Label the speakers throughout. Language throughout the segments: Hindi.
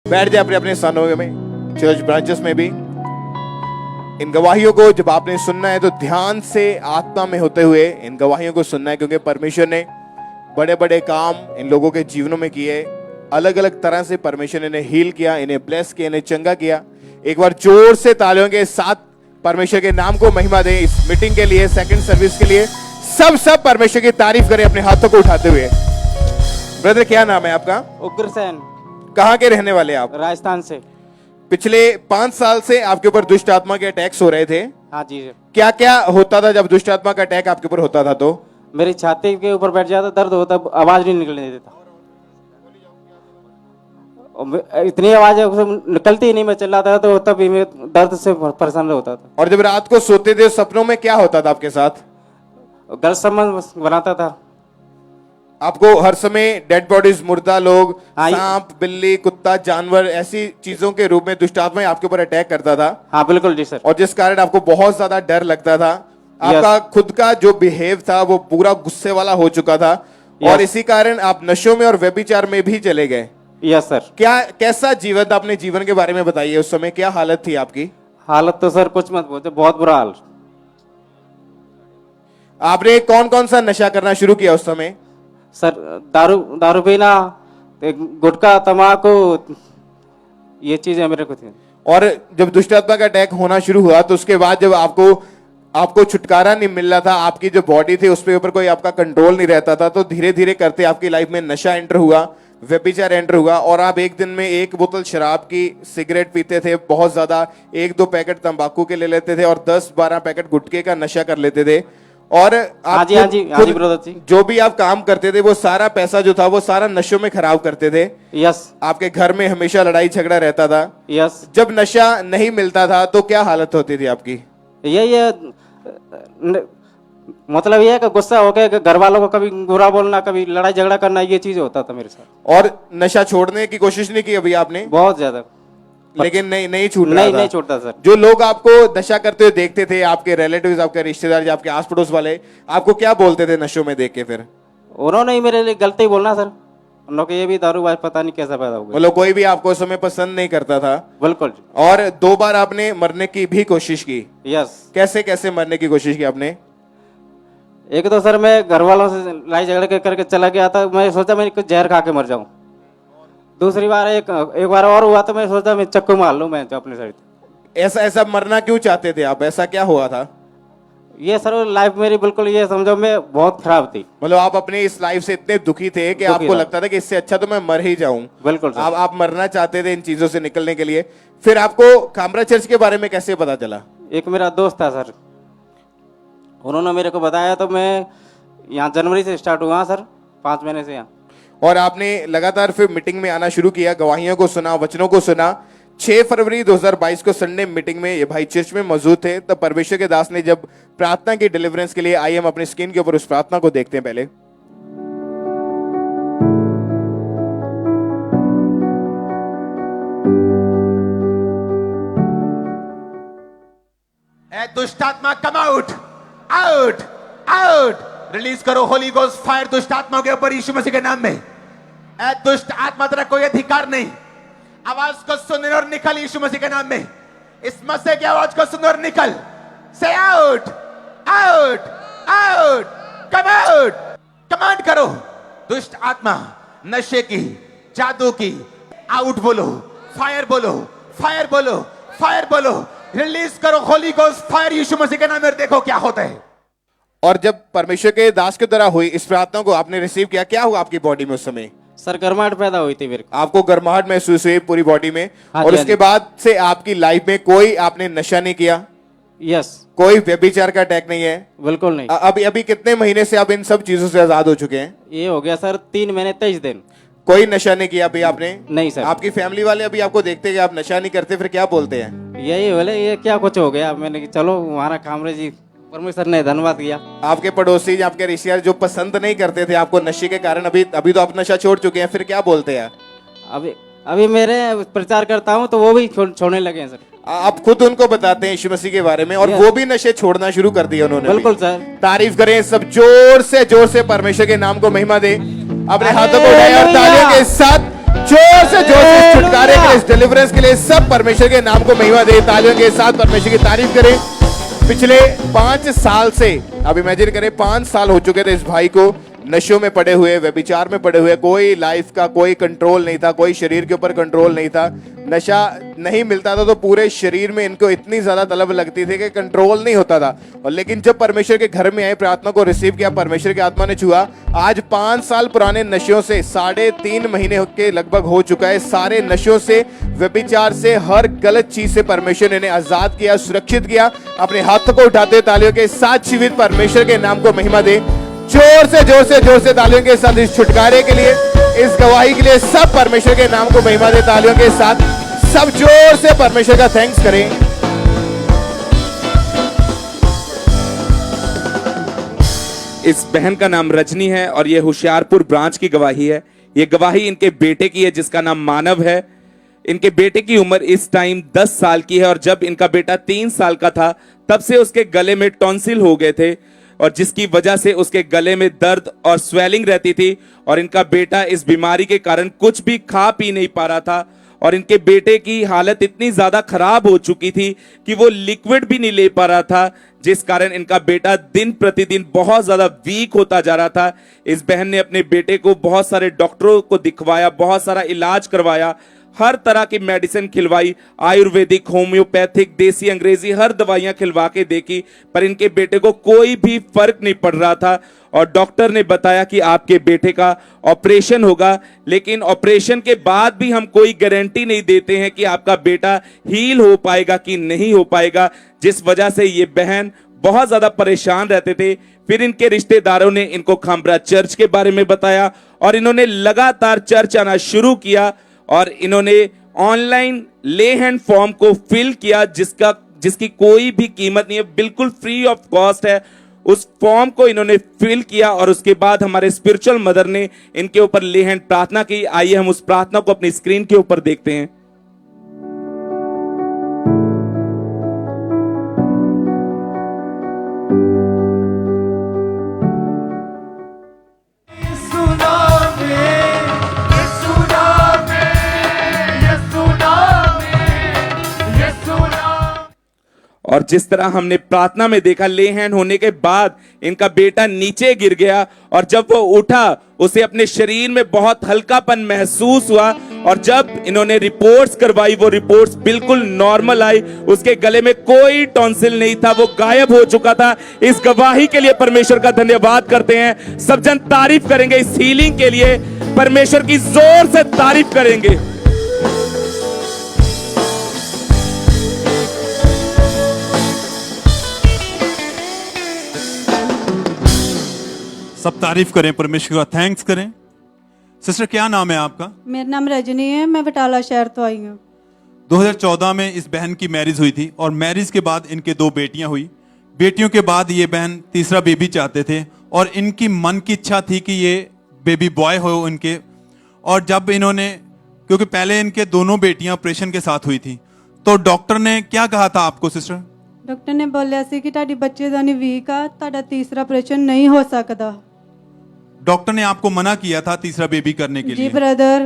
Speaker 1: बैठ जाए अपने अपने स्थानों में, चर्च ब्रांचेस में भी। इन गवाहियों को जब आपने सुनना है तो ध्यान से आत्मा में होते हुए इन गवाहियों को सुनना है, क्योंकि परमेश्वर ने बड़े बड़े काम इन लोगों के जीवनों में किए। अलग अलग तरह से परमेश्वर ने इन्हें हील किया, इन्हें ब्लेस किया, इन्हें चंगा किया। एक बार जोर से तालियों के साथ परमेश्वर के नाम को महिमा दें। इस मीटिंग के लिए, सेकंड सर्विस के लिए सब परमेश्वर की तारीफ करें अपने हाथों को उठाते हुए। ब्रदर, क्या नाम है आपका?
Speaker 2: उग्रसेन।
Speaker 1: कहाँ के रहने वाले आप?
Speaker 2: राजस्थान से।
Speaker 1: पिछले 5 साल से आपके ऊपर दुष्ट आत्मा के अटैक्स हो रहे थे।
Speaker 2: हाँ जी।
Speaker 1: क्या क्या होता था जब दुष्ट आत्मा का अटैक आपके ऊपर होता था? तो
Speaker 2: मेरी छाती के ऊपर बैठ जाता, दर्द होता, आवाज नहीं निकलने देता। इतनी आवाज निकलती ही नहीं, मैं चिल्लाता था तो तब भी मैं दर्द से परेशान होता था।
Speaker 1: और जब रात को सोते थे सपनों में क्या होता था आपके साथ?
Speaker 2: गलत संबंध बनाता था।
Speaker 1: आपको हर समय डेड बॉडीज, मुर्दा लोग,
Speaker 2: हाँ,
Speaker 1: सांप, बिल्ली, कुत्ता, जानवर, ऐसी चीजों के रूप में दुष्ट आत्मा आपके ऊपर अटैक करता था?
Speaker 2: हाँ बिल्कुल जी सर।
Speaker 1: और जिस कारण आपको बहुत ज्यादा डर लगता था। आपका खुद का जो बिहेव था वो पूरा गुस्से वाला हो चुका था। और इसी कारण आप नशों में और व्यभिचार में भी चले गए।
Speaker 2: Yes sir.
Speaker 1: क्या कैसा जीवन था? अपने जीवन के बारे में बताइए। उस समय क्या हालत थी आपकी?
Speaker 2: हालत तो सर कुछ मत बोलते, बहुत बुरा हाल।
Speaker 1: आपने कौन कौन सा नशा करना शुरू किया उस समय?
Speaker 2: सर दारू पीना, गुटखा, तम्बाकू, ये चीजें मेरे को थी।
Speaker 1: और जब दुष्ट आत्मा का अटैक होना शुरू हुआ तो उसके बाद जब आपको छुटकारा नहीं मिल रहा था, आपकी जो बॉडी थी उस पे ऊपर कोई आपका कंट्रोल नहीं रहता था, तो धीरे धीरे करते आपकी लाइफ में नशा एंटर हुआ, व्यभिचार एंटर हुआ। और आप एक दिन में 1 बोतल शराब की, सिगरेट पीते थे बहुत ज्यादा, 1-2 पैकेट तंबाकू के ले लेते थे और 10-12 पैकेट गुटखे का नशा कर लेते थे। और आप
Speaker 2: ब्रदर जी,
Speaker 1: जो भी आप काम करते थे वो सारा पैसा जो था वो सारा नशों में खराब करते थे।
Speaker 2: यस।
Speaker 1: आपके घर में हमेशा लड़ाई झगड़ा रहता था।
Speaker 2: यस।
Speaker 1: जब नशा नहीं मिलता था तो क्या हालत होती थी आपकी?
Speaker 2: ये मतलब ये है कि गुस्सा हो गया, घर वालों को कभी बुरा बोलना, कभी लड़ाई झगड़ा करना, ये चीज होता था मेरे साथ।
Speaker 1: और नशा छोड़ने की कोशिश नहीं की अभी आपने?
Speaker 2: बहुत ज्यादा,
Speaker 1: लेकिन नहीं छूट रहा था।
Speaker 2: नहीं छूटता सर।
Speaker 1: जो लोग आपको नशा करते हुए देखते थे, आपके रिलेटिव्स, आपके रिश्तेदार, आपके आस पड़ोस वाले, आपको क्या बोलते थे नशों में देख के? फिर
Speaker 2: उन्होंने ही मेरे लिए गलती बोलना सर। उन्होंने ये भी दारूबाज पता नहीं कैसा पैदा हुआ।
Speaker 1: मतलब कोई भी आपको उस समय पसंद नहीं करता था?
Speaker 2: बिल्कुल।
Speaker 1: और 2 बार आपने मरने की भी कोशिश की?
Speaker 2: यस।
Speaker 1: कैसे कैसे मरने की कोशिश की आपने?
Speaker 2: एक तो सर मैं घर वालों से लड़ाई झगड़े करके चला गया था, मैं सोचा मैं कुछ जहर खा के मर जाऊं। दूसरी बार एक बार और हुआ तो मैं सोचा मैं चक्कू मार लूं मैं तो अपने शरीर।
Speaker 1: ऐसा मरना क्यों चाहते थे आप? ऐसा क्या हुआ था?
Speaker 2: ये सर लाइफ मेरी बिल्कुल ये समझो मैं बहुत खराब थी।
Speaker 1: मतलब आप अपनी इस लाइफ से इतने दुखी थे कि आपको लगता था कि इससे अच्छा तो मैं मर ही जाऊं।
Speaker 2: बिल्कुल सर।
Speaker 1: आप मरना चाहते थे इन चीजों से निकलने के लिए। फिर आपको खामरा चर्च के बारे में कैसे पता चला?
Speaker 2: एक मेरा दोस्त था सर, उन्होंने मेरे को बताया तो मैं यहाँ जनवरी से स्टार्ट हुआ सर, 5 महीने से यहाँ।
Speaker 1: और आपने लगातार फिर मीटिंग में आना शुरू किया, गवाहियों को सुना, वचनों को सुना। 6 फरवरी 2022 को संडे मीटिंग में ये भाई चर्च में मौजूद थे। तब परमेश्वर के दास ने जब प्रार्थना की डिलीवरेंस के लिए आई, हम अपनी स्क्रीन के ऊपर उस प्रार्थना को देखते हैं पहले।
Speaker 3: ए दुष्ट आत्मा come out, out, out. Release करो होली गोस्ट फायर दुष्ट आत्मा के ऊपर यीशु मसीह के नाम में। ए दुष्ट आत्मा, तेरा कोई अधिकार नहीं। आवाज को सुन और निकल यीशु मसीह के नाम में। इस मसीह की आवाज को सुन और निकल। से out, out, out, come out. Command करो दुष्ट आत्मा, नशे की, जादू की, आउट बोलो, फायर बोलो, फायर बोलो, फायर बोलो। रिलीज करो होली गोस्ट फायर यीशु मसीह के नाम में, देखो क्या होता है।
Speaker 1: और जब परमेश्वर के दास के द्वारा हुई इस प्रार्थना को आपने रिसीव किया, क्या हुआ आपकी बॉडी में उस समय?
Speaker 2: सर गर्माहट पैदा हुई थी मेरे को।
Speaker 1: आपको गर्माहट महसूस हुई पूरी बॉडी में?
Speaker 2: हाँ
Speaker 1: और
Speaker 2: जी,
Speaker 1: उसके बाद से आपकी लाइफ में कोई आपने नशा नहीं किया?
Speaker 2: यस।
Speaker 1: कोई व्यभिचार का अटैक नहीं है?
Speaker 2: बिल्कुल नहीं।
Speaker 1: अभी कितने महीने से आप इन सब चीजों से आजाद हो चुके हैं?
Speaker 2: ये हो गया सर 3 महीने 23 दिन।
Speaker 1: कोई नशा नहीं किया अभी आपने?
Speaker 2: नहीं सर।
Speaker 1: आपकी फैमिली वाले अभी आपको देखते हैं कि आप नशा नहीं करते, फिर क्या बोलते हैं?
Speaker 2: यही बोले ये क्या कुछ हो गया। मैंने कि चलो हमारा कामरे जी, परमेश्वर ने धन्यवाद किया।
Speaker 1: आपके पड़ोसी, आपके रिश्तेदार जो पसंद नहीं करते थे आपको नशे के कारण, अभी तो आप नशा छोड़ चुके हैं, फिर क्या बोलते हैं?
Speaker 2: अभी मेरे प्रचार करता हूँ तो वो भी छोड़ने लगे हैं सर।
Speaker 1: आप खुद उनको बताते हैं यीशु मसीह के बारे में और वो भी नशे छोड़ना शुरू कर दिए उन्होंने।
Speaker 2: बिल्कुल सर।
Speaker 1: तारीफ करें सब जोर से परमेश्वर के नाम को महिमा दे। अपने हाथों को उठाएं और तालियों के साथ जोर से छुटकारा छुटकारे के लिए, इस डिलीवरेंस के लिए सब परमेश्वर के नाम को महिमा दे। तालियों के साथ परमेश्वर की तारीफ करें। पिछले 5 साल से, अब इमेजिन करें 5 साल हो चुके थे इस भाई को नशों में पड़े हुए, व्यभिचार में पड़े हुए। कोई लाइफ का कोई कंट्रोल नहीं था, कोई शरीर के ऊपर कंट्रोल नहीं था। नशा नहीं मिलता था तो पूरे शरीर में इनको इतनी ज्यादा तलब लगती थी कि कंट्रोल नहीं होता था। और लेकिन जब परमेश्वर के घर में आए, प्रार्थना को रिसीव किया, परमेश्वर की आत्मा ने छुआ। आज 5 साल पुराने नशों से 3.5 महीने के लगभग हो चुका है। सारे नशों से, व्यभिचार से, हर गलत चीज से परमेश्वर ने इन्हें आजाद किया, सुरक्षित किया। अपने हाथों को उठाते तालियों के साथ जीवित परमेश्वर के नाम को महिमा दे। जोर से तालियों के साथ इस छुटकारे के लिए, इस गवाही के लिए सब परमेश्वर के नाम को महिमा दे। तालियों के साथ सब जोर से परमेश्वर का थैंक्स करें।
Speaker 4: इस बहन का नाम रजनी है और ये होशियारपुर ब्रांच की गवाही है। ये गवाही इनके बेटे की है जिसका नाम मानव है। इनके बेटे की उम्र इस टाइम 10 साल की है और जब इनका बेटा 3 साल का था तब से उसके गले में टॉन्सिल हो गए थे और जिसकी वजह से उसके गले में दर्द और स्वेलिंग रहती थी और इनका बेटा इस बीमारी के कारण कुछ भी खा पी नहीं पा रहा था और इनके बेटे की हालत इतनी ज्यादा खराब हो चुकी थी कि वो लिक्विड भी नहीं ले पा रहा था, जिस कारण इनका बेटा दिन प्रतिदिन बहुत ज्यादा वीक होता जा रहा था। इस बहन ने अपने बेटे को बहुत सारे डॉक्टरों को दिखवाया, बहुत सारा इलाज करवाया, हर तरह की मेडिसिन खिलवाई, आयुर्वेदिक, होम्योपैथिक, देसी, अंग्रेजी हर दवाइयां खिलवा के देखी, पर इनके बेटे को कोई भी फर्क नहीं पड़ रहा था। और डॉक्टर ने बताया कि आपके बेटे का ऑपरेशन होगा, लेकिन ऑपरेशन के बाद भी हम कोई गारंटी नहीं देते हैं कि आपका बेटा हील हो पाएगा कि नहीं हो पाएगा, जिस वजह से ये बहन बहुत ज्यादा परेशान रहते थे। फिर इनके रिश्तेदारों ने इनको खामरा चर्च के बारे में बताया और इन्होंने लगातार चर्च आना शुरू किया और इन्होंने ऑनलाइन ले हैंड फॉर्म को फिल किया जिसकी कोई भी कीमत नहीं है, बिल्कुल फ्री ऑफ कॉस्ट है। उस फॉर्म को इन्होंने फिल किया और उसके बाद हमारे स्पिरिचुअल मदर ने इनके ऊपर ले हैंड प्रार्थना की। आइए हम उस प्रार्थना को अपनी स्क्रीन के ऊपर देखते हैं। और जिस तरह हमने प्रार्थना में देखा, ले हैंड होने के बाद इनका बेटा नीचे गिर गया और जब वो उठा उसे अपने शरीर में बहुत हल्कापन महसूस हुआ और जब इन्होंने रिपोर्ट्स करवाई वो रिपोर्ट्स बिल्कुल नॉर्मल आई। उसके गले में कोई टॉन्सिल नहीं था, वो गायब हो चुका था। इस गवाही के लिए परमेश्वर का धन्यवाद करते हैं। सब जन तारीफ करेंगे इस हीलिंग के लिए, परमेश्वर की जोर से तारीफ करेंगे।
Speaker 5: सब तारीफ करें, परमेश्वर का थैंक्स करें। सिस्टर क्या नाम है आपका?
Speaker 6: मेरा नाम रजनी है, मैं बटाला शहर तो आई हूँ।
Speaker 5: 2014 में इस बहन की मैरिज हुई थी और मैरिज के बाद इनके 2 बेटियां हुई। बेटियों के बाद ये बहन तीसरा बेबी चाहते थे और इनकी मन की इच्छा थी कि ये बेबी बॉय हो इनके। और जब इन्होंने, क्योंकि पहले इनके दोनों बेटियां ऑपरेशन के साथ हुई थी, तो डॉक्टर ने क्या कहा था आपको सिस्टर?
Speaker 6: डॉक्टर ने बोलिया सी कि ਤੁਹਾਡੀ ਬੱਚੇਦਾਨੀ ਵੀਕ ਆ, ਤੁਹਾਡਾ तीसरा ऑपरेशन नहीं हो सकता।
Speaker 5: डॉक्टर ने आपको मना किया था तीसरा बेबी करने के
Speaker 6: जी
Speaker 5: लिए?
Speaker 6: ब्रदर।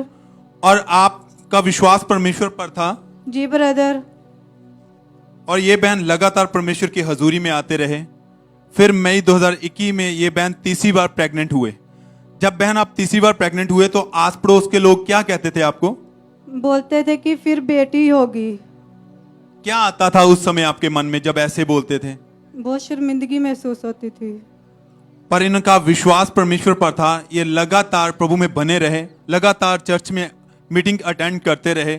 Speaker 5: और आपका विश्वास परमेश्वर पर था?
Speaker 6: जी ब्रदर।
Speaker 5: और ये बहन लगातार परमेश्वर की हजूरी में आते रहे। फिर मई 2021 में ये बहन तीसरी बार प्रेग्नेंट हुए। जब बहन आप तीसरी बार प्रेग्नेंट हुए तो आस पड़ोस के लोग क्या कहते थे आपको?
Speaker 6: बोलते थे कि फिर बेटी होगी।
Speaker 5: क्या आता था उस समय आपके मन में जब ऐसे बोलते थे?
Speaker 6: बहुत शर्मिंदगी महसूस होती थी।
Speaker 5: पर इनका विश्वास परमेश्वर पर था। ये लगातार प्रभु में बने रहे, लगातार चर्च में मीटिंग अटेंड करते रहे।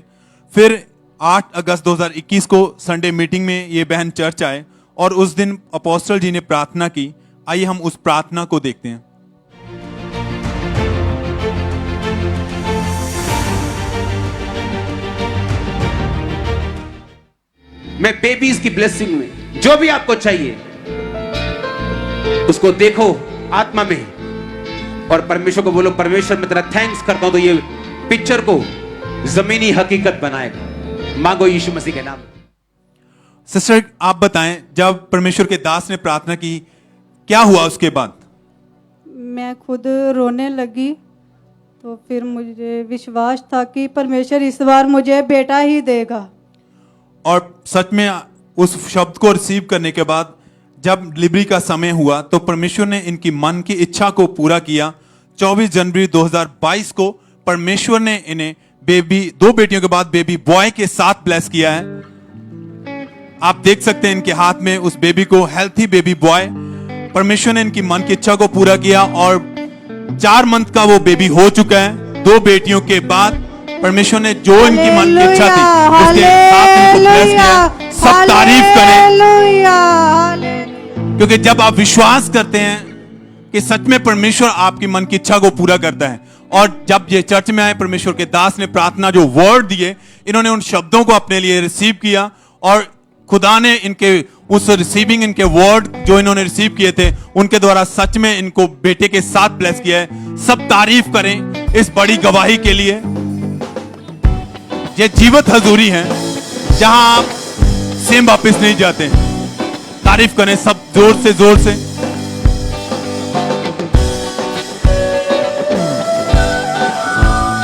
Speaker 5: फिर 8 अगस्त 2021 को संडे मीटिंग में ये बहन चर्च आए और उस दिन अपोस्टल जी ने प्रार्थना की। आइए हम उस प्रार्थना को देखते हैं।
Speaker 3: मैं बेबीज की ब्लेसिंग में जो भी आपको चाहिए उसको देखो आत्मा में और परमेश्वर को बोलो, परमेश्वर मैं तेरा थैंक्स करता हूं, तो ये पिक्चर को जमीनी हकीकत बनाएगा। मांगो यीशु मसीह के नाम।
Speaker 5: सिस्टर आप बताएं, जब परमेश्वर के दास ने प्रार्थना की क्या हुआ उसके बाद?
Speaker 6: मैं खुद रोने लगी तो फिर मुझे विश्वास था कि परमेश्वर इस बार मुझे बेटा ही देगा।
Speaker 5: और सच में उस शब्द को रिसीव करने के बाद जब डिलीवरी का समय हुआ तो परमेश्वर ने इनकी मन की इच्छा को पूरा किया। 24 जनवरी 2022 को परमेश्वर ने इन्हें दो बेटियों के बाद बेबी बॉय के साथ ब्लेस किया है। आप देख सकते हैं इनके हाथ में उस बेबी को, हेल्थी बेबी बॉय। परमेश्वर ने इनकी मन की इच्छा को पूरा किया और 4 मंथ का वो बेबी हो चुका है। 2 बेटियों के बाद परमेश्वर ने जो इनकी मन की इच्छा थी उसके साथ इनको ब्लेस किया। सब तारीफ करें, क्योंकि जब आप विश्वास करते हैं कि सच में परमेश्वर आपकी मन की इच्छा को पूरा करता है। और जब ये चर्च में आए, परमेश्वर के दास ने प्रार्थना जो वर्ड दिए, इन्होंने उन शब्दों को अपने लिए रिसीव किया और खुदा ने इनके उस रिसीविंग इनके वर्ड जो इन्होंने रिसीव किए थे उनके द्वारा सच में इनको बेटे के साथ ब्लेस किया है। सब तारीफ करें इस बड़ी गवाही के लिए। ये जीवत हजूरी है जहां आप सेम वापिस नहीं जाते। तारीफ करें सब जोर से, जोर से।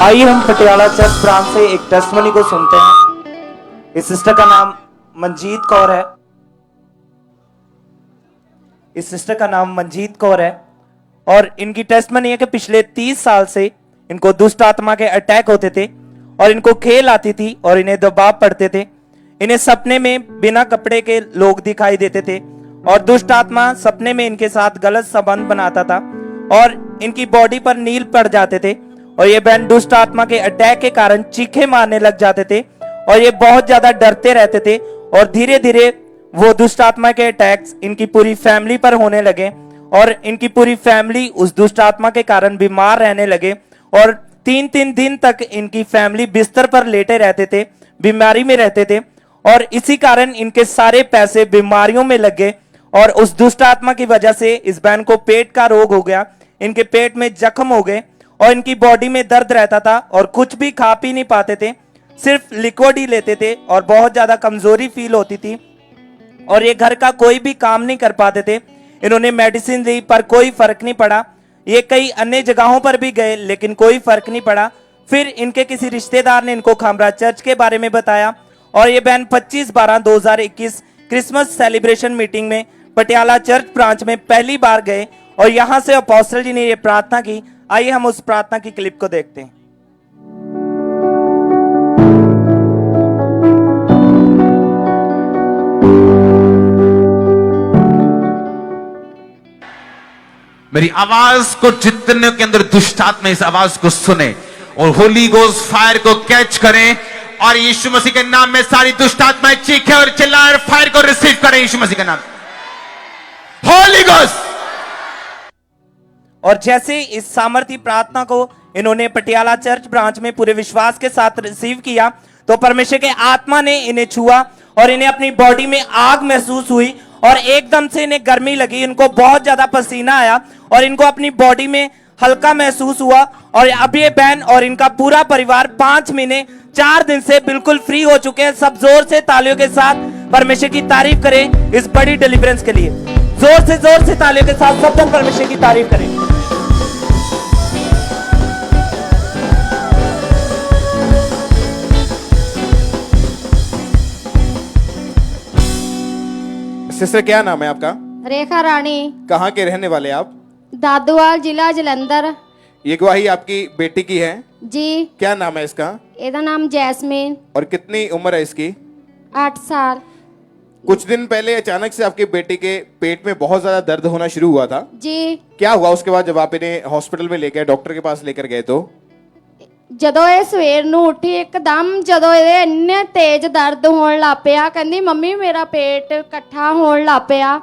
Speaker 7: आइए हम पटियाला चर्च ब्रांच से एक टेस्टमनी को सुनते हैं। इस सिस्टर का नाम मंजीत कौर है। इस सिस्टर का नाम मंजीत कौर है और इनकी टेस्टमनी है कि पिछले 30 साल से इनको दुष्ट आत्मा के अटैक होते थे और इनको खेल आती थी और इन्हें दबाव पड़ते थे। इन्हें सपने में बिना कपड़े के लोग दिखाई देते थे और दुष्ट आत्मा सपने में इनके साथ गलत संबंध बनाता था और इनकी बॉडी पर नील पड़ जाते थे और ये बहन दुष्ट आत्मा के अटैक के कारण चीखे मारने लग जाते थे और ये बहुत ज्यादा डरते रहते थे और धीरे धीरे वो दुष्ट आत्मा के अटैक्स इनकी पूरी फैमिली पर होने लगे और इनकी पूरी फैमिली उस दुष्ट आत्मा के कारण बीमार रहने लगे और 3-3 दिन तक इनकी फैमिली बिस्तर पर लेटे रहते थे, बीमारी में रहते थे और इसी कारण इनके सारे पैसे बीमारियों में लग गए और उस दुष्ट आत्मा की वजह से इस बहन को पेट का रोग हो गया। इनके पेट में जख्म हो गए और इनकी बॉडी में दर्द रहता था और कुछ भी खा पी नहीं पाते थे, सिर्फ लिक्विड ही लेते थे और बहुत ज्यादा कमजोरी फील होती थी और ये घर का कोई भी काम नहीं कर पाते थे। इन्होंने मेडिसिन ली पर कोई फर्क नहीं पड़ा। ये कई अन्य जगहों पर भी गए लेकिन कोई फर्क नहीं पड़ा। फिर इनके किसी रिश्तेदार ने इनको खामरा चर्च के बारे में बताया और ये बहन 25/12/2021 क्रिसमस सेलिब्रेशन मीटिंग में पटियाला चर्च ब्रांच में पहली बार गए और यहां से अपोस्टल जी ने ये प्रार्थना की। आइए हम उस प्रार्थना की क्लिप को देखते हैं।
Speaker 3: मेरी आवाज को जितने के अंदर दुष्ट आत्मा इस आवाज को सुने और होली गोस्ट फायर को कैच करें और यीशु मसीह के नाम में सारी दुष्ट आत्माएं चीखें और चिल्लाएं और फायर को रिसीव करें यीशु मसीह के नाम। होली गोस्ट।
Speaker 7: और जैसे इस सामर्थी प्रार्थना को इन्होंने पटियाला चर्च ब्रांच में पूरे विश्वास के साथ रिसीव किया तो परमेश्वर के आत्मा ने इन्हें छुआ और इन्हें अपनी बॉडी में आग महसूस हुई और एकदम से इन्हें गर्मी लगी। इनको बहुत ज्यादा पसीना आया और इनको अपनी बॉडी में हल्का महसूस हुआ और अब ये बहन और इनका पूरा परिवार 5 महीने 4 दिन से बिल्कुल फ्री हो चुके हैं। सब जोर से तालियों के साथ परमेश्वर की तारीफ करें इस बड़ी डिलीवरेंस के लिए। जोर से तालियों के साथ सब लोग परमेश्वर की तारीफ करें।
Speaker 1: सिस्टर क्या नाम है आपका?
Speaker 8: रेखा रानी।
Speaker 1: कहाँ के रहने वाले आप?
Speaker 8: दादूवाल जिला जलंधर।
Speaker 1: ये गवाही आपकी बेटी की है
Speaker 8: जी।
Speaker 1: क्या नाम है इसका?
Speaker 8: ਇਹਦਾ नाम जैस्मिन।
Speaker 1: और कितनी उम्र है इसकी?
Speaker 8: 8 साल।
Speaker 1: कुछ दिन पहले अचानक से आपकी बेटी के पेट में बहुत ज्यादा दर्द होना शुरू हुआ था।
Speaker 8: जी।
Speaker 1: क्या हुआ उसके बाद जब आप इन्हें हॉस्पिटल में लेकर डॉक्टर के पास लेकर गए तो?
Speaker 8: ਜਦੋਂ ਇਹ ਸਵੇਰ ਨੂੰ ਉੱਠੀ ਇੱਕਦਮ ਜਦੋਂ ਇਹਦੇ ਇੰਨੇ ਤੇਜ਼ ਦਰਦ ਹੋਣ ਲੱਗ ਪਿਆ, ਕਹਿੰਦੀ ਮੰਮੀ ਮੇਰਾ ਪੇਟ ਇਕੱਠਾ ਹੋਣ ਲੱਗ ਪਿਆ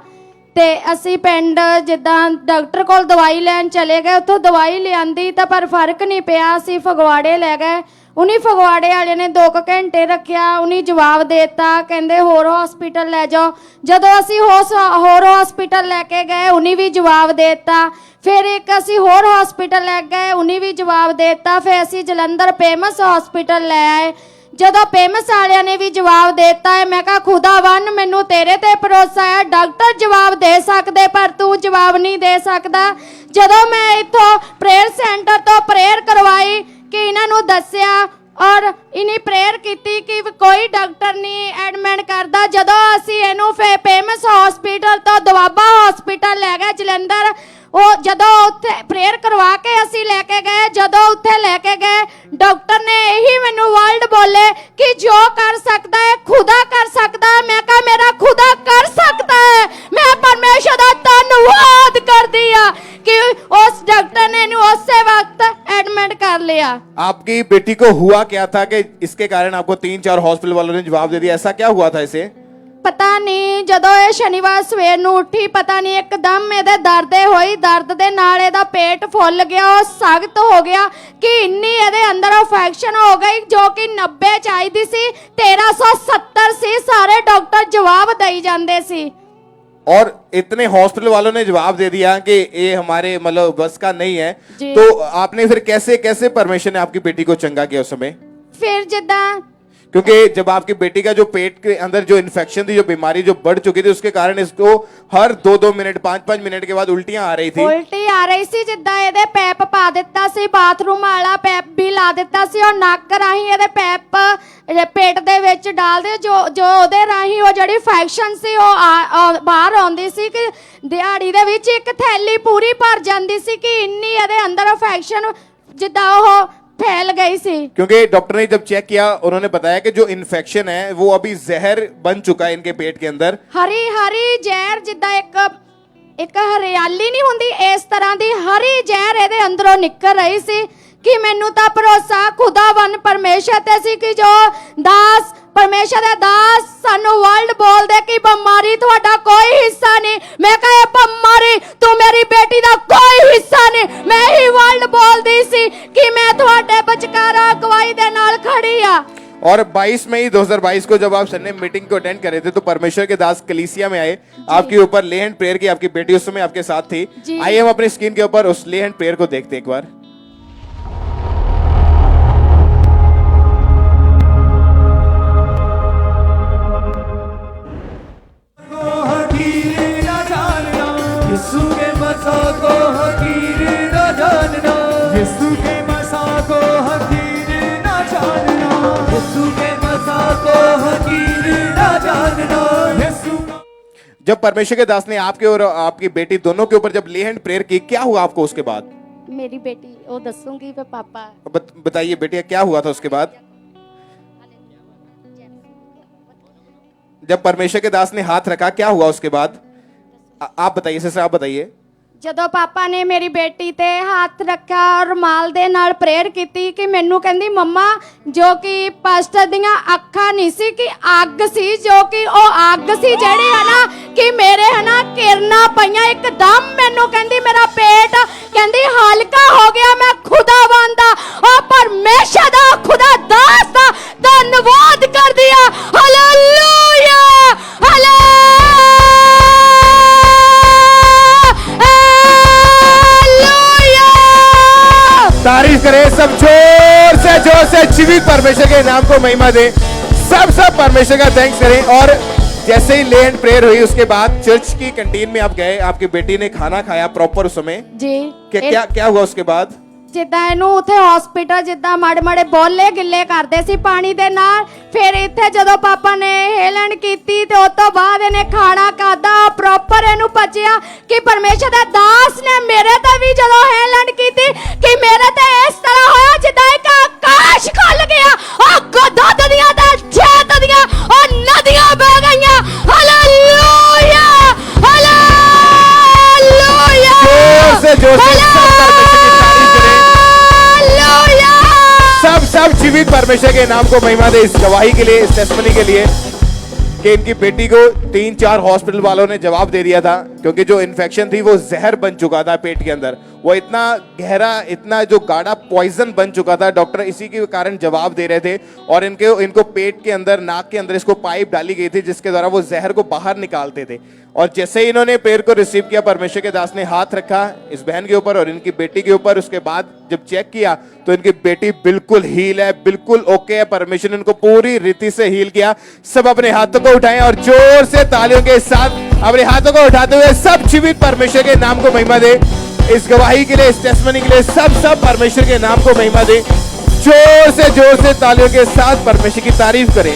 Speaker 8: ਤੇ ਅਸੀਂ ਪਿੰਡ ਜਿੱਦਾਂ ਡਾਕਟਰ ਕੋਲ ਦਵਾਈ ਲੈਣ ਚਲੇ ਗਏ। ਉੱਥੋਂ ਦਵਾਈ ਲਿਆਂਦੀ ਤਾਂ ਪਰ ਫਰਕ ਨਹੀਂ ਪਿਆ। ਅਸੀਂ ਫਗਵਾੜੇ ਲੈ ਗਏ। उन्हीं फगवाड़े वाले ने 2 घंटे रखिया। उन्हीं जवाब देता, कहते होर हॉस्पिटल ले जाओ। जदों असी होर हॉस्पिटल लैके गए उन्हीं भी जवाब देता। फिर एक असी होर हॉस्पिटल ले गए उन्हीं भी जवाब देता। फिर असी जलंधर फेमस हॉस्पिटल ले आए ਜਦੋਂ ਪੇਮਸ ਵਾਲਿਆਂ ਨੇ ਵੀ ਜਵਾਬ ਦੇ ਦਿੱਤਾ ਹੈ, ਮੈਂ ਕਿਹਾ ਖੁਦਾਵੰਨ ਮੈਨੂੰ ਤੇਰੇ ਤੇ ਭਰੋਸਾ ਹੈ, ਡਾਕਟਰ ਜਵਾਬ ਦੇ ਸਕਦੇ ਪਰ ਤੂੰ ਜਵਾਬ ਨਹੀਂ ਦੇ ਸਕਦਾ। ਜਦੋਂ ਮੈਂ ਇੱਥੋਂ ਪ੍ਰੇਅਰ ਸੈਂਟਰ ਤੋਂ ਪ੍ਰੇਅਰ ਕਰਵਾਈ ਕਿ ਇਹਨਾਂ ਨੂੰ ਦੱਸਿਆ ਔਰ ਇਨੀ ਪ੍ਰੇਅਰ ਕੀਤੀ ਕਿ ਕੋਈ ਡਾਕਟਰ ਨਹੀਂ ਐਡਮਿਟ ਕਰਦਾ। ਜਦੋਂ ਅਸੀਂ ਇਹਨੂੰ ਫੇਮਸ ਹਸਪੀਟਲ ਤੋਂ ਦੁਆਬਾ ਹਸਪੀਟਲ ਲੈ ਗਏ ਜਲੰਧਰ, ਉਹ ਜਦੋਂ ਉੱਥੇ ਪ੍ਰੇਅਰ ਕਰਵਾ ਕੇ ਅਸੀਂ ਲੈ ਕੇ ਗਏ, ਜਦੋਂ ਉੱਥੇ ਲੈ ਕੇ ਗਏ ਡਾਕਟਰ ਨੇ ਇਹੀ ਮੈਨੂੰ ਵਰਡ ਬੋਲੇ ਕਿ ਜੋ ਕਰ ਸਕਦਾ ਹੈ ਖੁਦਾ ਕਰ ਸਕਦਾ ਹੈ। ਮੈਂ ਕਹਾ ਮੇਰਾ ਖੁਦਾ ਕਰ ਸਕਦਾ ਹੈ। ਮੈਂ ਪਰਮੇਸ਼ਰ ਦਾ ਧੰਨਵਾਦ ਕਰਦੀ ਆ कि उस डॉक्टर ने उसे वक्त एडमिट कर लिया।
Speaker 1: आपकी बेटी को हुआ क्या था कि इसके कारण आपको 3-4 हॉस्पिटल वालों ने जवाब दे दिया, ऐसा क्या हुआ था इसे?
Speaker 8: पता नहीं, ਜਦੋਂ ਇਹ ਸ਼ਨੀਵਾਰ ਸਵੇਰ ਨੂੰ ਉੱਠੀ ਪਤਾ ਨਹੀਂ ਇੱਕਦਮ ਇਹਦੇ ਦਰਦ ਹੋਈ, ਦਰਦ ਦੇ ਨਾਲ ਇਹਦਾ ਪੇਟ ਫੁੱਲ ਗਿਆ, ਉਹ ਸਖਤ ਹੋ ਗਿਆ ਕਿ ਇੰਨੀ ਇਹਦੇ ਅੰਦਰ ਇਨਫੈਕਸ਼ਨ ਹੋ ਗਈ ਜੋ ਕਿ 90 ਚਾਹੀਦੀ ਸੀ 1370 ਸੀ। ਸਾਰੇ ਡਾਕਟਰ ਜਵਾਬ ਦੇਈ ਜਾਂਦੇ ਸੀ
Speaker 1: और इतने हॉस्पिटल वालों ने जवाब दे दिया कि ये हमारे मतलब बस का नहीं है। तो आपने फिर कैसे कैसे परमेश्वर ने आपकी बेटी को चंगा किया उस समय?
Speaker 8: फिर जिद्दां
Speaker 1: क्योंकि जब आपकी बेटी का जो पेट के अंदर जो इन्फेक्शन थी, जो बीमारी जो बढ़ चुकी थी, उसके कारण इसको हर 2-2 मिनट 5-5 मिनट के बाद उल्टियां आ रही थी।
Speaker 8: उल्टी आ रही सी, जिद्दां ਇਹਦੇ ਪੈਪ ਪਾ ਦਿੱਤਾ ਸੀ, ਬਾਥਰੂਮ ਵਾਲਾ ਪੈਪ ਵੀ ਲਾ ਦਿੱਤਾ ਸੀ ਔਰ ਨੱਕ ਰਾਹੀਂ ਇਹਦੇ ਪੈਪ ਪੇਟ ਦੇ ਵਿੱਚ ਡਾਲਦੇ ਜੋ ਉਹਦੇ ਰਾਹੀਂ ਉਹ ਜਿਹੜੀ ਇਨਫੈਕਸ਼ਨ ਸੀ ਉਹ ਬਾਹਰ ਆਉਂਦੀ ਸੀ ਕਿ ਦਿਹਾੜੀ ਦੇ ਵਿੱਚ ਇੱਕ ਥੈਲੀ ਪੂਰੀ ਭਰ ਜਾਂਦੀ ਸੀ ਕਿ ਇੰਨੀ ਇਹਦੇ ਅੰਦਰ ਇਨਫੈਕਸ਼ਨ ਜਿੱਦਾਂ ਉਹ फैल गई सी।
Speaker 1: क्योंकि डॉक्टर ने जब चेक किया उन्होंने बताया कि जो इन्फेक्शन है वो अभी जहर बन चुका है इनके पेट के अंदर।
Speaker 8: हरी हरी जहर जिद्दां एक हरियाली नहीं हुंदी इस तरह दी हरी जहर ਇਹਦੇ ਅੰਦਰੋਂ ਨਿਕਲ ਰਹੀ ਸੀ कि मैनू तां भरोसा खुदावन परमेश्वर ते सी कि जो दास परमेश्वर दे दास सानू वर्ल्ड बोल दे कि बीमारी तुहाडा कोई हिस्सा नहीं। मैं कहे बीमारी तू मेरी बेटी दा कोई हिस्सा नहीं। मैं ही वर्ल्ड बोल दी सी कि मैं तुहाडे बचकारा अगवाई दे नाल खड़ी आ।
Speaker 1: और 22 मई 2022 को जब आप संडे मीटिंग को अटेंड कर रहे थे तो परमेश्वर के दास कलीसिया में आए, आपके ऊपर ले हैंड प्रेयर की, आपकी बेटी उस समय आपके साथ थी। आइए हम अपनी स्क्रीन के ऊपर उस ले हैंड प्रेयर को देखते एक बार। जब परमेश्वर के दास ने आपके और आपकी बेटी दोनों के ऊपर जब ले हैंड प्रेयर की, क्या हुआ आपको उसके बाद?
Speaker 8: मेरी बेटी वो दसूंगी मैं पापा।
Speaker 1: बताइए बेटिया क्या हुआ था उसके बाद? जब परमेश्वर के दास ने हाथ रखा क्या हुआ उसके बाद? आप बताइए सिस्टर, आप बताइए।
Speaker 8: ਜਦੋਂ ਪਾਪਾ ਨੇ ਮੇਰੀ ਬੇਟੀ ਤੇ ਹੱਥ ਰੱਖਿਆ ਔਰ ਰੁਮਾਲ ਦੇ ਨਾਲ ਪ੍ਰੇਅਰ ਕੀਤੀ ਕਿ ਮੈਨੂੰ ਕਹਿੰਦੀ ਮੰਮਾ ਜੋ ਕਿ ਪਾਸਟਰ ਦੀਆਂ ਅੱਖਾਂ ਨਹੀਂ ਸੀ ਕਿ ਅੱਗ ਸੀ, ਜੋ ਕਿ ਉਹ ਅੱਗ ਸੀ ਜਿਹੜੀ ਹੈ ਨਾ ਕਿ ਮੇਰੇ ਹੈ ਨਾ ਕਿਰਨਾਂ ਪਈਆਂ ਇੱਕਦਮ। ਮੈਨੂੰ ਕਹਿੰਦੀ ਮੇਰਾ ਪੇਟ ਕਹਿੰਦੀ ਹਲਕਾ ਹੋ ਗਿਆ। ਮੈਂ ਖੁਦਾਵੰਦ ਦਾ ਉਹ ਪਰਮੇਸ਼ਰ ਦਾ ਖੁਦਾ ਦਾਸ ਦਾ ਧੰਨਵਾਦ ਕਰਦੀ ਆ। ਹਾਲੇਲੂਇਆ
Speaker 1: तारीफ करें सब जोर से जीवित परमेश्वर के नाम को महिमा दे। सब परमेश्वर का थैंक्स करें। और जैसे ही ले एंड प्रेयर हुई उसके बाद चर्च की कैंटीन में आप गए, आपकी बेटी ने खाना खाया प्रॉपर उस समय
Speaker 8: जी।
Speaker 1: क्या हुआ उसके बाद?
Speaker 8: ਜਿੱਦਾਂ ਇਹਨੂੰ ਉੱਥੇ ਹਸਪੀਟਲ ਜਿੱਦਾਂ ਮਾੜੇ ਬੋਲੇ ਗਿੱਲੇ ਕਰਦੇ ਸੀ ਪਾਣੀ ਦੇ ਨਾਲ। ਫਿਰ ਇੱਥੇ ਜਦੋਂ ਪਾਪਾ ਨੇ ਹੇਲਨ ਕੀਤੀ ਤੇ ਉਸ ਤੋਂ ਬਾਅਦ ਇਹਨੇ ਖਾਣਾ ਖਾਦਾ ਪ੍ਰੋਪਰ ਇਹਨੂੰ ਪਚਿਆ ਕਿ ਪਰਮੇਸ਼ਰ ਦਾ ਦਾਸ ਨੇ ਮੇਰੇ ਤੇ ਵੀ ਜਦੋਂ ਹੇਲਨ ਕੀਤੀ ਕਿ ਮੇਰੇ ਤੇ ਇਸ ਤਰ੍ਹਾਂ ਹੋਇਆ ਜਿੱਦਾਂ ਇੱਕ ਆਕਾਸ਼ ਖੁੱਲ ਗਿਆ। ਉਹ ਦੁੱਧ ਦੀਆਂ ਤੇ ਛੇਤ ਦੀਆਂ ਉਹ ਨਦੀਆਂ ਵਹਿ ਗਈਆਂ। Hallelujah hallelujah.
Speaker 1: जोर से सब जीवित परमेश्वर के नाम को महिमा दे इस गवाही के लिए, इस टेस्टमनी के लिए कि इनकी बेटी को 3-4 हॉस्पिटल वालों ने जवाब दे दिया था क्योंकि जो इन्फेक्शन थी वो जहर बन चुका था पेट के अंदर। वो इतना गहरा, इतना जो गाढ़ा पॉइजन बन चुका था, डॉक्टर इसी के कारण जवाब दे रहे थे और इनको पेट के अंदर, नाक के अंदर इसको पाइप डाली गई थी जिसके द्वारा वो जहर को बाहर निकालते थे। और जैसे ही इन्होंने प्रेयर को रिसीव किया, परमेश्वर के दास ने हाथ रखा इस बहन के ऊपर और इनकी बेटी के ऊपर, उसके बाद जब चेक किया तो इनकी बेटी बिल्कुल हील है, बिल्कुल ओके है। परमेश्वर ने इनको पूरी रीति से हील किया। सब अपने हाथों को उठाएं और जोर से तालियों के साथ अपने हाथों को उठाते हुए सब जीवित परमेश्वर के नाम को महिमा दे। इस गवाही के लिए, इस टेस्टमनी के लिए सब परमेश्वर के नाम को महिमा दे। जोर से तालियों के साथ परमेश्वर की तारीफ करें।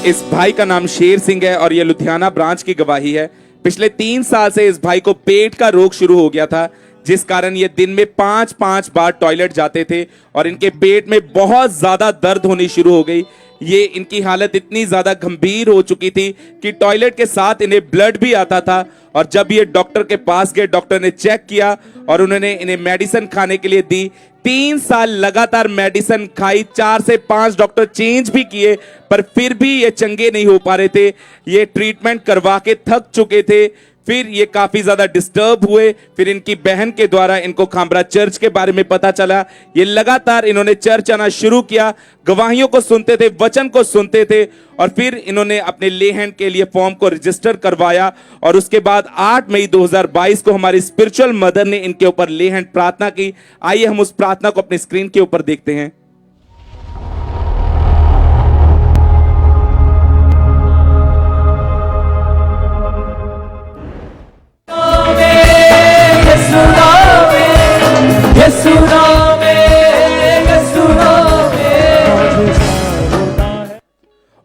Speaker 4: इस भाई का नाम शेर सिंह है और ये लुधियाना ब्रांच की गवाही है। पिछले 3 साल से इस भाई को पेट का रोग शुरू हो गया था, जिस कारण ये दिन में 5-5 बार टॉयलेट जाते थे और इनके पेट में बहुत ज्यादा दर्द होनी शुरू हो गई। ये इनकी हालत इतनी ज्यादा गंभीर हो चुकी थी कि टॉयलेट के साथ इन्हें ब्लड भी आता था। और जब ये डॉक्टर के पास गए, डॉक्टर ने चेक किया और उन्होंने इन्हें मेडिसिन खाने के लिए दी। 3 साल लगातार मेडिसिन खाई, 4 से 5 डॉक्टर चेंज भी किए, पर फिर भी ये चंगे नहीं हो पा रहे थे। ये ट्रीटमेंट करवा के थक चुके थे। फिर ये काफी ज्यादा डिस्टर्ब हुए। फिर इनकी बहन के द्वारा इनको खामरा चर्च के बारे में पता चला। ये लगातार इन्होंने चर्च आना शुरू किया, गवाहियों को सुनते थे, वचन को सुनते थे और फिर इन्होंने अपने लेहैंड के लिए फॉर्म को रजिस्टर करवाया। और उसके बाद 8 मई 2022 को हमारी स्पिरिचुअल मदर ने इनके ऊपर लेहैंड प्रार्थना की। आइए हम उस प्रार्थना को अपने स्क्रीन के ऊपर देखते हैं।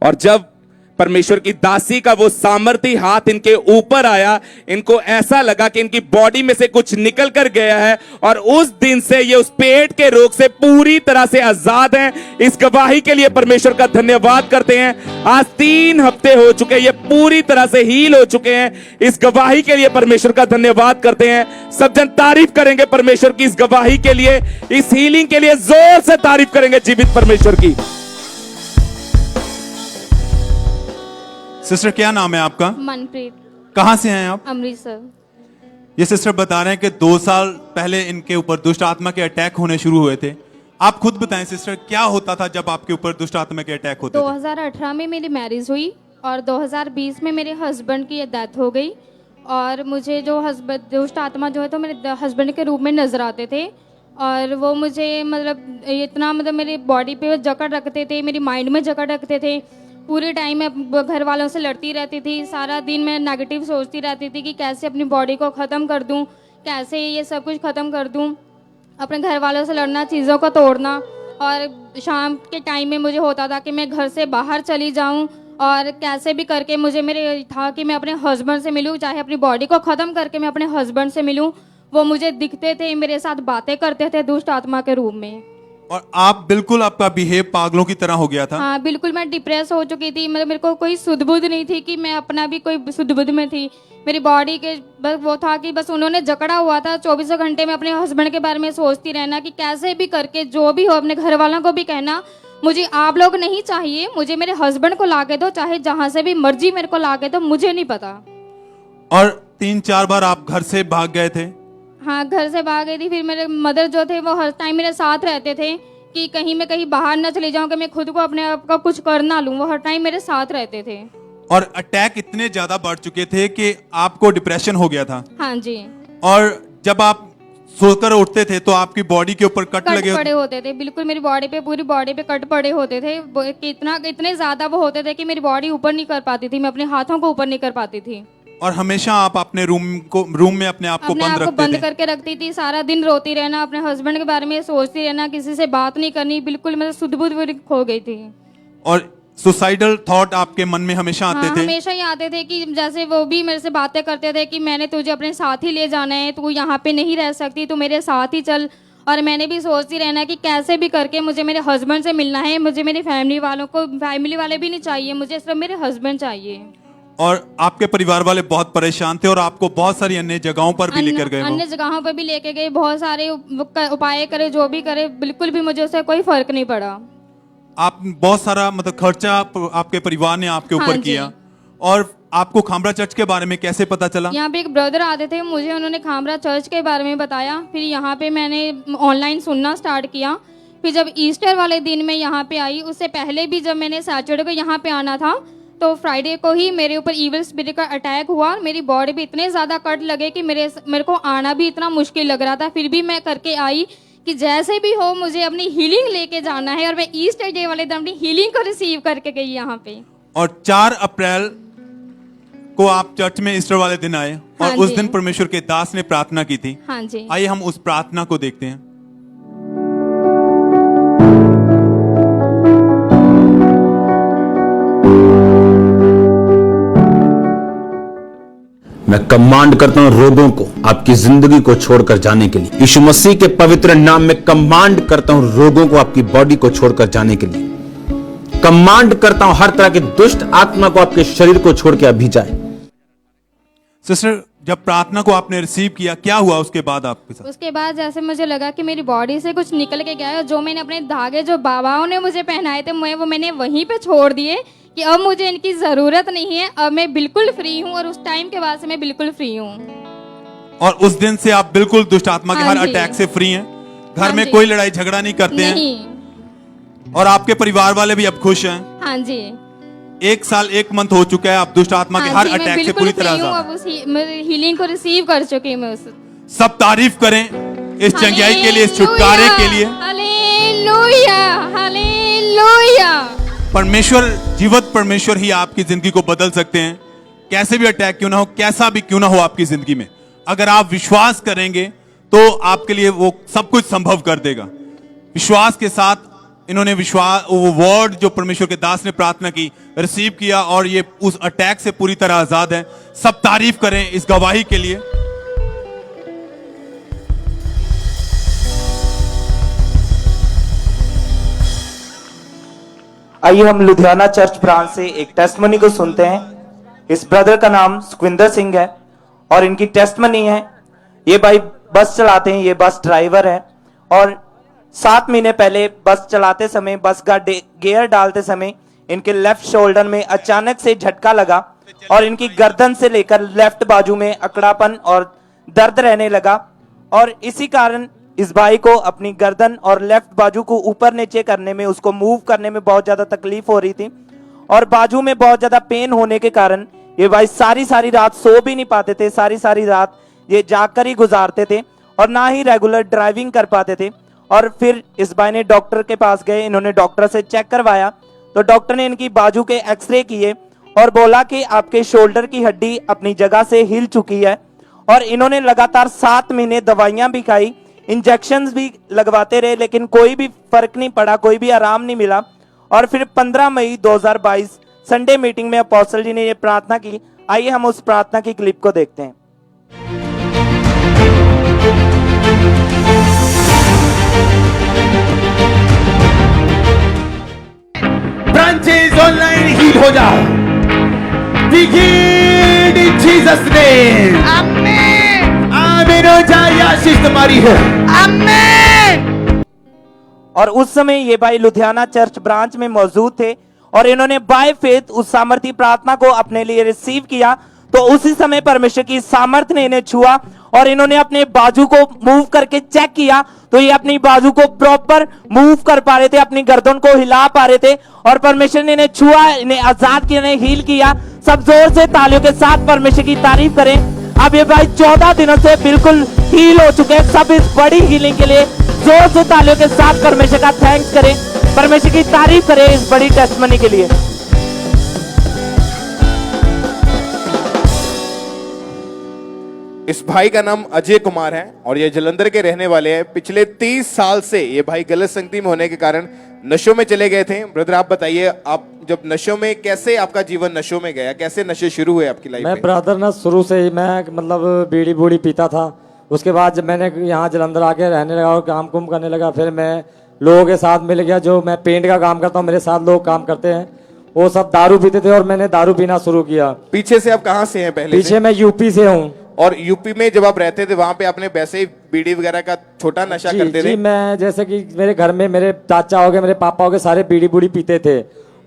Speaker 4: और जब परमेश्वर की दासी का वो सामर्थी हाथ इनके ऊपर आया, इनको ऐसा लगा कि इनकी बॉडी में से कुछ निकल कर गया है और उस दिन से ये उस पेट के रोग से पूरी तरह से आजाद हैं। इस गवाही के लिए परमेश्वर का धन्यवाद करते हैं। आज 3 हफ्ते हो चुके हैं, ये पूरी तरह से हील हो चुके हैं। इस गवाही के लिए परमेश्वर का धन्यवाद करते हैं। सब जन तारीफ करेंगे परमेश्वर की इस गवाही के लिए, इस हीलिंग के लिए जोर से तारीफ करेंगे जीवित परमेश्वर की।
Speaker 5: सिस्टर क्या नाम है आपका?
Speaker 8: मनप्रीत,
Speaker 5: कहाँ से हैं आप?
Speaker 8: अमृतसर।
Speaker 5: ये सिस्टर बता रहे हैं कि 2 साल पहले इनके ऊपर दुष्ट आत्मा के अटैक होने शुरू हुए थे। आप खुद बताएं सिस्टर, क्या होता था जब आपके ऊपर दुष्ट आत्मा के अटैक होते थे?
Speaker 8: 2018 में मेरी मैरिज हुई और 2020 में मेरे हस्बैंड की डेथ हो गई। और मुझे जो दुष्ट आत्मा जो है तो मेरे हस्बैंड के रूप में नजर आते थे और वो मुझे मतलब इतना मतलब मेरी बॉडी पे जकड़ रखते थे, मेरी माइंड में जकड़ रखते थे। पूरे टाइम मैं घर वालों से लड़ती रहती थी। सारा दिन मैं नेगेटिव सोचती रहती थी कि कैसे अपनी बॉडी को ख़त्म कर दूं, कैसे ये सब कुछ ख़त्म कर दूं। अपने घर वालों से लड़ना, चीज़ों को तोड़ना। और शाम के टाइम में मुझे होता था कि मैं घर से बाहर चली जाऊं और कैसे भी करके मुझे मेरे था कि मैं अपने हस्बैंड से मिलूं, चाहे अपनी बॉडी को ख़त्म करके मैं अपने हस्बैंड से मिलूं। वो मुझे दिखते थे, मेरे साथ बातें करते थे दुष्ट आत्मा के रूप में।
Speaker 5: और आप बिल्कुल, आपका बिहेव पागलों की तरह हो गया था?
Speaker 8: हाँ बिल्कुल, मैं डिप्रेस हो चुकी थी। मतलब मेरे को कोई सुध बुध नहीं थी कि मैं अपना भी कोई सुध बुध में थी। मेरी बॉडी के बस वो था कि बस उन्होंने जकड़ा हुआ था। 24 घंटे में अपने हस्बैंड के बारे में सोचती रहना कि कैसे भी करके जो भी हो, अपने घर वालों को भी कहना मुझे आप लोग नहीं चाहिए, मुझे मेरे हस्बैंड को ला के दो, चाहे जहाँ से भी मर्जी मेरे को ला के दो, मुझे नहीं पता।
Speaker 5: और 3-4 बार आप घर से भाग गए थे?
Speaker 8: हाँ, घर से भाग गई थी। फिर मेरे मदर जो थे वो हर टाइम मेरे साथ रहते थे कि कहीं मैं कहीं बाहर ना चली जाऊं, कि मैं खुद को अपने आप का कुछ कर ना लूं। वो हर टाइम मेरे साथ रहते थे।
Speaker 5: और अटैक इतने ज्यादा बढ़ चुके थे कि आपको डिप्रेशन हो गया था?
Speaker 8: हाँ जी।
Speaker 5: और जब आप सोकर उठते थे तो आपकी बॉडी के ऊपर कट लगे
Speaker 8: पड़े होते थे? बिल्कुल, मेरी बॉडी पे, पूरी बॉडी पे कट पड़े होते थे। इतने ज्यादा वो होते थे कि मेरी बॉडी ऊपर नहीं कर पाती थी, मैं अपने हाथों को ऊपर नहीं कर पाती थी।
Speaker 5: और हमेशा आप अपने रूम में अपने आप को बंद
Speaker 8: करके रखती थी। सारा दिन रोती रहना, अपने हस्बैंड के बारे में सोचती रहना, किसी से बात नहीं करनी। बिल्कुल मतलब सुध बुध खो गई थी।
Speaker 5: और सुसाइडल थॉट आपके मन में हमेशा आते थे?
Speaker 8: हमेशा ही आते थे कि जैसे वो भी मेरे से बातें करते थे कि मैंने तुझे अपने साथ ही ले जाना है, तू यहाँ पे नहीं रह सकती, तू मेरे साथ ही चल। और मैंने भी सोचती रहना कि कैसे भी करके मुझे मेरे हस्बैंड से मिलना है। मुझे मेरी फैमिली वाले भी नहीं चाहिए, मुझे सिर्फ मेरे हस्बैंड चाहिए।
Speaker 5: और आपके परिवार वाले बहुत परेशान थे और आपको बहुत सारी अन्य जगहों पर भी लेकर गए?
Speaker 8: अन्य जगहों पर भी लेके गए, बहुत सारे उपाय करे, जो भी करे, बिल्कुल भी मुझे उससे कोई फर्क नहीं पड़ा।
Speaker 5: आप बहुत सारा मतलब खर्चा आपके परिवार ने आपके ऊपर किया और आपको खामरा चर्च के बारे में कैसे पता चला?
Speaker 9: यहाँ पे एक ब्रदर आते थे, मुझे उन्होंने खामरा चर्च के बारे में बताया। फिर यहाँ पे मैंने ऑनलाइन सुनना स्टार्ट किया। फिर जब ईस्टर वाले दिन मैं यहाँ पे आई, उससे पहले भी जब मैंने सैटरडे को यहाँ पे आना था तो फ्राइडे को ही मेरे ऊपर इविल स्पिरिट का अटैक हुआ। मेरी बॉडी पे इतने ज़्यादा कट लगे कि मेरे को आना भी इतना मुश्किल लग रहा था। फिर भी मैं करके आई कि जैसे भी हो मुझे अपनी हीलिंग लेके जाना है, और मैं ईस्टर डे वाले दिन अपनी हीलिंग को रिसीव करके गई यहाँ पे।
Speaker 5: और 4 अप्रैल को आप चर्च में ईस्टर वाले दिन आए और
Speaker 9: हाँ
Speaker 5: उस
Speaker 9: जी।
Speaker 5: दिन परमेश्वर के दास ने प्रार्थना की थी।
Speaker 9: हाँ जी।
Speaker 5: आइए हम उस प्रार्थना को देखते हैं।
Speaker 10: मैं कमांड करता हूं रोगों को आपकी जिंदगी को छोड़कर जाने के लिए। यीशु मसीह के पवित्र नाम में कमांड करता हूं रोगों को आपकी बॉडी को छोड़कर जाने के लिए। कमांड करता हूं हर तरह की दुष्ट आत्मा को आपके शरीर को छोड़ के अभी जाए।
Speaker 5: सिस्टर, जब प्रार्थना को आपने रिसीव किया, क्या हुआ उसके बाद आपके साथ?
Speaker 9: उसके बाद जैसे मुझे लगा कि मेरी बॉडी से कुछ निकल के गया है, और जो मैंने अपने धागे जो बाबाओं ने मुझे पहनाए थे मैंने वहीं पे छोड़ दिए कि अब मुझे इनकी ज़रूरत नहीं है। अब मैं बिल्कुल फ्री हूँ, और उस टाइम के बाद से मैं बिल्कुल फ्री हूँ।
Speaker 5: और उस दिन से आप बिल्कुल दुष्ट आत्मा के
Speaker 9: हाँ
Speaker 5: हर
Speaker 9: जी।
Speaker 5: अटैक से फ्री हैं। घर
Speaker 9: हाँ
Speaker 5: में
Speaker 9: जी।
Speaker 5: कोई लड़ाई झगड़ा नहीं करते हैं।
Speaker 9: नहीं।
Speaker 5: और आपके परिवार वाले भी अब खुश हैं।
Speaker 9: हाँ जी।
Speaker 5: 1 साल 1 मंथ हो चुका है, आप दुष्ट आत्मा के
Speaker 9: हाँ
Speaker 5: हर
Speaker 9: जी, मैं
Speaker 5: अटैक से
Speaker 9: बिल्कुल
Speaker 5: पूरी तरह
Speaker 9: फ्री हूँ।
Speaker 5: आजाद
Speaker 9: अब उस हीलिंग को रिसीव कर चुकी हूँ मैं उस।
Speaker 5: सब तारीफ करें इस चंगाई के लिए, इस छुटकारे के लिए।
Speaker 9: Hallelujah, hallelujah.
Speaker 5: परमेश्वर, जीवित परमेश्वर ही आपकी जिंदगी को बदल सकते हैं। कैसे भी अटैक क्यों ना हो, कैसा भी क्यों ना हो आपकी जिंदगी में, अगर आप विश्वास करेंगे तो आपके लिए वो सब कुछ संभव कर देगा। विश्वास के साथ इन्होंने वो वर्ड जो परमेश्वर के दास ने प्रार्थना की रिसीव किया, और ये उस अटैक से पूरी तरह आजाद है। सब तारीफ करें इस गवाही के लिए।
Speaker 7: आइए हम लुधियाना चर्च ब्रांच से एक टेस्टमनी को सुनते हैं। इस ब्रदर का नाम सुखविंदर सिंह है और इनकी टेस्टमनी है। ये भाई बस चलाते हैं, ये बस ड्राइवर है, और 7 महीने पहले बस चलाते समय, बस का गियर डालते समय इनके लेफ्ट शोल्डर में अचानक से झटका लगा और इनकी गर्दन से लेकर लेफ्ट बाजू में अकड़ापन और दर्द रहने लगा। और इसी कारण इस भाई को अपनी गर्दन और लेफ्ट बाजू को ऊपर नीचे करने में, उसको मूव करने में बहुत ज्यादा तकलीफ हो रही थी, और बाजू में बहुत ज्यादा पेन होने के कारण ये भाई सारी रात सो भी नहीं पाते थे। सारी रात ये जागकर ही गुजारते थे और ना ही रेगुलर ड्राइविंग कर पाते थे। और फिर इस भाई ने डॉक्टर के पास गए, इन्होंने डॉक्टर से चेक करवाया तो डॉक्टर ने इनकी बाजू के एक्सरे किए और बोला कि आपके शोल्डर की हड्डी अपनी जगह से हिल चुकी है। और इन्होंने लगातार 7 महीने दवाइयां भी खाई, इंजेक्शंस भी लगवाते रहे, लेकिन कोई भी फर्क नहीं पड़ा, कोई भी आराम नहीं मिला। और फिर 15 मई 2022 संडे मीटिंग में अपोस्टल जी ने ये प्रार्थना की। आइए हम उस प्रार्थना की क्लिप को देखते हैं।
Speaker 3: ब्रांचेस ऑनलाइन हील हो जाओ। Be healed in Jesus name. आमीन। आमीन हो जाए, आशीष तुम्हारी है। आमीन।
Speaker 7: और उस समय ये भाई लुधियाना चर्च ब्रांच में मौजूद थे और इन्होंने बाय फेथ उस सामर्थी प्रार्थना को अपने लिए रिसीव किया। तो उसी समय परमेश्वर की सामर्थ ने इन्हें छुआ और इन्होंने अपने बाजू को मूव करके चेक किया तो ये अपनी बाजू को प्रॉपर मूव कर पा रहे थे, अपनी गर्दन को हिला पा रहे थे, और परमेश्वर ने इन्हें छुआ, इन्हें आजाद किया, इन्हें हील किया। सब जोर से तालियों के साथ परमेश्वर की तारीफ करें। अब ये भाई 14 दिनों से बिल्कुल हील हो चुके हैं। सब इस बड़ी हीलिंग के लिए जोर से तालियों के साथ परमेश्वर का थैंक्स करें, परमेश्वर की तारीफ करें इस बड़ी टेस्टमनी के लिए।
Speaker 1: इस भाई का नाम अजय कुमार है और ये जलंधर के रहने वाले हैं। पिछले 30 साल से ये भाई गलत संगति में होने के कारण नशों में चले गए थे। ब्रदर आप बताइए, आप जब नशों में, कैसे आपका जीवन नशों में गया, कैसे नशे शुरू हुए आपकी लाइफ में?
Speaker 11: मैं ब्रदर ना शुरू से ही मैं मतलब बीड़ी बूड़ी पीता था। उसके बाद जब मैंने यहाँ जलंधर आके रहने लगा और काम कुम करने लगा, फिर मैं लोगों के साथ मिल गया। जो मैं पेंट का काम करता हूँ, मेरे साथ लोग काम करते हैं, वो सब दारू पीते थे और मैंने दारू पीना शुरू किया।
Speaker 1: पीछे से आप कहाँ से हैं पहले?
Speaker 11: पीछे मैं यूपी से हूँ।
Speaker 1: और यूपी में जब आप रहते थे वहां पे आपने वैसे ही बीड़ी वगैरह का छोटा नशा करते थे?
Speaker 11: मैं जैसे कि मेरे घर में मेरे चाचा हो गए, मेरे पापा हो गए, सारे बीड़ी बूड़ी पीते थे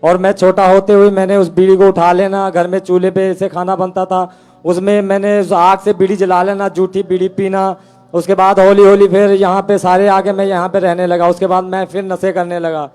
Speaker 11: और मैं छोटा होते हुए मैंने उस बीड़ी को उठा लेना, घर में चूल्हे पे से खाना बनता था, उसमें मैंने उस आग से बीड़ी जला लेना, जूठी बीड़ी पीना। उसके बाद हौली हौली फिर यहाँ पे सारे आके मैं यहाँ पे रहने लगा। उसके बाद मैं फिर नशे करने लगा।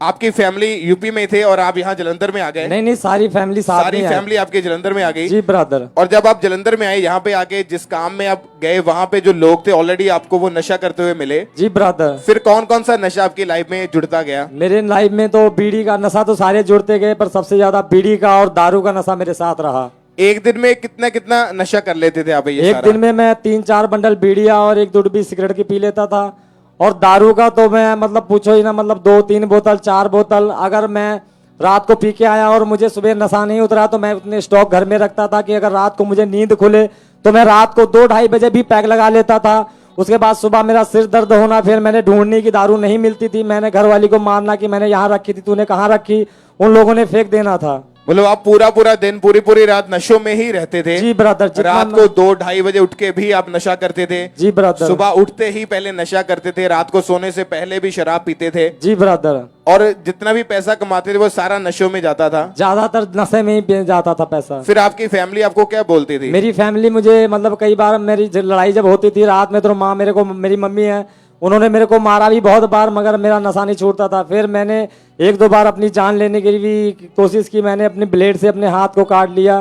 Speaker 1: आपकी फैमिली यूपी में थे और आप यहाँ जलंधर में आ गए?
Speaker 11: नहीं नहीं, सारी फैमिली साथ
Speaker 1: सारी
Speaker 11: में आई।
Speaker 1: फैमिली आपके जलंधर में आ गई?
Speaker 11: जी ब्रदर।
Speaker 1: और जब आप जलंधर में आए, यहाँ पे आके जिस काम में आप गए, वहां पे जो लोग थे ऑलरेडी आपको वो नशा करते हुए मिले?
Speaker 11: जी ब्रदर।
Speaker 1: फिर कौन कौन सा नशा आपकी लाइफ में जुड़ता गया?
Speaker 11: मेरे लाइफ में तो बीड़ी का नशा तो सारे जुड़ते गए, पर सबसे ज्यादा बीड़ी का और दारू का नशा मेरे साथ रहा।
Speaker 1: एक दिन में कितना कितना नशा कर लेते थे आप? ये
Speaker 11: एक दिन में मैं 3-4 बंडल बीड़िया और 1 दुडबी सिगरेट की पी लेता था। और दारू का तो मैं मतलब पूछो ही ना, मतलब 2-3 बोतल 4 बोतल। अगर मैं रात को पी के आया और मुझे सुबह नशा नहीं उतरा तो मैं उतने स्टॉक घर में रखता था कि अगर रात को मुझे नींद खुले तो मैं रात को 2-2:30 बजे भी पैक लगा लेता था। उसके बाद सुबह मेरा सिर दर्द होना, फिर मैंने ढूंढनी की दारू नहीं मिलती थी, मैंने घर वाली को मारना कि मैंने यहाँ रखी थी, तूने कहाँ रखी, उन लोगों ने फेंक देना था।
Speaker 1: मतलब आप पूरा पूरा दिन पूरी पूरी रात नशों में ही रहते थे?
Speaker 11: जी ब्रदर।
Speaker 1: रात को 2-2:30 बजे उठ के भी आप नशा करते थे?
Speaker 11: जी ब्रदर।
Speaker 1: सुबह उठते ही पहले नशा करते थे, रात को सोने से पहले भी शराब पीते थे?
Speaker 11: जी ब्रदर।
Speaker 1: और जितना भी पैसा कमाते थे वो सारा नशों में जाता था?
Speaker 11: ज्यादातर नशे में ही जाता था पैसा।
Speaker 1: फिर आपकी फैमिली आपको क्या बोलती थी?
Speaker 11: मेरी फैमिली मुझे मतलब कई बार मेरी लड़ाई जब होती थी रात में तो माँ मेरे को, मेरी मम्मी है, उन्होंने मेरे को मारा भी बहुत बार, मगर मेरा नशा नहीं छूटता था। फिर मैंने 1-2 बार अपनी जान लेने की भी कोशिश की, मैंने अपने ब्लेड से अपने हाथ को काट लिया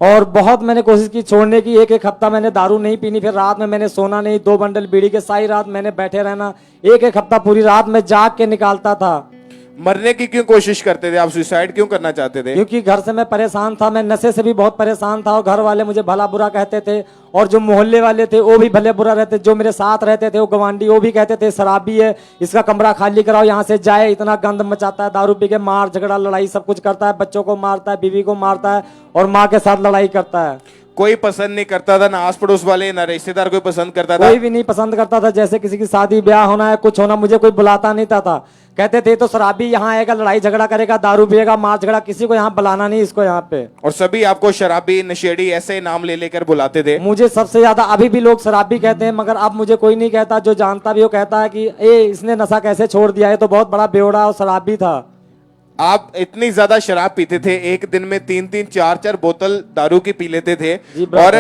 Speaker 11: और बहुत मैंने कोशिश की छोड़ने की। 1-1 हफ्ता मैंने दारू नहीं पीनी, फिर रात में मैंने सोना नहीं, 2 बंडल बीड़ी के सारी रात मैंने बैठे रहना। 1-1 हफ्ता पूरी रात में जाग के निकालता था।
Speaker 1: मरने की क्यों कोशिश करते थे आप? सुसाइड क्यों करना चाहते थे?
Speaker 11: क्योंकि घर से मैं परेशान था, मैं नशे से भी बहुत परेशान था और घर वाले मुझे भला बुरा कहते थे और जो मोहल्ले वाले थे वो भी भले बुरा रहते, जो मेरे साथ रहते थे वो गवांडी, वो भी कहते थे शराबी है, इसका कमरा खाली कराओ, यहाँ से जाए, इतना गंद मचाता है, दारू पी के मार झगड़ा लड़ाई सब कुछ करता है, बच्चों को मारता है, बीवी को मारता है और माँ के साथ लड़ाई करता है।
Speaker 1: कोई पसंद नहीं करता था, ना आस पड़ोस वाले ना रिश्तेदार कोई पसंद करता था?
Speaker 11: कोई भी नहीं पसंद करता था। जैसे किसी की शादी ब्याह होना है, कुछ होना, मुझे कोई बुलाता नहीं था। कहते थे तो शराबी यहाँ आएगा, लड़ाई झगड़ा करेगा, दारू पिएगा, मार झगड़ा, किसी को यहाँ बुलाना नहीं इसको यहाँ पे। और
Speaker 1: सभी आपको शराबी नशेड़ी ऐसे नाम ले लेकर बुलाते थे?
Speaker 11: मुझे सबसे ज्यादा अभी भी लोग शराबी कहते हैं, मगर अब मुझे कोई नहीं कहता। जो जानता भी वो कहता है कि ए इसने नशा कैसे छोड़ दिया है, तो बहुत बड़ा बेवड़ा और शराबी था।
Speaker 1: आप इतनी ज्यादा शराब पीते थे, एक दिन में 3-3 4-4 बोतल दारू की पी लेते थे, और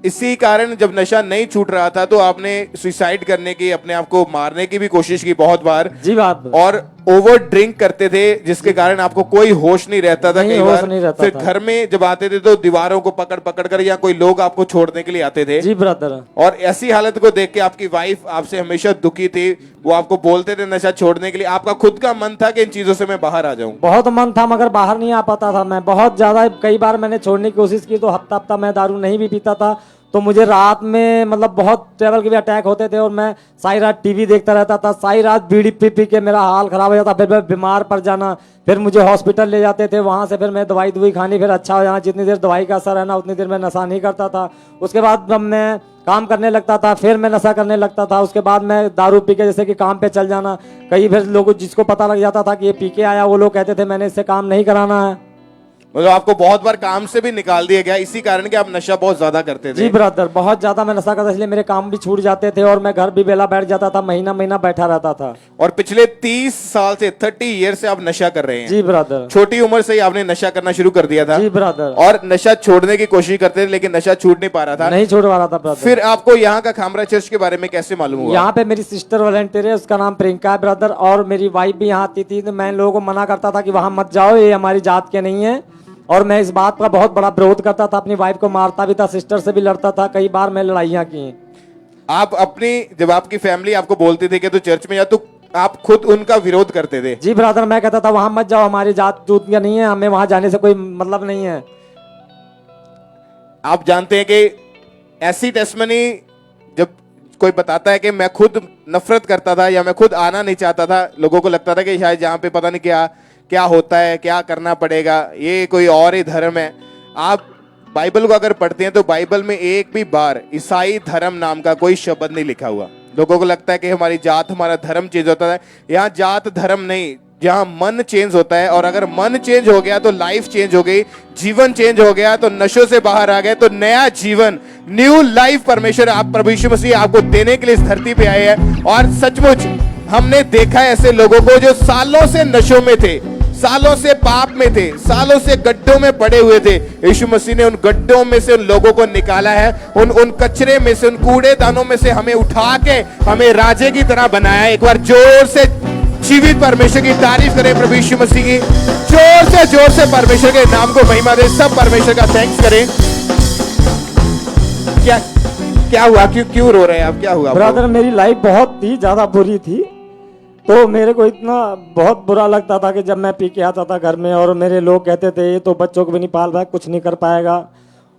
Speaker 1: इसी कारण जब नशा नहीं छूट रहा था तो आपने सुसाइड करने की, अपने आप को मारने की भी कोशिश की बहुत बार।
Speaker 11: जी बात।
Speaker 1: और ओवर ड्रिंक करते थे जिसके कारण आपको कोई होश नहीं रहता था। कई बार फिर घर में जब आते थे तो दीवारों को पकड़ पकड़ कर या कोई लोग आपको छोड़ने के लिए आते थे?
Speaker 11: जी ब्रदर।
Speaker 1: और ऐसी हालत को देख के आपकी वाइफ आपसे हमेशा दुखी थी, वो आपको बोलते थे नशा छोड़ने के लिए, आपका खुद का मन था कि इन चीजों से मैं बाहर आ जाऊं?
Speaker 11: बहुत मन था मगर बाहर नहीं आ पाता था मैं, बहुत ज्यादा। कई बार मैंने छोड़ने की कोशिश की तो हफ्ता मैं दारू नहीं भी पीता था, तो मुझे रात में मतलब बहुत ट्रैवल के भी अटैक होते थे और मैं सारी रात टीवी देखता रहता था, सारी रात बीड़ी पी पी के मेरा हाल खराब हो जाता, फिर मैं बीमार पड़ जाना, फिर मुझे हॉस्पिटल ले जाते थे, वहां से फिर मैं दवाई खानी, फिर अच्छा हो जाना। जितनी देर दवाई का असर है ना उतनी देर मैं नशा नहीं करता था। उसके बाद जब मैं काम करने लगता था फिर मैं नशा करने लगता था। उसके बाद मैं दारू पी के जैसे कि काम पे चल जाना, कई फिर लोगों जिसको पता लग जाता था कि ये पी के आया, वो लोग कहते थे मैंने इससे काम नहीं कराना है।
Speaker 1: मतलब आपको बहुत बार काम से भी निकाल दिया गया इसी कारण कि आप नशा बहुत ज्यादा करते थे?
Speaker 11: जी ब्रदर, बहुत ज्यादा मैं नशा करता, इसलिए मेरे काम भी छूट जाते थे और मैं घर भी बेला बैठ जाता था, महीना महीना बैठा रहता था।
Speaker 1: और पिछले 30 साल से 30 ईयर से आप नशा कर रहे हैं?
Speaker 11: जी ब्रदर।
Speaker 1: छोटी उम्र से ही आपने नशा करना शुरू कर दिया था?
Speaker 11: जी ब्रदर।
Speaker 1: और नशा छोड़ने की कोशिश करते थे लेकिन नशा छूट नहीं पा रहा था?
Speaker 11: नहीं छोड़ पा रहा था ब्रदर।
Speaker 1: फिर आपको यहाँ का खामरा चर्च के बारे में कैसे मालूम हुआ?
Speaker 11: यहाँ पे मेरी सिस्टर वॉलंटियर है, उसका नाम प्रियंका है ब्रदर, और मेरी वाइफ भी यहाँ आती थी। तो मैं लोगों को मना करता था कि वहां मत जाओ, ये हमारी जात के नहीं है, और मैं इस बात का बहुत बड़ा विरोध करता था, अपनी वाइफ को मारता भी था, सिस्टर से भी लड़ता था, कई बार मैं लड़ाइयाँ की।
Speaker 1: आप अपनी, जब आपकी फैमिली आपको बोलती थी कि तू चर्च में जा, तो आप खुद उनका विरोध करते थे?
Speaker 11: जी ब्रदर, मैं कहता था वहां मत जाओ, हमारी जात जूत नहीं है, हमें वहां जाने से कोई मतलब नहीं है।
Speaker 1: आप जानते हैं कि ऐसी टेस्टमनी जब कोई बताता है कि मैं खुद नफरत करता था या मैं खुद आना नहीं चाहता था, लोगों को लगता था कि शायद यहाँ पे पता नहीं क्या क्या होता है, क्या करना पड़ेगा, ये कोई और ही धर्म है। आप बाइबल को अगर पढ़ते हैं तो बाइबल में एक भी बार ईसाई धर्म नाम का कोई शब्द नहीं लिखा हुआ। लोगों को लगता है कि हमारी जात, हमारा धर्म चेंज होता है। यहाँ जात धर्म नहीं, जहाँ मन चेंज होता है, और अगर मन चेंज हो गया तो लाइफ चेंज हो गई, जीवन चेंज हो गया तो नशों से बाहर आ गए तो नया जीवन, न्यू लाइफ परमेश्वर आप प्रभु यीशु मसीह आपको देने के लिए इस धरती पे आए हैं। और सचमुच हमने देखा है ऐसे लोगों को जो सालों से नशों में थे, सालों से पाप में थे, सालों से गड्ढों में पड़े हुए थे, यीशु मसीह ने उन गड्ढों में से उन लोगों को निकाला है, उन कचरे में से, उन कूड़ेदानों में से हमें उठा के हमें राजे की तरह बनाया। एक बार जोर से जीवित परमेश्वर की तारीफ करें, प्रभु यीशु मसीह की जोर से परमेश्वर के नाम को महिमा दे। सब परमेश्वर का थैंक्स करें। क्या हुआ? क्यों रो रहे हैं आप? क्या हुआ आपको?
Speaker 11: ब्रदर मेरी लाइफ बहुत ही ज्यादा बुरी थी, तो मेरे को इतना बहुत बुरा लगता था कि जब मैं पी के आता था घर में और मेरे लोग कहते थे ये तो बच्चों को भी नहीं पाल पाएगा, कुछ नहीं कर पाएगा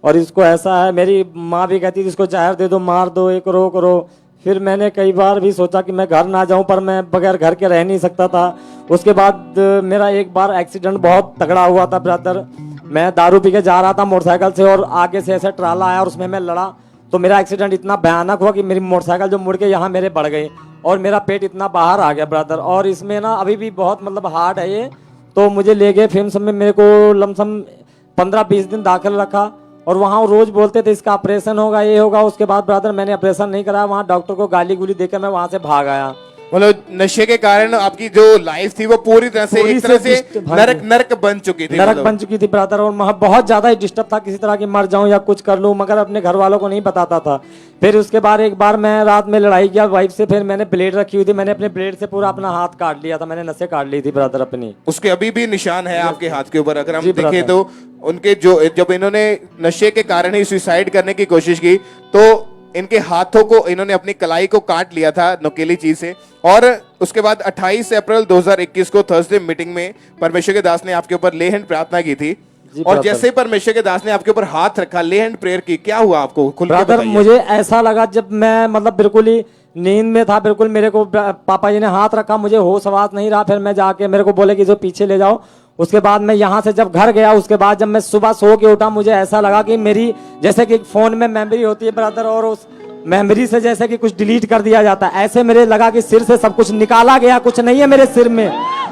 Speaker 11: और इसको ऐसा है। मेरी माँ भी कहती थी इसको जहर दे दो, मार दो, ये करो। फिर मैंने कई बार भी सोचा कि मैं घर ना जाऊं, पर मैं बगैर घर के रह नहीं सकता था। उसके बाद मेरा एक बार एक्सीडेंट बहुत तगड़ा हुआ था ब्रदर। मैं दारू पी के जा रहा था मोटरसाइकिल से और आगे से ऐसे ट्राला आया और उसमें मैं लड़ा, तो मेरा एक्सीडेंट इतना भयानक हुआ कि मेरी मोटरसाइकिल जो मुड़ के यहाँ मेरे बढ़ गई और मेरा पेट इतना बाहर आ गया ब्रदर। और इसमें ना अभी भी बहुत मतलब हार्ड है ये, तो मुझे ले गए फिम्स में, मेरे को लमसम 15-20 दिन दाखिल रखा और वहाँ वो रोज बोलते थे इसका ऑपरेशन होगा, ये होगा। उसके बाद ब्रदर मैंने ऑपरेशन नहीं कराया, वहाँ डॉक्टर को गाली गुली देकर मैं वहाँ से भाग आया।
Speaker 1: मतलब नशे के कारण आपकी जो लाइफ थी वो पूरी तरह से एक तरह से नरक बन चुकी थी,
Speaker 11: नरक बन चुकी थी ब्रदर। और मैं बहुत ज्यादा डिस्टर्ब था, किसी तरह की मर जाऊं या कुछ कर लूं, मगर अपने घर वालों को नहीं बताता था। फिर उसके बाद एक बार मैं रात में लड़ाई किया वाइफ से, फिर मैंने ब्लेड रखी हुई थी, मैंने अपने ब्लेड से पूरा अपना हाथ काट लिया था, मैंने नसें काट ली थी ब्रदर अपनी।
Speaker 1: उसके अभी भी निशान है आपके हाथ के ऊपर। अगर हम देखें तो उनके जो जब इन्होंने नशे के कारण ही सुसाइड करने की कोशिश की तो इनके हाथों को इन्होंने अपनी कलाई को काट लिया था नुकीली चीज से। और उसके बाद 28 अप्रैल 2021 को थर्सडे मीटिंग में परमेश्वर के दास ने आपके ऊपर ले हैंड प्रार्थना की थी और जैसे ही परमेश्वर के दास ने आपके ऊपर हाथ रखा, ले हैंड प्रेयर की, क्या हुआ आपको? खुल के
Speaker 11: ब्रदर मुझे ऐसा लगा जब मैं मतलब बिल्कुल ही नींद में था, बिल्कुल मेरे को पापा जी ने हाथ रखा, मुझे होश आवाज नहीं रहा। फिर मैं जाके मेरे को बोले कि जो पीछे ले जाओ। उसके बाद मैं यहाँ से जब घर गया, उसके बाद जब मैं सुबह सो के उठा, मुझे ऐसा लगा कि मेरी जैसे कि फोन में मेमोरी होती है ब्रदर और उस मेमोरी से जैसे कि कुछ डिलीट कर दिया जाता है, ऐसे मेरे लगा कि सिर से सब कुछ निकाला गया, कुछ नहीं है मेरे सिर में।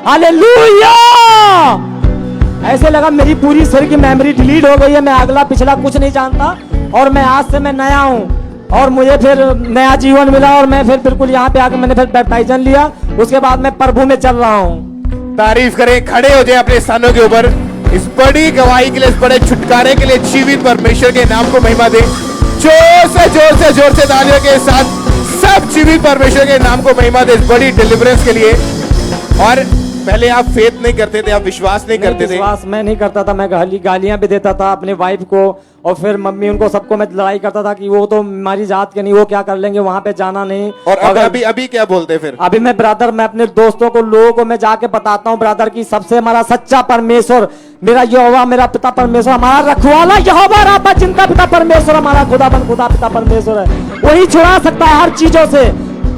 Speaker 11: हालेलुया! ऐसे लगा मेरी पूरी सिर की मेमोरी डिलीट हो गई है, मैं अगला पिछला कुछ नहीं जानता और मैं आज से मैं नया हूँ और मुझे फिर नया जीवन मिला और मैं फिर बिल्कुल यहाँ पे आकर मैंने फिर बैप्टाइजन लिया। उसके बाद मैं प्रभु में चल रहा हूँ।
Speaker 1: तारीफ करें, खड़े हो जाए अपने स्थानों के ऊपर। इस बड़ी गवाही के लिए, इस बड़े छुटकारे के लिए जीवित परमेश्वर के नाम को महिमा दे। जोर से तालियों के साथ सब जीवित परमेश्वर के नाम को महिमा दे इस बड़ी डिलीवरेंस के लिए। और पहले आप फेथ नहीं करते थे, आप विश्वास नहीं करते थे?
Speaker 11: विश्वास मैं नहीं करता था, मैं गालियां भी देता था अपने वाइफ को और फिर मम्मी उनको सबको मैं लड़ाई करता था कि वो तो हमारी जात के नहीं, वो क्या कर लेंगे, वहां पे जाना नहीं।
Speaker 1: और अभी क्या बोलते फिर?
Speaker 11: अभी मैं ब्रदर मैं अपने दोस्तों को, लोगों को मैं जाके बताता हूँ ब्रदर की सबसे हमारा सच्चा परमेश्वर मेरा यहोवा, मेरा पिता परमेश्वर, हमारा रखवाला यहोवा राबा, जिनका पिता परमेश्वर हमारा खुदा पिता परमेश्वर है। वही छुड़ा सकता है हर चीजों से,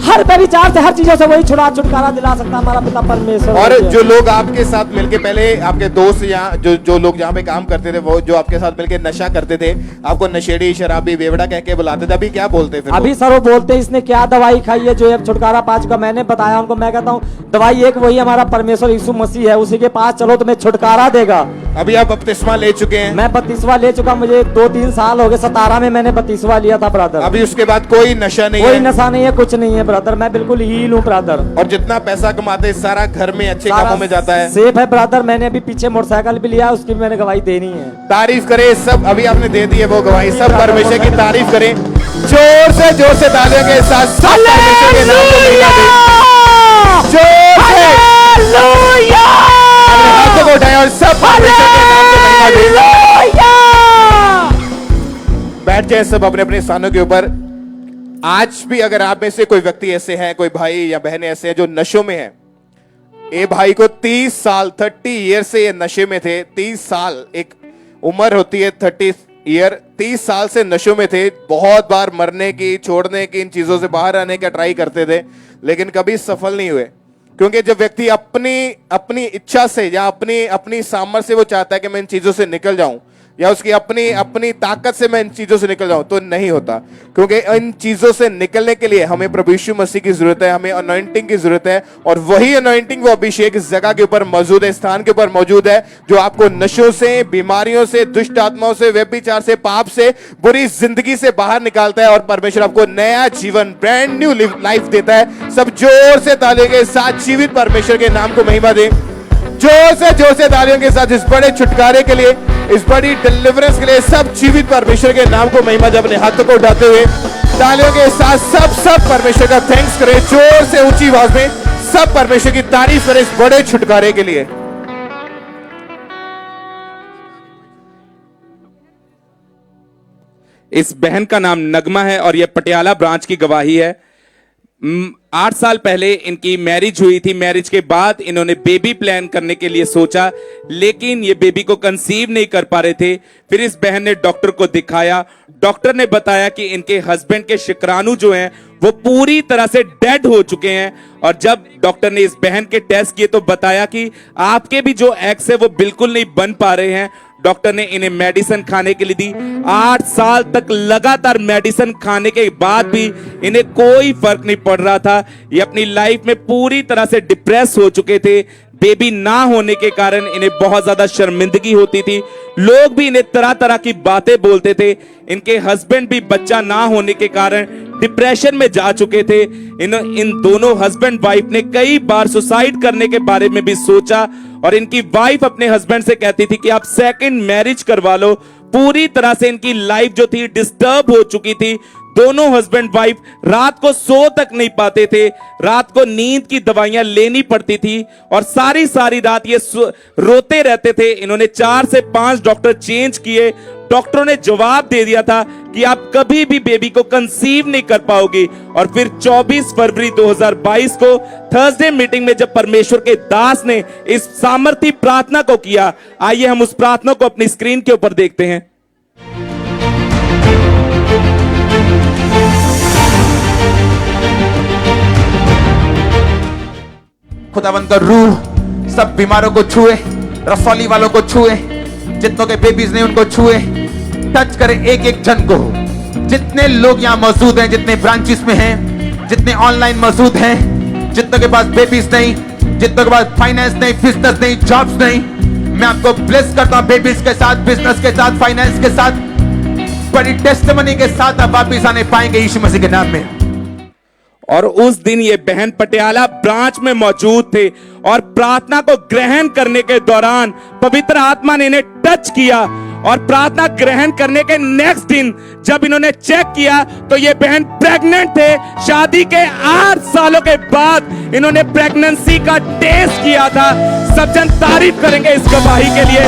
Speaker 11: हर व्यभिचार से, हर चीजों से वही छुटकारा दिला सकता है हमारा पिता परमेश्वर।
Speaker 1: और जो लोग आपके साथ मिलके, पहले आपके दोस्त यहाँ जो लोग जहाँ पे काम करते थे, वो जो आपके साथ मिलके नशा करते थे, आपको नशेड़ी, शराबी, बेवड़ा कह के बुलाते थे, अभी क्या बोलते फिर?
Speaker 11: अभी सर वो बोलते इसने क्या दवाई खाई है जो अब छुटकारा पा चुका। मैंने बताया उनको, मैं कहता हूँ दवाई एक वही हमारा परमेश्वर यीशु मसीह है, उसी के पास चलो तुम्हें छुटकारा देगा।
Speaker 1: अभी आप बपतिस्मा ले चुके हैं?
Speaker 11: मैं बपतिस्मा ले चुका, मुझे 2-3 साल हो गए। 17 में मैंने बपतिस्मा लिया था ब्रदर।
Speaker 1: अभी उसके बाद कोई नशा नहीं है?
Speaker 11: कोई नशा नहीं है, कुछ नहीं है ब्रदर, मैं बिल्कुल हील हूँ ब्रदर।
Speaker 1: और जितना पैसा कमाते सारा घर में अच्छे कामों में जाता है?
Speaker 11: सेफ है ब्रदर। मैंने अभी पीछे मोटरसाइकिल भी लिया, उसकी भी मैंने गवाही देनी है।
Speaker 1: तारीफ करें सब, अभी आपने दे दी है वो गवाही। सब परमेश्वर की तारीफ करें जोर से तालियों के साथ। सब परमेश्वर के नाम को महिमा दें जोर से। अपने हाथों को उठाएं और सब परमेश्वर के नाम को महिमा दें। बैठ जाए सब अपने अपने स्थानों के ऊपर। आज भी अगर आप में से कोई व्यक्ति ऐसे हैं, कोई भाई या बहनें ऐसे हैं जो नशों में हैं, ये भाई को 30 साल 30 ईयर से ये नशे में थे। 30 साल एक उम्र होती है, 30 ईयर, 30 साल से नशों में थे। बहुत बार मरने की, छोड़ने की, इन चीजों से बाहर आने का ट्राई करते थे, लेकिन कभी सफल नहीं हुए। क्योंकि जब व्यक्ति अपनी इच्छा से या अपनी सामर्थ्य से वो चाहता है कि मैं इन चीजों से निकल जाऊं या उसकी अपनी ताकत से मैं इन चीजों से निकल जाऊं, तो नहीं होता। क्योंकि इन चीजों से निकलने के लिए हमें प्रभु यीशु मसीह की जरूरत है, हमें अनॉइंटिंग की जरूरत है। और वही अनॉइंटिंग, वो अभिषेक इस जगह के ऊपर मौजूद है, स्थान के ऊपर मौजूद है, जो आपको नशों से, बीमारियों से, दुष्ट आत्माओं से, व्यभिचार से, पाप से, बुरी जिंदगी से बाहर निकालता है और परमेश्वर आपको नया जीवन, ब्रांड न्यू लाइफ देता है। सब जोर से तालियों के साथ जीवित परमेश्वर के नाम को महिमा दें। जोर से तालियों के साथ इस बड़े छुटकारे के लिए, इस बड़ी डिलीवरेंस के लिए सब जीवित परमेश्वर के नाम को महिमा जब अपने हाथों को उठाते हुए तालियों के साथ सब परमेश्वर का थैंक्स करें। जोर से ऊंची आवाज में सब परमेश्वर की तारीफ करें इस बड़े छुटकारे के लिए।
Speaker 4: इस बहन का नाम नगमा है और यह पटियाला ब्रांच की गवाही है। 8 साल पहले इनकी मैरिज हुई थी। मैरिज के बाद इन्होंने बेबी प्लान करने के लिए सोचा, लेकिन ये बेबी को कंसीव नहीं कर पा रहे थे। फिर इस बहन ने डॉक्टर को दिखाया। डॉक्टर ने बताया कि इनके हस्बैंड के शुक्राणु जो हैं वो पूरी तरह से डेड हो चुके हैं। और जब डॉक्टर ने इस बहन के टेस्ट किए तो बताया कि आपके भी जो एग्स है वो बिल्कुल नहीं बन पा रहे हैं। डॉक्टर ने इन्हें मेडिसिन खाने के लिए दी। 8 साल तक लगातार मेडिसिन खाने के बाद भी इन्हें कोई फर्क नहीं पड़ रहा था। ये अपनी लाइफ में पूरी तरह से डिप्रेस हो चुके थे। बेबी ना होने के कारण इन्हें बहुत ज्यादा शर्मिंदगी होती थी। लोग भी इन्हें तरह तरह की बातें बोलते थे। इनके हस्बैंड भी बच्चा ना होने के कारण डिप्रेशन में जा चुके थे। इन दोनों हस्बैंड वाइफ ने कई बार सुसाइड करने के बारे में भी सोचा और इनकी वाइफ अपने हस्बैंड से कहती थी कि आप सेकंड मैरिज करवा लो। पूरी तरह से इनकी लाइफ जो थी डिस्टर्ब हो चुकी थी। दोनों हस्बैंड वाइफ रात को सो तक नहीं पाते थे। रात को नींद की दवाइयां लेनी पड़ती थी और सारी रात ये रोते रहते थे। इन्होंने 4 से 5 डॉक्टर चेंज किए। डॉक्टरों ने जवाब दे दिया था कि आप कभी भी बेबी को कंसीव नहीं कर पाओगी। और फिर 24 फरवरी 2022 को थर्सडे मीटिंग में जब परमेश्वर के दास ने इस सामर्थी प्रार्थना को किया, आइए हम उस प्रार्थना को अपनी स्क्रीन के ऊपर देखते हैं।
Speaker 3: खुदावंद का रूह सब बीमारों को छुए, रसौली वालों को छुए, जितनों के बेबीज नहीं उनको छुए, टच करे एक एक जन को। जितने लोग यहाँ मौजूद हैं, जितने ब्रांचेस में हैं, जितने ऑनलाइन मौजूद हैं, जितनों के पास बेबीज नहीं, जितनों के पास फाइनेंस नहीं, बिजनेस नहीं, जॉब्स नहीं, मैं आपको ब्लेस करता हूं बेबीज के साथ, बिजनेस के साथ, फाइनेंस के साथ, बड़ी टेस्टिमनी के साथ आप वापिस आने पाएंगे यीशु मसीह के नाम में।
Speaker 4: और उस दिन ये बहन पटियाला ब्रांच में मौजूद थे और प्रार्थना को ग्रहण करने के दौरान पवित्र आत्मा ने इन्हें टच किया। और प्रार्थना ग्रहण करने के नेक्स्ट दिन जब इन्होंने चेक किया तो ये बहन प्रेग्नेंट थे। शादी के 8 सालों के बाद इन्होंने प्रेगनेंसी का टेस्ट किया था। सब जन तारीफ करेंगे इस गवाही के लिए,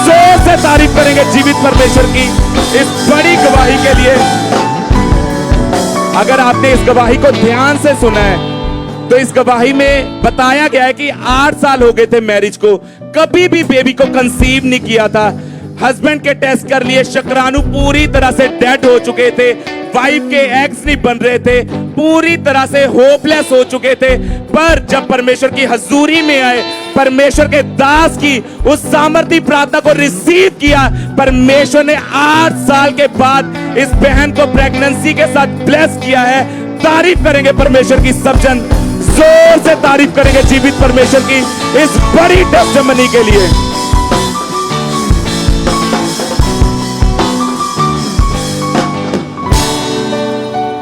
Speaker 4: जोर से तारीफ करेंगे जीवित परमेश्वर की इस बड़ी गवाही के लिए। अगर आपने इस गवाही को ध्यान से सुना है तो इस गवाही में बताया गया है कि 8 साल हो गए थे मैरिज को, कभी भी बेबी को कंसीव नहीं किया था। हस्बैंड के टेस्ट कर लिए, शुक्राणु पूरी तरह से डेड हो चुके थे, वाइफ के एग्स नहीं बन रहे थे, पूरी तरह से होपलेस हो चुके थे। पर जब परमेश्वर की हजूरी में आए, परमेश्वर के दास की उस सामर्थी प्रार्थना को रिसीव किया, परमेश्वर ने 8 साल के बाद इस बहन को प्रेगनेंसी के साथ ब्लेस किया है। तारीफ करेंगे परमेश्वर की सब जन, जोर से तारीफ करेंगे जीवित परमेश्वर की इस बड़ी टेस्टिमनी के लिए।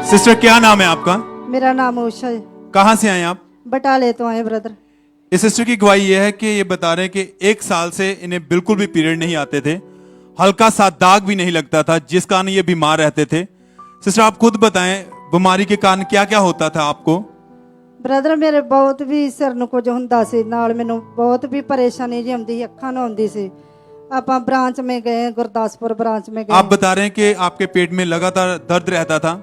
Speaker 5: सिस्टर क्या नाम है आपका?
Speaker 6: मेरा नाम उषा है।
Speaker 5: कहाँ से आए आप?
Speaker 6: बटाले तो आए ब्रदर।
Speaker 5: इस सिस्टर की गवाही यह है कि ये बता रहे हैं कि 1 साल से इन्हें बिल्कुल भी पीरियड नहीं आते थे, हल्का सा दाग भी नहीं लगता था, जिस कारण ये बीमार रहते थे। सिस्टर आप खुद बताएं बीमारी के कारण क्या क्या होता था आपको?
Speaker 6: ब्रदर मेरे बहुत भी सिर ਨੂੰ ਕੁਝ ਹੁੰਦਾ ਸੀ, ਨਾਲ ਮੈਨੂੰ ਬਹੁਤ भी परेशानी जी आਉਂਦੀ ਸੀ, ਅੱਖਾਂ ਨੂੰ ਆਉਂਦੀ ਸੀ। ਆਪਾਂ ब्रांच में गए, गुरदासपुर ब्रांच में गए।
Speaker 5: आप बता रहे हैं कि आपके पेट में लगातार दर्द रहता था,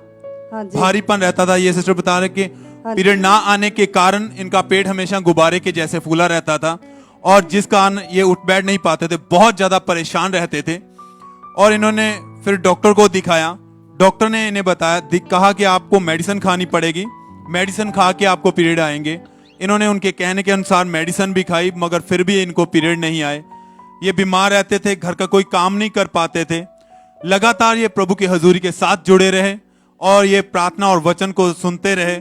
Speaker 6: हाँ जी,
Speaker 5: भारीपन रहता था। ये सिस्टर बता रहे कि पीरियड ना आने के कारण इनका पेट हमेशा गुब्बारे के जैसे फूला रहता था और जिस कारण ये उठ बैठ नहीं पाते थे, बहुत ज्यादा परेशान रहते थे। और इन्होंने फिर डॉक्टर को दिखाया। डॉक्टर ने इन्हें बताया, कहा कि आपको मेडिसिन खानी पड़ेगी, मेडिसिन खा के आपको पीरियड आएंगे। इन्होंने उनके कहने के अनुसार मेडिसिन भी खाई, मगर फिर भी इनको पीरियड नहीं आए। ये बीमार रहते थे, घर का कोई काम नहीं कर पाते थे। लगातार ये प्रभु की हजूरी के साथ जुड़े रहे और ये प्रार्थना और वचन को सुनते रहे।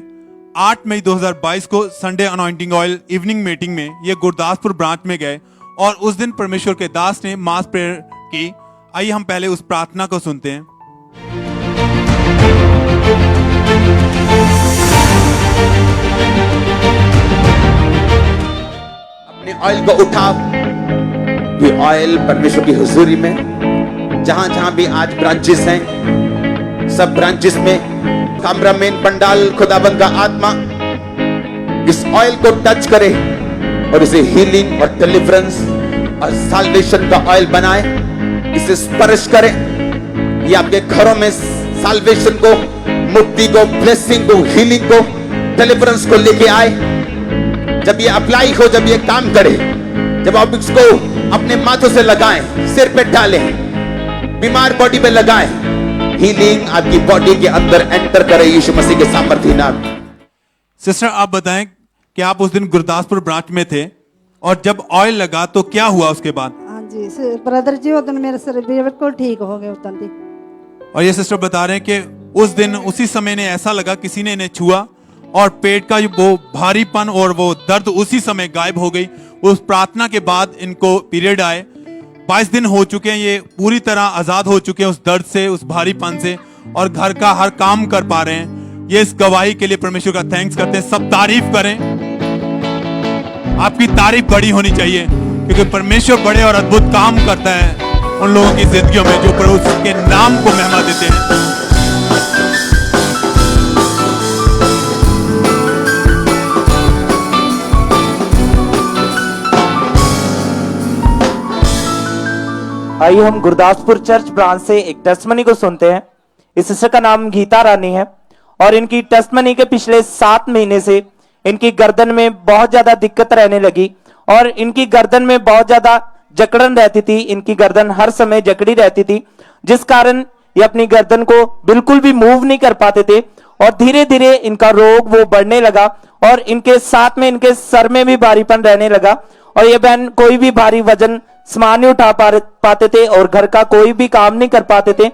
Speaker 5: 8 मई 2022 को Sunday anointing oil evening meeting में ये गुरदासपुर ब्रांच में गए और उस दिन परमेश्वर के दास ने मास प्रेयर की। आइए हम पहले उस प्रार्थना को सुनते हैं।
Speaker 3: अपनी
Speaker 12: ऑयल को उठाओ। ये ऑयल परमेश्वर की हुजूरी में जहां जहां भी आज ब्रांचेस हैं, सब ब्रांचेस में कैमरामैन पंडाल खुदाबंद का आत्मा इस ऑयल को टच करे और इसे हीलिंग और डिलीवरेंस और साल्वेशन का ऑयल बनाए, इसे स्पर्श करे। ये आपके घरों में साल्वेशन को, मुक्ति को, ब्लेसिंग को, हीलिंग को, डिलीवरेंस को लेके आए। जब ये अप्लाई हो, जब ये काम करे, जब आप इसको अपने माथों से लगाएं, सिर पे डालें, बीमार बॉडी पे लगाएं, हीलिंग आपकी बॉडी के अंदर एंटर करे यीशु मसीह के सामर्थ्य नाम।
Speaker 5: सिस्टर आप बताएं कि आप उस दिन गुरदासपुर ब्रांच में थे और जब ऑयल लगा तो क्या हुआ उसके बाद?
Speaker 6: हाँ जी ब्रदर जी, उस दिन मेरे सर बिल्कुल ठीक हो गए उस दिन।
Speaker 5: और ये सिस्टर बता रहे हैं कि उस दिन उसी समय ने ऐसा लगा किसी ने इन्हें छुआ और पेट का वो भारीपन और वो दर्द उसी समय गायब हो गई। उस प्रार्थना के बाद इनको पीरियड आए। 22 दिन हो चुके हैं, ये पूरी तरह आजाद हो चुके हैं उस दर्द से, उस भारीपन से, और घर का हर काम कर पा रहे हैं। ये इस गवाही के लिए परमेश्वर का थैंक्स करते हैं। सब तारीफ करें, आपकी तारीफ बड़ी होनी चाहिए क्योंकि परमेश्वर बड़े और अद्भुत काम करता है उन लोगों की जिंदगियों में जो प्रभु के नाम को महिमा देते हैं।
Speaker 7: आइए हम गुरदासपुर चर्च ब्रांच से एक टेस्टमनी को सुनते हैं। इस सिस्टर का नाम गीता रानी है और इनकी टेस्टमनी के पिछले 7 महीने से इनकी गर्दन में बहुत ज्यादा दिक्कत रहने लगी और इनकी गर्दन में बहुत ज्यादा जकड़न रहती थी। इनकी गर्दन हर समय जकड़ी रहती थी, जिस कारण ये अपनी गर्दन को बिल्कुल भी मूव नहीं कर पाते थे और धीरे धीरे इनका रोग वो बढ़ने लगा और इनके साथ में इनके सर में भी भारीपन रहने लगा और ये बहन कोई भी भारी वजन सामान नहीं उठा पाते थे और घर का कोई भी काम नहीं कर पाते थे।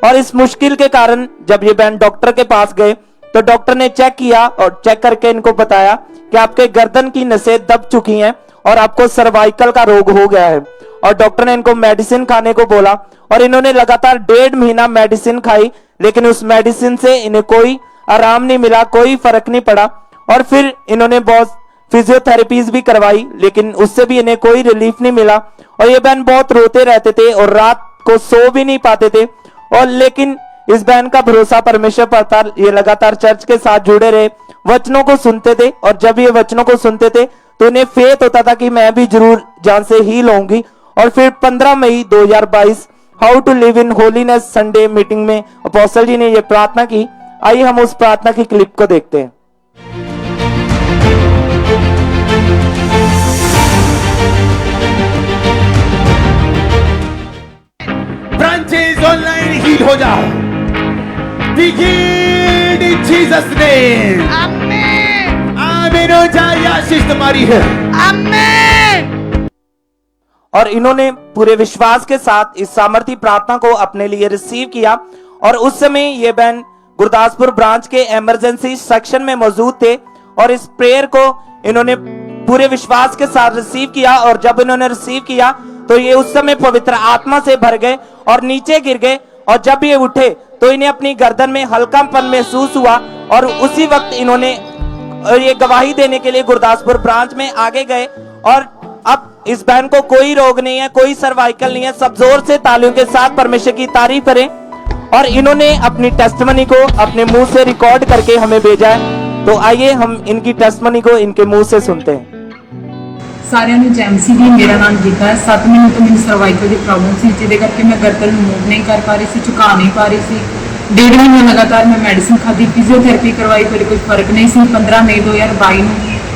Speaker 7: और इस मुश्किल के कारण जब ये बहन डॉक्टर के पास गए तो डॉक्टर ने चेक किया और चेक करके इनको बताया कि आपके गर्दन की नसें दब चुकी हैं और आपको सर्वाइकल का रोग हो गया है। और डॉक्टर ने इनको मेडिसिन खाने को बोला और इन्होंने लगातार 1.5 महीना मेडिसिन खाई, लेकिन उस मेडिसिन से इन्हें कोई आराम नहीं मिला, कोई फर्क नहीं पड़ा। और फिर इन्होंने बहुत फिजियोथेरेपीज भी करवाई, लेकिन उससे भी इन्हें कोई रिलीफ नहीं मिला और ये बहन बहुत रोते रहते थे और रात को सो भी नहीं पाते थे। और लेकिन इस बहन का भरोसा परमेश्वर पर था। ये लगातार चर्च के साथ जुड़े रहे, वचनों को सुनते थे और जब ये वचनों को सुनते थे तो इन्हें फेथ होता था कि मैं भी जरूर जान से हील होंगी। और फिर 15 मई 2022 how to live in holiness Sunday meeting में अपोस्टल जी ने ये प्रार्थना की। आइए हम उस प्रार्थना की क्लिप को देखते हैं।
Speaker 3: ब्रांचेस ऑनलाइन हील हो जाओ। Be healed in Jesus name. आमीन। आमीन हो जाए, आशीष तुम्हारी है। आमीन।
Speaker 7: और इन्होंने पूरे विश्वास के साथ इस सामर्थी प्रार्थना को अपने लिए रिसीव किया और उस समय ये बहन गुरदासपुर ब्रांच के इमरजेंसी सेक्शन में मौजूद थे और इस प्रेयर को इन्होंने पूरे विश्वास के साथ रिसीव किया। और जब इन्होंने रिसीव किया तो ये उस समय पवित्र आत्मा से भर गए और नीचे गिर गए और जब ये उठे तो इन्हें अपनी गर्दन में हल्कापन महसूस हुआ और उसी वक्त इन्होंने ये गवाही देने के लिए गुरदासपुर ब्रांच में आगे गए। और अब इस बहन को कोई रोग नहीं है, कोई सर्वाइकल नहीं है। सब जोर से तालियों के साथ परमेश्वर की तारीफ करें। और इन्होंने अपनी टेस्टमनी को अपने मुंह से रिकॉर्ड करके हमें भेजा है, तो आइए हम इनकी टेस्टमनी को इनके मुंह से सुनते हैं।
Speaker 13: ਸਾਰਿਆਂ ਨੂੰ ਜੈਮਸੀ ਦੀ ਮੇਰਾ ਨਾਮ ਗੀਤਾ ਹੈ। 7 ਮਹੀਨੇ ਤੋਂ ਮੈਨੂੰ ਸਰਵਾਈਕਲ ਦੀ ਪ੍ਰੋਬਲਮ ਸੀ, ਜਿਹਦੇ ਕਰਕੇ ਮੈਂ ਗਰਦਨ ਨੂੰ ਮੂਵ ਨਹੀਂ ਕਰ ਪਾ ਰਹੀ ਸੀ, ਝੁਕਾ ਨਹੀਂ ਪਾ ਰਹੀ ਸੀ। 1.5 ਮਹੀਨੇ ਲਗਾਤਾਰ ਮੈਂ ਮੈਡੀਸਿਨ ਖਾਧੀ, ਫਿਜ਼ੀਓਥੈਰੇਪੀ ਕਰਵਾਈ, ਕੋਈ ਫਰਕ ਨਹੀਂ ਸੀ। 15 ਮਈ 2022 ਨੂੰ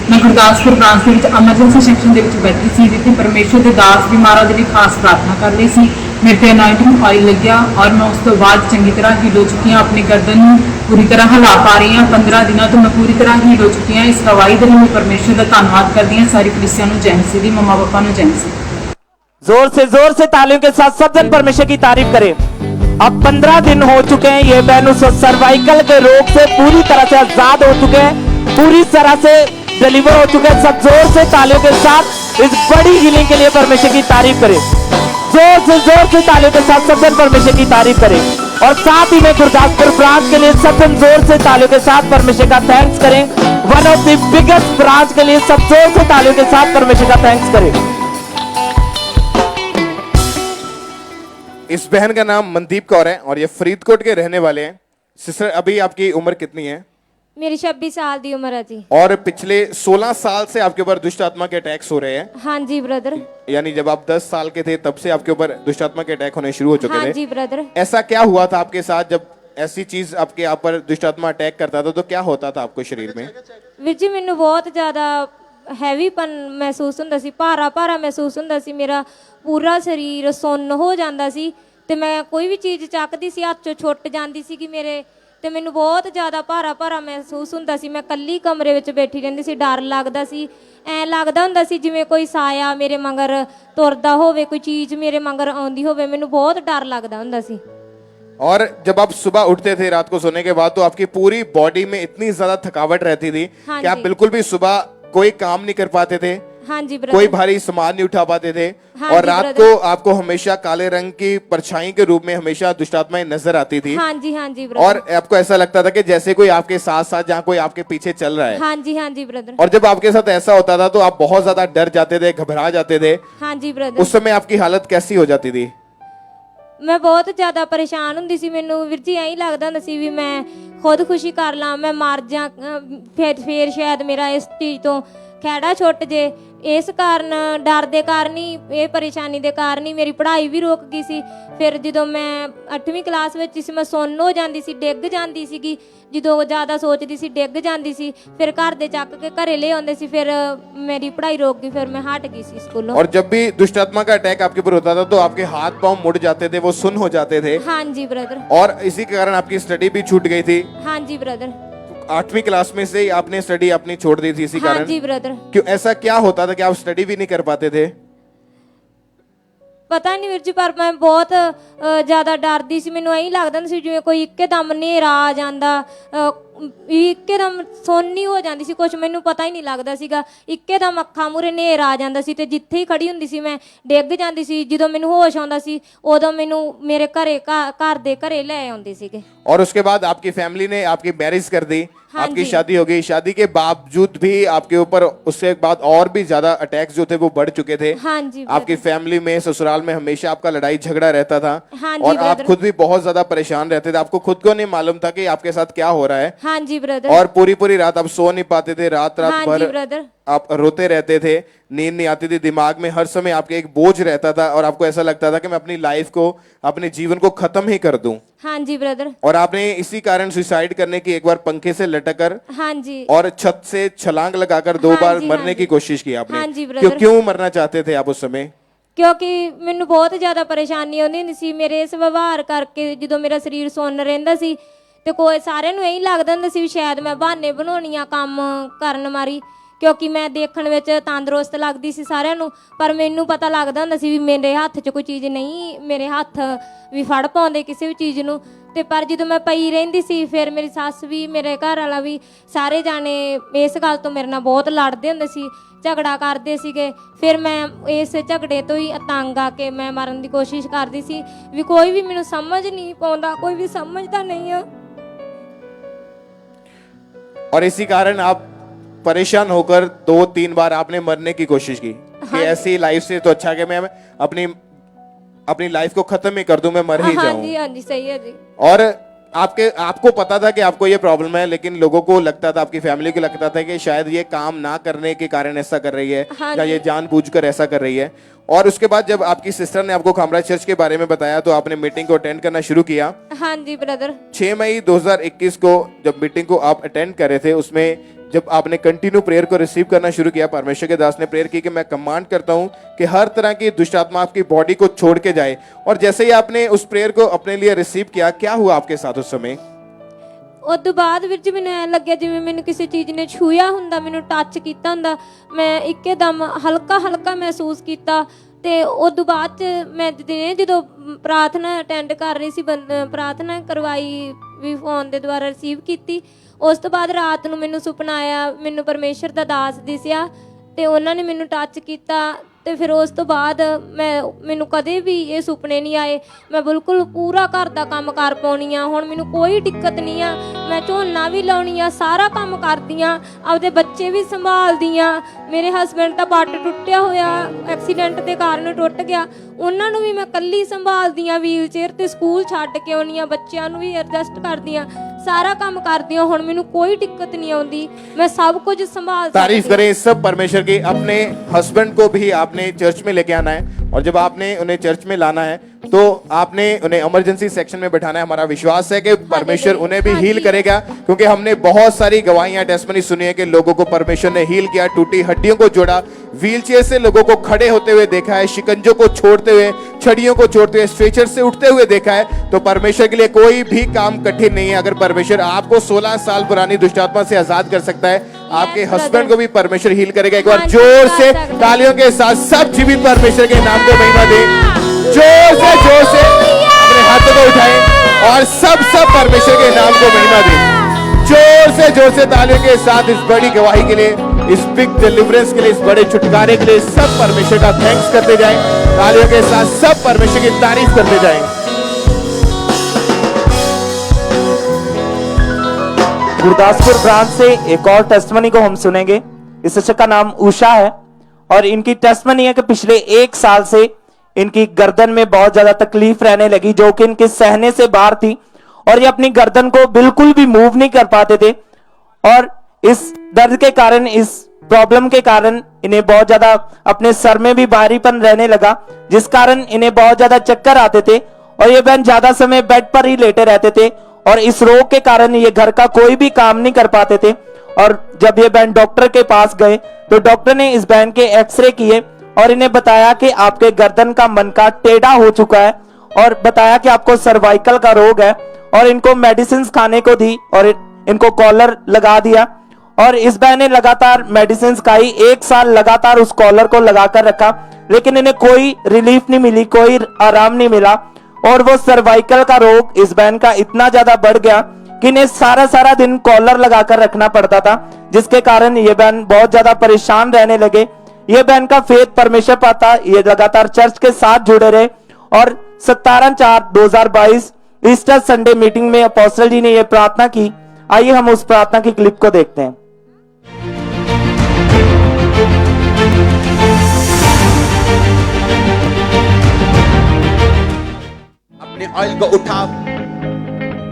Speaker 13: ਮੈਂ ਗੁਰਦਾਸਪੁਰ ਬ੍ਰਾਂਚ ਦੇ ਵਿੱਚ ਐਮਰਜੈਂਸੀ ਸੈਕਸ਼ਨ ਦੇ ਵਿੱਚ ਬੈਠੀ ਸੀ, ਜਿੱਥੇ ਪਰਮੇਸ਼ਰ ਦੇ ਦਾਸ ਬਿਮਾਰਾਂ ਦੇ ਲਈ ਖਾਸ ਪ੍ਰਾਰਥਨਾ ਕਰ ਰਹੀ ਸੀ। ਮੇਰੇ ਤੇ ਅਨਾਇੰਟਿੰਗ ਆਇਲ ਲੱਗਿਆ ਔਰ ਮੈਂ ਉਸ ਤੋਂ ਬਾਅਦ ਚੰਗੀ ਤਰ੍ਹਾਂ ਹੀਲ ਹੋ ਚੁੱਕੀ ਹਾਂ। ਆਪਣੀ ਗਰਦਨ ਨੂੰ पूरी तरह हिला पा रही हैं। 15 दिनों तो मैं पूरी तरह हील हो चुकी हैं। इस गवाही के लिए मैं परमेश्वर का धन्यवाद करती हूँ। सारी कलीसिया नूं जय मसीह दी, मम्मा पापा नूं जय मसीह।
Speaker 7: जोर से तालियों के साथ सब जन परमेश्वर की तारीफ करें। अब 15 दिन हो चुके हैं, ये बहन उस सर्वाइकल के रोग से पूरी तरह से आजाद हो चुके हैं, पूरी तरह से डिलीवर हो चुके हैं। सब जोर से तालियों के साथ इस बड़ी हीलिंग के लिए परमेश्वर की तारीफ करें। जोर से तालियों के साथ सब जन परमेश्वर की तारीफ करें। और साथ ही में गुरदासपुर ब्रांच के लिए सब जोर से तालियों के साथ परमेश्वर का थैंक्स करें। One of the biggest branch के लिए सब जोर से तालियों के साथ परमेश्वर का थैंक्स करें।
Speaker 1: इस बहन का नाम मनदीप कौर है और ये फरीदकोट के रहने वाले हैं। सिस्टर, अभी आपकी उम्र कितनी है?
Speaker 14: मेरी 26 साल दी उम्र है जी।
Speaker 1: और पिछले 16 साल से आपके ऊपर दुष्ट आत्मा के अटैक्स हो रहे हैं?
Speaker 14: हाँ जी ब्रदर।
Speaker 1: यानी जब आप 10 साल के थे तब से आपके ऊपर दुष्ट आत्मा के अटैक होने शुरू हो चुके थे?
Speaker 14: हाँ जी ब्रदर।
Speaker 1: ऐसा क्या हुआ था आपके साथ? जब ऐसी चीज आपके आप पर दुष्ट आत्मा अटैक करता था तो क्या होता था आपको शरीर में?
Speaker 14: ਵੀਰ ਜੀ ਮੈਨੂੰ ਬਹੁਤ ਜ਼ਿਆਦਾ ਹੈਵੀਪਨ ਮਹਿਸੂਸ ਹੁੰਦਾ ਸੀ, ਭਾਰਾ ਭਾਰਾ ਮਹਿਸੂਸ ਹੁੰਦਾ ਸੀ, ਮੇਰਾ ਪੂਰਾ ਸਰੀਰ ਸੁੰਨ ਹੋ ਜਾਂਦਾ ਸੀ ਤੇ ਮੈਂ ਕੋਈ ਵੀ ਚੀਜ਼ ਚੱਕਦੀ ਸੀ ਹੱਥ ਚੋਂ ਛੁੱਟ ਜਾਂਦੀ ਸੀ ਕਿ ਮੇਰੇ, ਤੇ ਮੈਨੂੰ ਬਹੁਤ ਜ਼ਿਆਦਾ ਭਾਰਾ ਭਾਰਾ ਮਹਿਸੂਸ ਹੁੰਦਾ ਸੀ। ਮੈਂ ਇਕੱਲੀ ਕਮਰੇ ਵਿੱਚ ਬੈਠੀ ਰਹਿੰਦੀ ਸੀ, ਡਰ ਲੱਗਦਾ ਸੀ, ਐਂ ਲੱਗਦਾ ਹੁੰਦਾ ਸੀ ਜਿਵੇਂ ਕੋਈ ਸਾਇਆ ਮੇਰੇ ਮਗਰ ਤੁਰਦਾ ਹੋਵੇ, ਕੋਈ ਚੀਜ਼ ਮੇਰੇ ਮਗਰ ਆਉਂਦੀ ਹੋਵੇ, ਮੈਨੂੰ ਬਹੁਤ ਡਰ ਲੱਗਦਾ ਹੁੰਦਾ ਸੀ।
Speaker 1: और जब आप सुबह उठते थे रात को सोने के बाद तो आपकी पूरी बॉडी में इतनी ज्यादा थकावट रहती थी
Speaker 14: हाँ
Speaker 1: कि आप
Speaker 14: जी।
Speaker 1: बिल्कुल भी सुबह कोई काम नहीं कर पाते थे,
Speaker 14: हाँ जी
Speaker 1: कोई
Speaker 14: ब्रदर।
Speaker 1: भारी सामान नहीं उठा पाते थे,
Speaker 14: हाँ
Speaker 1: और
Speaker 14: जी
Speaker 1: रात
Speaker 14: ब्रदर।
Speaker 1: को आपको हमेशा काले रंग की परछाई के रूप में हमेशा दुष्टात्माएं नजर आती थी।
Speaker 14: हाँ जी हाँ जी ब्रदर।
Speaker 1: और आपको ऐसा लगता था कि जैसे कोई आपके साथ साथ जहाँ कोई आपके पीछे चल रहा है।
Speaker 14: हाँ जी ब्रदर।
Speaker 1: और जब आपके साथ ऐसा होता था तो आप बहुत ज्यादा डर जाते थे, घबरा जाते थे।
Speaker 14: हाँ जी ब्रदर।
Speaker 1: उस समय आपकी हालत कैसी हो जाती थी?
Speaker 14: ਮੈਂ ਬਹੁਤ ਜ਼ਿਆਦਾ ਪਰੇਸ਼ਾਨ ਹੁੰਦੀ ਸੀ। ਮੈਨੂੰ ਵੀਰ ਜੀ ਐਂ ਹੀ ਲੱਗਦਾ ਹੁੰਦਾ ਸੀ ਵੀ ਮੈਂ ਖੁਦਕੁਸ਼ੀ ਕਰ ਲਾਂ, ਮੈਂ ਮਰ ਜਾ, ਫੇਰ ਸ਼ਾਇਦ ਮੇਰਾ ਇਸ ਚੀਜ਼ ਤੋਂ ਖਹਿੜਾ ਛੁੱਟ ਜੇ। ਇਸ ਕਾਰਨ, ਡਰ ਦੇ ਕਾਰਨ ਹੀ, ਇਹ ਪਰੇਸ਼ਾਨੀ ਦੇ ਕਾਰਨ ਹੀ ਮੇਰੀ ਪੜ੍ਹਾਈ ਵੀ ਰੁਕ ਗਈ ਸੀ। ਫਿਰ ਜਦੋਂ ਮੈਂ 8ਵੀਂ ਕਲਾਸ ਵਿੱਚ ਸੀ ਮੈਂ ਸੁੰਨ ਹੋ ਜਾਂਦੀ ਸੀ, ਡਿੱਗ ਜਾਂਦੀ ਸੀਗੀ, ਜਦੋਂ ਜ਼ਿਆਦਾ ਸੋਚਦੀ ਸੀ ਡਿੱਗ ਜਾਂਦੀ ਸੀ। ਫਿਰ ਘਰ ਦੇ ਚੱਕ ਕੇ ਘਰੇ ਲੈ ਆਉਂਦੇ ਸੀ, ਫਿਰ ਮੇਰੀ ਪੜ੍ਹਾਈ ਰੁਕ ਗਈ, ਫਿਰ ਮੈਂ ਹਟ गई ਸੀ स्कूलों।
Speaker 1: और जब भी दुष्ट आत्मा का अटैक आपके ऊपर होता था तो आपके हाथ पांव मुड़ जाते थे, वो सुन्न हो जाते थे।
Speaker 14: हाँ जी ब्रदर।
Speaker 1: और इसी के कारण आपकी स्टडी भी छूट गई थी।
Speaker 14: हाँ जी ब्रदर।
Speaker 1: 8वीं क्लास में से ही आपने स्टडी अपनी छोड़ दी थी इसी
Speaker 14: हाँ
Speaker 1: कारण?
Speaker 14: जी ब्रदर।
Speaker 1: क्यों, ऐसा क्या होता था कि आप स्टडी भी नहीं कर पाते थे?
Speaker 14: ਪਤਾ ਨਹੀਂ ਵੀਰ ਜੀ, ਪਰ ਮੈਂ ਬਹੁਤ ਜ਼ਿਆਦਾ ਡਰਦੀ ਸੀ। ਮੈਨੂੰ ਐਂ ਲੱਗਦਾ ਸੀ ਜਿਵੇਂ ਕੋਈ ਇੱਕਦਮ ਹਨੇਰਾ ਆ ਜਾਂਦਾ, ਇੱਕਦਮ ਸੋਨੀ ਹੋ ਜਾਂਦੀ ਸੀ, ਕੁਝ ਮੈਨੂੰ ਪਤਾ ਹੀ ਨਹੀਂ ਲੱਗਦਾ ਸੀਗਾ। ਇੱਕਦਮ ਅੱਖਾਂ ਮੂਹਰੇ ਹਨੇਰਾ ਆ ਜਾਂਦਾ ਸੀ ਤੇ ਜਿੱਥੇ ਹੀ ਖੜੀ ਹੁੰਦੀ ਸੀ ਮੈਂ ਡਿੱਗ ਜਾਂਦੀ ਸੀ। ਜਦੋਂ ਮੈਨੂੰ ਹੋਸ਼ ਆਉਂਦਾ ਸੀ ਉਦੋਂ ਮੈਨੂੰ ਮੇਰੇ ਘਰ ਦੇ ਘਰੇ ਲੈ ਆਉਂਦੇ ਸੀਗੇ।
Speaker 1: और उसके बाद आपकी फैमिली ने आपकी मैरिज कर दी,
Speaker 14: हाँ
Speaker 1: आपकी
Speaker 14: जी।
Speaker 1: शादी हो गई। शादी के बावजूद भी आपके ऊपर उसके बाद और भी ज्यादा अटैक्स जो थे वो बढ़ चुके थे।
Speaker 14: हाँ जी
Speaker 1: आपकी फैमिली में, ससुराल में हमेशा आपका लड़ाई झगड़ा रहता था।
Speaker 14: हाँ जी
Speaker 1: और आप
Speaker 14: ब्रदर।
Speaker 1: खुद भी बहुत ज्यादा परेशान रहते थे, आपको खुद को नहीं मालूम था कि आपके साथ क्या हो रहा है।
Speaker 14: हाँ जी ब्रदर।
Speaker 1: और पूरी पूरी रात आप सो नहीं पाते थे, रात
Speaker 14: हाँ
Speaker 1: रात
Speaker 14: जी
Speaker 1: भर
Speaker 14: ब्रदर।
Speaker 1: आप रोते रहते थे, नींद नहीं आती थी, दिमाग में हर समय आपके एक बोझ रहता था और आपको ऐसा लगता था कि मैं अपनी लाइफ को, अपने जीवन को खत्म ही कर दूं।
Speaker 14: हाँ जी ब्रदर।
Speaker 1: और आपने इसी कारण सुसाइड करने की, एक बार पंखे से लटक कर
Speaker 14: हाँ जी।
Speaker 1: और छत से छलांग लगाकर 2
Speaker 14: हाँ
Speaker 1: बार
Speaker 14: जी,
Speaker 1: मरने
Speaker 14: हाँ
Speaker 1: की
Speaker 14: जी।
Speaker 1: कोशिश की आपने।
Speaker 14: हाँ जी ब्रदर।
Speaker 1: क्यों मरना चाहते थे आप उस समय?
Speaker 14: ਕਿਉਂਕਿ ਮੈਨੂੰ ਬਹੁਤ ਜ਼ਿਆਦਾ ਪਰੇਸ਼ਾਨੀ ਆਉਂਦੀ ਹੁੰਦੀ ਸੀ ਮੇਰੇ ਇਸ ਵਿਵਹਾਰ ਕਰਕੇ। ਜਦੋਂ ਮੇਰਾ ਸਰੀਰ ਸੁੰਨ ਰਹਿੰਦਾ ਸੀ ਤੇ ਕੋਈ ਸਾਰਿਆਂ ਨੂੰ ਇਹੀ ਲੱਗਦਾ ਹੁੰਦਾ ਸੀ ਵੀ ਸ਼ਾਇਦ ਮੈਂ ਬਹਾਨੇ ਬਣਾਉਣੀ ਆ ਕੰਮ ਕਰਨ ਮਾਰੀ, ਕਿਉਂਕਿ ਮੈਂ ਦੇਖਣ ਵਿੱਚ ਤੰਦਰੁਸਤ ਲੱਗਦੀ ਸੀ ਸਾਰਿਆਂ ਨੂੰ। ਪਰ ਮੈਨੂੰ ਪਤਾ ਲੱਗਦਾ ਹੁੰਦਾ ਸੀ ਵੀ ਮੇਰੇ ਹੱਥ 'ਚ ਕੋਈ ਚੀਜ਼ ਨਹੀਂ, ਮੇਰੇ ਹੱਥ ਵੀ ਫੜ ਪਾਉਂਦੇ ਕਿਸੇ ਵੀ ਚੀਜ਼ ਨੂੰ। ਤੇ ਪਰ ਜਦੋਂ ਮੈਂ ਪਈ ਰਹਿੰਦੀ ਸੀ ਫਿਰ ਮੇਰੀ ਸੱਸ ਵੀ, ਮੇਰੇ ਘਰ ਵਾਲਾ ਵੀ, ਸਾਰੇ ਜਾਣੇ ਇਸ ਗੱਲ ਤੋਂ ਮੇਰੇ ਨਾਲ ਬਹੁਤ ਲੜਦੇ ਹੁੰਦੇ ਸੀ, ਝਗੜਾ ਕਰਦੇ ਸੀਗੇ। ਫਿਰ ਮੈਂ ਇਸ ਝਗੜੇ ਤੋਂ ਹੀ ਤੰਗ ਆ ਕੇ ਮੈਂ ਮਰਨ ਦੀ ਕੋਸ਼ਿਸ਼ ਕਰਦੀ ਸੀ ਵੀ ਕੋਈ ਵੀ ਮੈਨੂੰ ਸਮਝ ਨਹੀਂ ਪਾਉਂਦਾ, ਕੋਈ ਵੀ ਸਮਝਦਾ ਨਹੀਂ ਆ।
Speaker 1: और इसी कारण आप परेशान होकर 2-3 बार आपने मरने की कोशिश की कि ऐसी लाइफ से तो अच्छा कि मैं अपनी लाइफ को खत्म ही कर दूं, मैं मर ही
Speaker 14: हाँ
Speaker 1: जाऊं।
Speaker 14: जी हाँ जी, सही है जी।
Speaker 1: और आपको पता था कि आपको ये प्रॉब्लम है, लेकिन लोगों को लगता था, आपकी फैमिली को लगता था कि शायद ये काम ना करने के कारण ऐसा कर रही है,
Speaker 14: हाँ
Speaker 1: या
Speaker 14: जी।
Speaker 1: ये जानबूझकर ऐसा कर रही है। और उसके बाद जब आपकी सिस्टर ने आपको खामरा चर्च के बारे में बताया तो आपने मीटिंग को अटेंड करना शुरू किया।
Speaker 14: हाँ जी ब्रदर।
Speaker 1: 6 मई 2021 को जब मीटिंग को आप अटेंड कर रहे थे, उसमें जब आपने कंटिन्यू प्रेयर को रिसीव करना शुरू किया, परमेश्वर के दास ने प्रेयर की कि मैं कमांड करता हूं कि हर तरह की दुष्ट आत्मा आपकी बॉडी को छोड़ के जाए। और जैसे ही आपने उस प्रेयर को अपने लिए रिसीव किया, क्या हुआ आपके साथ उस समय?
Speaker 14: ਉਸ ਤੋਂ ਬਾਅਦ ਵੀਰ ਜੀ ਮੈਨੂੰ ਐਂ ਲੱਗਿਆ ਜਿਵੇਂ ਮੈਨੂੰ ਕਿਸੇ ਚੀਜ਼ ਨੇ ਛੂਇਆ ਹੁੰਦਾ, ਮੈਨੂੰ ਟੱਚ ਕੀਤਾ ਹੁੰਦਾ। ਮੈਂ ਇੱਕਦਮ ਹਲਕਾ ਹਲਕਾ ਮਹਿਸੂਸ ਕੀਤਾ। ਤੇ ਉਸ ਤੋਂ ਬਾਅਦ ਚ ਮੈਂ ਜਦੋਂ ਪ੍ਰਾਰਥਨਾ ਅਟੈਂਡ ਕਰ ਰਹੀ ਸੀ, ਪ੍ਰਾਰਥਨਾ ਕਰਵਾਈ ਵੀ ਫੋਨ ਦੇ ਦੁਆਰਾ ਰਿਸੀਵ ਕੀਤੀ। ਉਸ ਤੋਂ ਬਾਅਦ ਰਾਤ ਨੂੰ ਮੈਨੂੰ ਸੁਪਨਾ ਆਇਆ, ਮੈਨੂੰ ਪਰਮੇਸ਼ਰ ਦਾ ਦਾਸ ਦਿਸਿਆ ਤੇ ਉਹਨਾਂ ਨੇ ਮੈਨੂੰ ਟੱਚ ਕੀਤਾ ਤੇ ਫਿਰ ਉਸ ਤੋਂ ਬਾਅਦ ਮੈਨੂੰ ਕਦੇ ਵੀ ਇਹ ਸੁਪਨੇ ਨਹੀਂ ਆਏ। ਮੈਂ ਬਿਲਕੁਲ ਪੂਰਾ ਘਰ ਦਾ ਕੰਮ ਕਰ ਪਾਉਣੀ ਆ। ਹੁਣ ਮੈਨੂੰ ਕੋਈ ਦਿੱਕਤ ਨਹੀਂ ਆ। ਮੈਂ ਝੋਨਾ ਵੀ ਲਾਉਣੀ ਆ, ਸਾਰਾ ਕੰਮ ਕਰਦੀ ਆ, ਆਪਦੇ ਬੱਚੇ ਵੀ ਸੰਭਾਲਦੀ ਆ। ਮੇਰੇ ਹਸਬੈਂਡ ਦਾ ਪੱਟ ਟੁੱਟਿਆ ਹੋਇਆ, ਐਕਸੀਡੈਂਟ ਦੇ ਕਾਰਨ ਟੁੱਟ ਗਿਆ, ਉਹਨਾਂ ਨੂੰ ਵੀ ਮੈਂ ਇਕੱਲੀ ਸੰਭਾਲਦੀ ਆ, ਵੀਲ ਚੇਅਰ ਤੇ ਸਕੂਲ ਛੱਡ ਕੇ ਆਉਣੀ ਆ, ਬੱਚਿਆਂ ਨੂੰ ਵੀ ਐਡਜਸਟ ਕਰਦੀ ਆ, सारा काम करती हूँ। हुण मैनू कोई दिक्कत नहीं आउंदी, मैं सब कुछ संभाल।
Speaker 1: तारीफ करें इस सब परमेश्वर की। अपने हस्बैंड को भी आपने चर्च में लेके आना है और जब आपने उन्हें चर्च में लाना है तो आपने उन्हें इमरजेंसी सेक्शन में बैठाना है। हमारा विश्वास है कि परमेश्वर उन्हें भी हील करेगा, क्योंकि हमने बहुत सारी गवाहियां टेस्टमनी सुनी है कि लोगों को परमेश्वर ने हील किया, टूटी हड्डियों को जोड़ा, व्हीलचेयर से लोगों को खड़े होते हुए देखा है, शिकंजों को छोड़ते हुए, छड़ियों को छोड़ते हुए, स्ट्रेचर से उठते हुए देखा है। तो परमेश्वर के लिए कोई भी काम कठिन नहीं है। अगर परमेश्वर आपको 16 साल पुरानी दुष्टात्मा से आजाद कर सकता है, आपके हस्बैंड को भी परमेश्वर हील करेगा। एक बार जोर से तालियों के साथ सब जीवित परमेश्वर के नाम को महिमा दें। जोर से अपने हाथों को उठाएं और सब परमेश्वर के नाम को महिमा दें। जोर से तालियों के साथ इस बड़ी गवाही के लिए, इस बिग डिलीवरेंस के लिए, इस बड़े छुटकारे के लिए सब परमेश्वर का थैंक्स करते जाएं। तालियों के साथ सब परमेश्वर की तारीफ करते जाएं।
Speaker 7: गुरदासपुर ब्रांच से एक और टेस्टमनी को हम सुनेंगे। इस शिक्षक का नाम उषा है और इनकी टेस्टमनी है कि पिछले 1 साल से इनकी गर्दन में बहुत ज्यादा तकलीफ रहने लगी, जो कि इनके सहने से बाहर थी और ये अपनी गर्दन को बिल्कुल भी मूव नहीं कर पाते थे। और इस दर्द के कारण, इस प्रॉब्लम के कारण इन्हें बहुत ज्यादा अपने सर में भी भारीपन रहने लगा, जिस कारण इन्हें बहुत ज्यादा चक्कर आते थे और ये बहन ज्यादा समय बेड पर ही लेटे रहते थे और इस रोग के कारण ये घर का कोई भी काम नहीं कर पाते थे। और जब ये बहन डॉक्टर के पास गए तो डॉक्टर ने इस बहन के एक्सरे किए और इन्हें बताया कि आपके गर्दन का मनका टेढ़ा हो चुका है और बताया कि आपको सर्वाइकल का रोग है और इनको मेडिसिन खाने को दी और इनको कॉलर लगा दिया। और इस बहन ने लगातार मेडिसिन खाई, 1 साल लगातार उस कॉलर को लगाकर रखा, लेकिन इन्हें कोई रिलीफ नहीं मिली, कोई आराम नहीं मिला। और वो सर्वाइकल का रोग इस बहन का इतना ज्यादा बढ़ गया कि इन्हें सारा दिन कॉलर लगाकर रखना पड़ता था, जिसके कारण ये बहन बहुत ज्यादा परेशान रहने लगे। ये बहन का फेथ परमेश्वर पाता, ये लगातार चर्च के साथ जुड़े रहे और 17/4/2022 ईस्टर संडे मीटिंग में अपोस्टल जी ने ये प्रार्थना की। आइए हम उस प्रार्थना की क्लिप को देखते हैं।
Speaker 12: अपने ऑयल को उठाओ।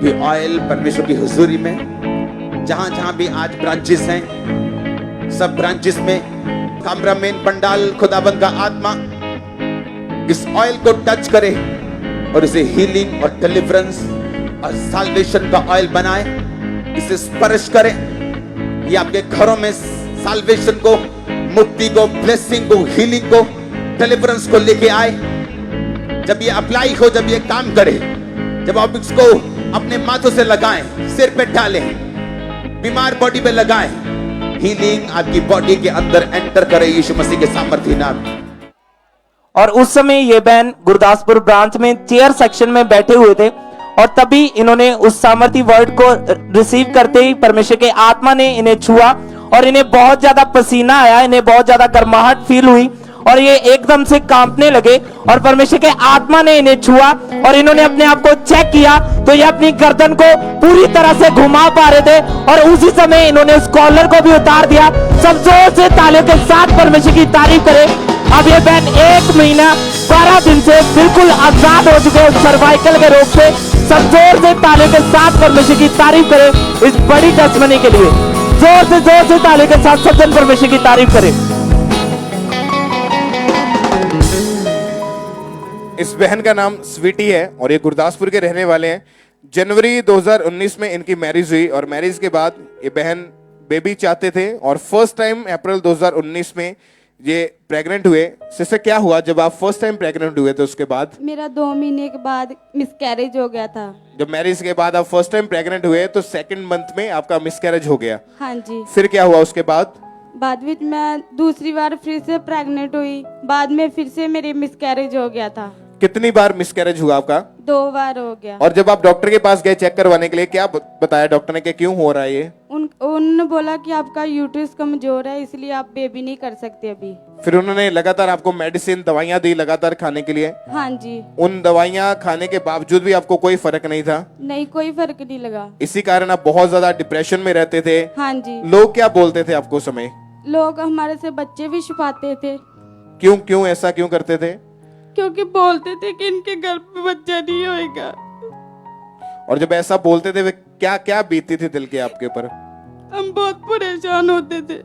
Speaker 12: ये ऑयल परमेश्वर की हुजूरी में जहां जहां भी आज ब्रांचेस हैं, सब ब्रांचेस में कैमरामैन पंडाल खुदाबंद का आत्मा इस ऑयल को टच करे और इसे हीलिंग और डिलीवरेंस और साल्वेशन का ऑयल बनाए, इसे स्पर्श करे। ये आपके घरों में साल्वेशन को, मुक्ति को, ब्लेसिंग को, हीलिंग को, डिलीवरेंस को लेके आए। जब ये अप्लाई हो, जब ये काम करे, जब आप इसको अपने माथों से लगाएं, सिर पे डालें, बीमार बॉडी पे लगाएं, हीलिंग आपकी बॉडी के अंदर एंटर करे यीशु मसीह के सामर्थ्य नाम।
Speaker 7: और उस समय ये बहन गुरदासपुर ब्रांच में चेयर सेक्शन में बैठे हुए थे और तभी इन्होंने उस सामर्थ्य वर्ड को रिसीव करते ही परमेश्वर के आत्मा ने इन्हें छुआ और इन्हें बहुत ज्यादा पसीना आया, इन्हें बहुत ज्यादा गर्माहट फील हुई और ये एकदम से कांपने लगे और परमेश्वर के आत्मा ने इन्हें छुआ और इन्होंने अपने आप को चेक किया तो ये अपनी गर्दन को पूरी तरह से घुमा पा रहे थे और उसी समय इन्होंने उस कॉलर को भी उतार दिया। सब जोर से तालियों के साथ परमेश्वर की तारीफ करें। अब ये बहन 1 महीना 12 दिन से बिल्कुल आजाद हो चुके हैं सर्वाइकल के रोग से। सब जोर से तालियों के साथ परमेश्वर की तारीफ करें इस बड़ी टेस्टमनी के लिए। जोर से तालियों के साथ सब जन परमेश्वर की तारीफ करें।
Speaker 1: इस बहन का नाम स्वीटी है और ये गुरदासपुर के रहने वाले हैं। जनवरी 2019 में इनकी मैरिज हुई और मैरिज के बाद ये बहन बेबी चाहते थे और फर्स्ट टाइम अप्रैल 2019 में ये प्रेग्नेंट हुए। सिस्टर, क्या हुआ जब आप फर्स्ट टाइम प्रेग्नेंट हुए थे? उसके बाद
Speaker 15: मेरा 2 महीने के बाद मिसकैरेज हो गया था।
Speaker 1: जब मैरिज के बाद आप फर्स्ट टाइम प्रेग्नेंट हुए तो 2nd मंथ में आपका मिसकैरेज हो गया।
Speaker 15: हाँ जी।
Speaker 1: फिर क्या हुआ उसके बाद
Speaker 15: में मैं दूसरी बार फिर से प्रेग्नेंट हुई, बाद में फिर से मेरी मिसकैरेज हो गया था।
Speaker 1: कितनी बार मिसकैरेज हुआ आपका?
Speaker 15: 2 बार हो गया।
Speaker 1: और जब आप डॉक्टर के पास गए चेक करवाने के लिए, क्या बताया डॉक्टर ने कि क्यों हो रहा है ये?
Speaker 15: उन्होंने बोला कि आपका यूट्रस कमजोर है, इसलिए आप बेबी नहीं कर सकते अभी।
Speaker 1: फिर उन्होंने लगातार आपको मेडिसिन दवाइयां दी लगातार खाने के लिए?
Speaker 15: हाँ जी।
Speaker 1: उन दवाइयां खाने के बावजूद भी आपको कोई फर्क नहीं था?
Speaker 15: नहीं, कोई फर्क नहीं लगा।
Speaker 1: इसी कारण आप बहुत ज्यादा डिप्रेशन में रहते थे?
Speaker 15: हाँ जी।
Speaker 1: लोग क्या बोलते थे आपको उस समय?
Speaker 15: लोग हमारे से बच्चे भी छुपाते थे।
Speaker 1: क्यों क्यों ऐसा क्यों करते थे?
Speaker 15: क्योंकि बोलते थे कि इनके गर्भ में बच्चा नहीं होएगा।
Speaker 1: और जब ऐसा बोलते थे वे क्या क्या बीतती थी दिल के आपके ऊपर?
Speaker 15: हम बहुत परेशान होते थे।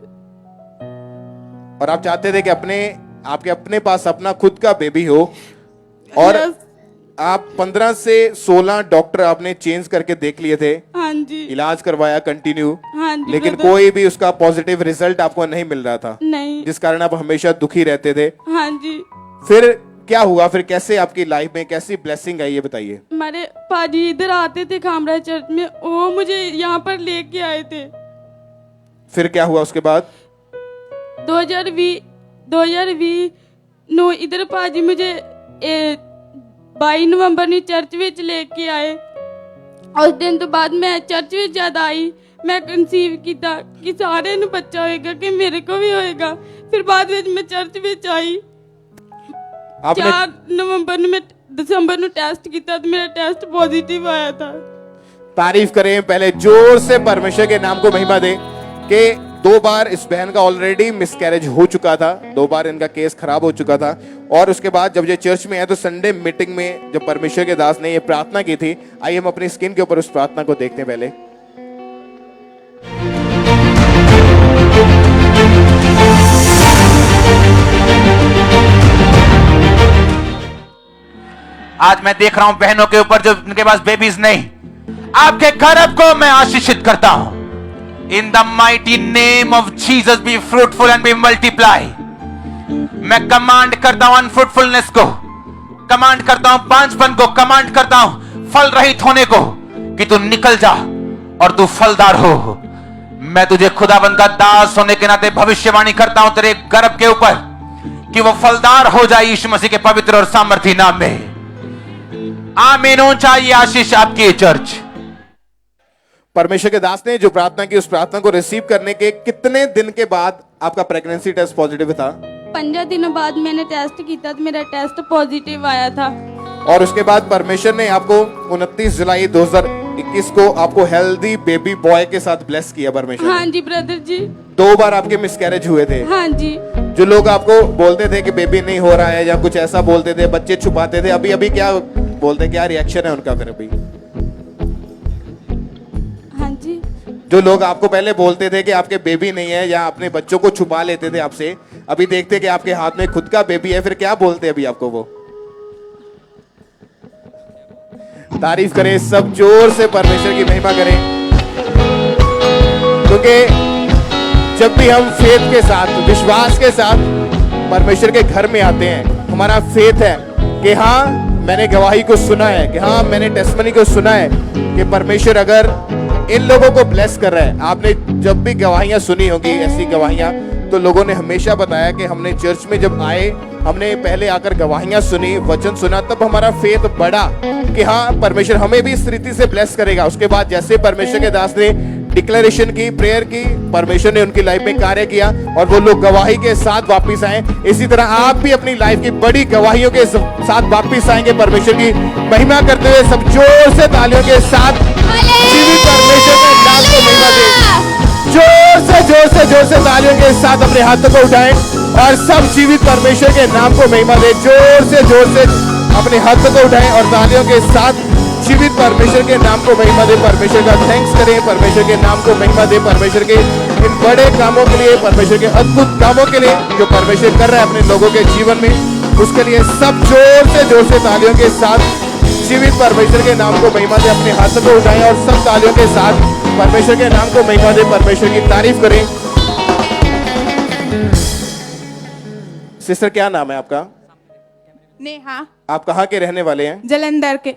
Speaker 1: और आप चाहते थे कि आपके अपने पास अपना खुद का बेबी हो। और आप 15 से 16 डॉक्टर आपने चेंज करके देख लिए थे?
Speaker 15: हाँ जी।
Speaker 1: इलाज करवाया कंटिन्यू?
Speaker 15: हाँ जी।
Speaker 1: लेकिन कोई भी उसका पॉजिटिव रिजल्ट आपको नहीं मिल रहा था?
Speaker 15: नहीं।
Speaker 1: जिस कारण आप हमेशा दुखी रहते थे?
Speaker 15: हाँ जी।
Speaker 1: फिर क्या हुआ? फिर कैसे आपकी लाइफ में कैसी ब्लेसिंग आई ये बताइए।
Speaker 15: हमारे पाजी इधर आते थे खामरा चर्च में, वो मुझे यहाँ पर लेके आए थे।
Speaker 1: फिर क्या हुआ उसके बाद?
Speaker 15: 2020 नो इधर पाजी मुझे 22 नवंबर ਨੂੰ ਚਰਚ ਵਿੱਚ ਲੈ ਕੇ ਆਏ। ਉਸ ਦਿਨ ਤੋਂ ਬਾਅਦ ਮੈਂ ਚਰਚ ਵਿੱਚ ਜਦ ਆਈ, ਮੈਂ ਕਨਸੀਵ ਕੀਤਾ ਕਿ ਸਾਰਿਆਂ ਨੂੰ ਬੱਚਾ ਹੋਏਗਾ ਕਿ ਮੇਰੇ ਕੋ ਵੀ ਹੋਏਗਾ। ਫਿਰ ਬਾਅਦ ਵਿੱਚ ਮੈਂ ਚਰਚ ਵਿੱਚ ਆਈ। 4 ਨਵੰਬਰ ਨੂੰ मैं दिसंबर ਨੂੰ ਟੈਸਟ ਕੀਤਾ ਤੇ मेरा टेस्ट पॉजिटिव आया था।
Speaker 1: तारीफ करें पहले जोर से, परमेश्वर के नाम को महिमा दें कि 2 बार इस बहन का ऑलरेडी मिसकैरेज हो चुका था, 2 बार इनका केस खराब हो चुका था। और उसके बाद जब ये चर्च में आए तो संडे मीटिंग में जब परमेश्वर के दास ने ये प्रार्थना की थी, आइए हम अपनी स्क्रीन के ऊपर उस प्रार्थना को देखते हैं। पहले
Speaker 12: आज मैं देख रहा हूं बहनों के ऊपर जो उनके पास बेबीज नहीं, आपके गर्भ को मैं आशीषित करता हूं। In the mighty name of Jesus be fruitful and be multiply. मैं कमांड करता हूं अनफ्रूटफुलनेस को, कमांड करता हूं बांझपन को, कमांड करता हूं फल रहित होने को कि तू निकल जा और तू फलदार हो। मैं तुझे खुदाबंद का दास होने के नाते भविष्यवाणी करता हूं तेरे गर्भ के ऊपर कि वो फलदार हो जाए यीशु मसीह के पवित्र और सामर्थी नाम में। आमीन। चाहिए आशीष आपकी चर्च।
Speaker 1: परमेश्वर के दास ने जो प्रार्थना की, उस प्रार्थना को रिसीव करने के कितने दिन के बाद आपका प्रेगनेंसी टेस्ट पॉजिटिव था?
Speaker 15: 15 दिनों बाद मैंने टेस्ट किया तो मेरा टेस्ट पॉजिटिव आया था।
Speaker 1: और उसके बाद परमेश्वर ने आपको 29 जुलाई 2021 को आपको हेल्दी बेबी बॉय के साथ ब्लेस किया परमेश्वर।
Speaker 15: हाँ जी ब्रदर जी।
Speaker 1: 2 बार आपके मिसकैरेज हुए थे?
Speaker 15: हाँ जी।
Speaker 1: जो लोग आपको बोलते थे कि बेबी नहीं हो रहा है या कुछ ऐसा बोलते थे, बच्चे छुपाते थे, अभी अभी क्या बोलते, क्या रिएक्शन है उनका फिर अभी?
Speaker 15: हाँ जी।
Speaker 1: जो लोग आपको पहले बोलते थे कि आपके बेबी नहीं है या अपने बच्चों को छुपा लेते थे आपसे, अभी देखते कि आपके हाथ में खुद का बेबी है, फिर क्या बोलते अभी आपको वो? तारीफ करें सब, जोर से परमेश्वर की महिमा करें। क्योंकि जब भी हम फेथ के साथ, विश्वास के साथ परमेश्वर के घर में आते हैं, हमारा फेथ है कि हाँ मैंने गवाही को सुना है, कि हाँ मैंने टेस्टमनी को सुना है कि परमेश्वर अगर इन लोगों को ब्लेस कर रहा है। आपने जब भी गवाहियां सुनी होगी ऐसी गवाहियां, तो लोगों ने हमेशा बताया कि हमने चर्च में जब आए, हमने पहले आकर गवाहियां सुनी, वचन सुना, तब हमारा फेथ बढ़ा कि हाँ परमेश्वर हमें भी इस रीति से ब्लेस करेगा। उसके बाद जैसे परमेश्वर के दास ने डिक्लेरेशन की, प्रेयर की, परमेश्वर ने उनकी लाइफ में कार्य किया और वो लोग गवाही के साथ वापस आए। इसी तरह आप भी अपनी लाइफ की बड़ी गवाहियों के साथ वापस आएंगे परमेश्वर की महिमा करते हुए। सब जोर से तालियों के साथ जीवित परमेश्वर के नाम को महिमा दें। जोर से तालियों के साथ अपने हाथों को उठाएं और सब जीवित परमेश्वर के नाम को महिमा दें। जोर से अपने हाथों को उठाएं और तालियों के साथ जीवित परमेश्वर के नाम को महिमा दे। परमेश्वर का थैंक्स करें, परमेश्वर के नाम को महिमा दे, परमेश्वर के इन बड़े कामों के लिए, परमेश्वर के अद्भुत कामों के लिए जो परमेश्वर कर रहा है अपने लोगों के जीवन में, उसके लिए सब जोर से तालियों के साथ जीवित परमेश्वर के नाम को महिमा दे। अपने हाथों को उठाएं और सब तालियों के साथ परमेश्वर के नाम को महिमा दे, परमेश्वर की तारीफ करें। सिस्टर क्या नाम है आपका?
Speaker 16: नेहा।
Speaker 1: आप कहाँ के रहने वाले हैं?
Speaker 16: जलंधर के।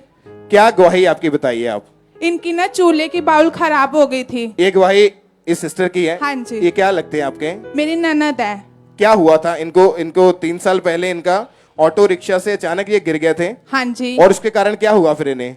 Speaker 1: क्या गवाही आपकी बताइए आप?
Speaker 16: इनकी ना चूल्हे की बाउल खराब हो गई थी।
Speaker 1: ये गवाही इस सिस्टर की है?
Speaker 16: हाँ जी।
Speaker 1: ये क्या लगते हैं आपके?
Speaker 16: मेरी ननद है।
Speaker 1: क्या हुआ था इनको? 3 साल पहले इनका ऑटो रिक्शा से अचानक ये गिर गए थे
Speaker 16: हाँ जी।
Speaker 1: और उसके कारण क्या हुआ फिर इन्हें?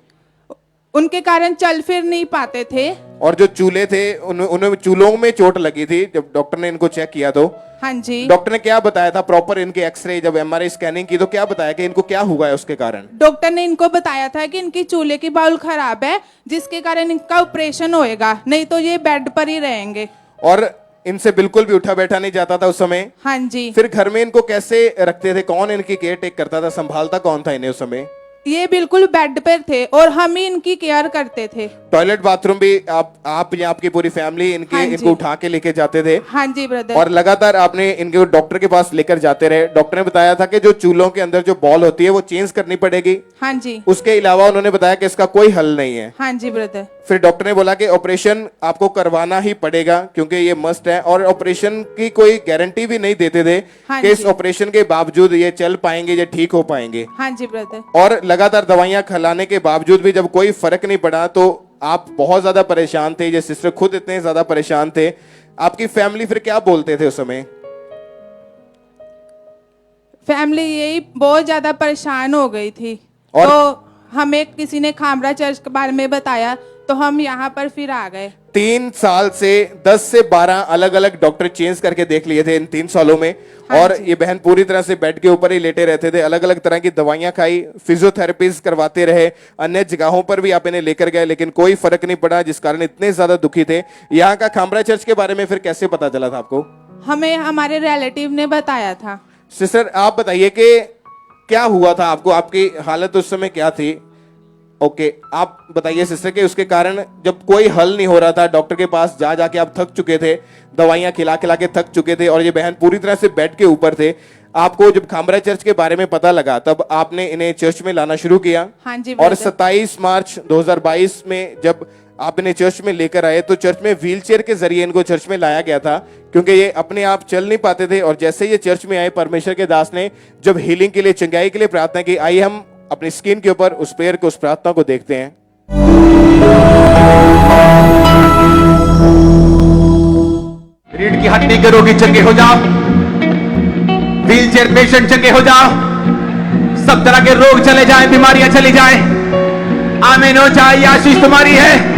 Speaker 16: उनके कारण चल फिर नहीं पाते थे।
Speaker 1: और जो चूल्हे थे उन्हें चूल्हों में चोट लगी थी। जब डॉक्टर ने इनको चेक किया तो
Speaker 16: हाँ जी।
Speaker 1: डॉक्टर ने क्या बताया था? प्रॉपर इनके एक्सरे जब एमआरआई स्कैनिंग की तो क्या बताया कि इनको क्या हुआ है उसके कारण?
Speaker 16: डॉक्टर ने इनको बताया था कि इनकी चूल्हे की बाउल खराब है, जिसके कारण इनका ऑपरेशन होएगा, नहीं तो ये बेड पर ही रहेंगे।
Speaker 1: और इनसे बिल्कुल भी उठा बैठा नहीं जाता था उस समय।
Speaker 16: हाँ जी।
Speaker 1: फिर घर में इनको कैसे रखते थे? कौन इनकी केयर टेक करता था, संभालता कौन था इन्हें उस समय?
Speaker 16: ये बिल्कुल बेड पर थे और हम ही इनकी केयर करते थे।
Speaker 1: टॉयलेट बाथरूम भी आप या आपकी पूरी फैमिली इनको उठा के लेके जाते थे?
Speaker 16: हाँ जी ब्रदर।
Speaker 1: और लगातार आपने इनको डॉक्टर के पास लेकर जाते रहे। डॉक्टर ने बताया था कि जो चूल्हों के अंदर जो बॉल होती है वो चेंज करनी पड़ेगी।
Speaker 16: हाँ जी।
Speaker 1: उसके अलावा उन्होंने बताया कि इसका कोई हल नहीं है।
Speaker 16: हाँ जी ब्रदर।
Speaker 1: फिर डॉक्टर ने बोला कि ऑपरेशन आपको करवाना ही पड़ेगा क्योंकि ये मस्ट है, और ऑपरेशन की कोई गारंटी भी नहीं देते थे कि इस ऑपरेशन के बावजूद ये चल पाएंगे, ये ठीक हो पाएंगे।
Speaker 16: हाँ जी ब्रदर।
Speaker 1: और लगातार दवाइयां खिलाने के बावजूद भी जब कोई फर्क नहीं पड़ा तो आप बहुत ज्यादा परेशान थे। ये सिस्टर खुद इतने ज्यादा परेशान थे। आपकी फैमिली फिर क्या बोलते थे उस समय?
Speaker 16: फैमिली यही बहुत ज्यादा परेशान हो गई थी।
Speaker 1: और
Speaker 16: तो हमें किसी ने खामरा चर्च के बारे में बताया तो हम यहाँ पर फिर आ गए।
Speaker 1: 3 साल से 10 से 12 अलग अलग डॉक्टर चेंज करके देख लिए थे इन 3 सालों में। और ये बहन पूरी तरह से बेड के ऊपर ही लेटे रहते थे। अलग अलग तरह की दवाइयां खाई, फिजियोथेरेपीज करवाते रहे, अन्य जगहों पर भी आप इन्हें लेकर गए, लेकिन कोई फर्क नहीं पड़ा, जिस कारण इतने ज्यादा दुखी थे। यहाँ का खामरा चर्च के बारे में फिर कैसे पता चला था आपको?
Speaker 16: हमें हमारे रिलेटिव ने बताया था।
Speaker 1: सिस्टर आप बताइए कि क्या हुआ था आपको, आपकी हालत उस समय क्या थी? ओके, आप बताइए सिस्टर कि उसके कारण जब कोई हल नहीं हो रहा था, डॉक्टर के पास जा जाके आप थक चुके थे, दवाइयां खिला खिला के थक चुके थे, और ये बहन पूरी तरह से बेड के ऊपर थे। आपको जब खामरा चर्च के बारे में पता लगा तब आपने इन्हें चर्च में लाना शुरू किया।
Speaker 16: हाँ जी।
Speaker 1: और 27 मार्च 2022 में जब आप इन्हें चर्च में लेकर आए तो चर्च में व्हीलचेयर के जरिए इनको चर्च में लाया गया था क्योंकि ये अपने आप चल नहीं पाते थे। और जैसे ये चर्च में आए, परमेश्वर के दास ने जब हीलिंग के लिए, चंगाई के लिए प्रार्थना की। आइए हम अपनी स्क्रीन के ऊपर उस प्रेयर को, उस प्रार्थना को देखते हैं।
Speaker 3: रीढ़ की हड्डी के रोगी चंगे हो जाओ, व्हीलचेयर पेशेंट चंगे हो जाओ, सब तरह के रोग चले जाएं, बीमारियां चली जाएं। आमीन हो जाए, ये आशीष तुम्हारी है।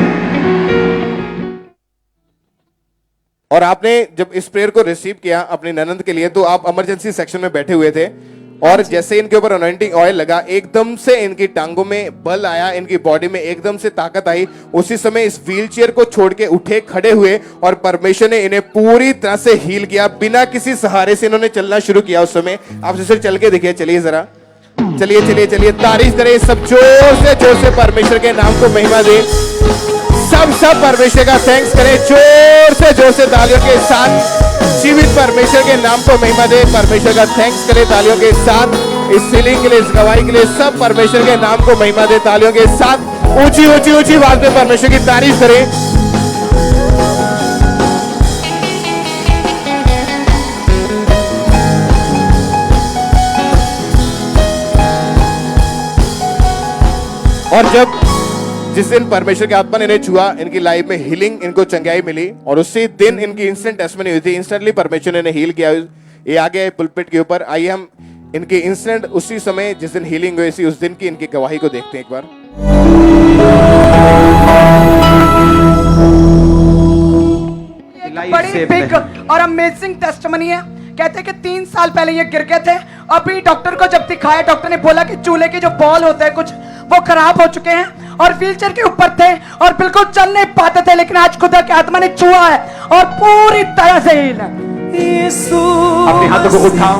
Speaker 1: और आपने जब इस प्रेयर को रिसीव किया अपनी ननंद के लिए तो आप इमरजेंसी सेक्शन में बैठे हुए थे, और जैसे इनके ऊपर अनॉइंटिंग ऑयल लगा, एकदम से इनकी टांगों में बल आया, इनकी बॉडी में एकदम से ताकत आई। उसी समय इस व्हीलचेयर को छोड़ के उठे, खड़े हुए, और परमेश्वर ने इन्हें पूरी तरह से हील किया। बिना किसी सहारे से इन्होंने चलना शुरू किया। उस समय आप सिस्टर चल के देखिए, चलिए जरा, चलिए चलिए चलिए, तारीफ करें सब जोर से परमेश्वर के नाम को महिमा दे। सब परमेश्वर का थैंक्स करें, जोर से तालियों के साथ। जीवित परमेश्वर के नाम को महिमा दे, परमेश्वर का थैंक्स करें तालियों के साथ। इस हीलिंग के लिए, इस गवाही के लिए सब परमेश्वर के नाम को महिमा दे तालियों के साथ। ऊंची ऊंची ऊंची आवाज में परमेश्वर की तारीफ करें। और जब जिस दिन परमेश्वर के आत्मा ने इन्हें छुआ, इनकी लाइफ में हीलिंग, इनको चंगाई मिली, और उसी दिन इनकी इंस्टेंट टेस्टमनी हुई थी। इंस्टेंटली परमेश्वर ने इन्हें हील किया। ये आ गया पुलपिट के ऊपर। आइए हम इनकी इंस्टेंट उसी समय जिस दिन हीलिंग हुई थी उस दिन की इनकी गवाही को देखते हैं एक बार।
Speaker 17: बड़ी बिग और अमेजिंग टेस्टमनी है। कहते हैं कि 3 साल पहले ये गिर गए थे, अभी डॉक्टर को जब दिखाया, डॉक्टर ने बोला कि चूल्हे के जो बॉल होते हैं कुछ वो खराब हो चुके हैं, और व्हीलचेयर के ऊपर थे और बिल्कुल चल नहीं पाते थे, लेकिन आज खुदा के आत्मा ने छुआ है और पूरी तरह से हील है।
Speaker 3: अपने हाथों को उठाओ,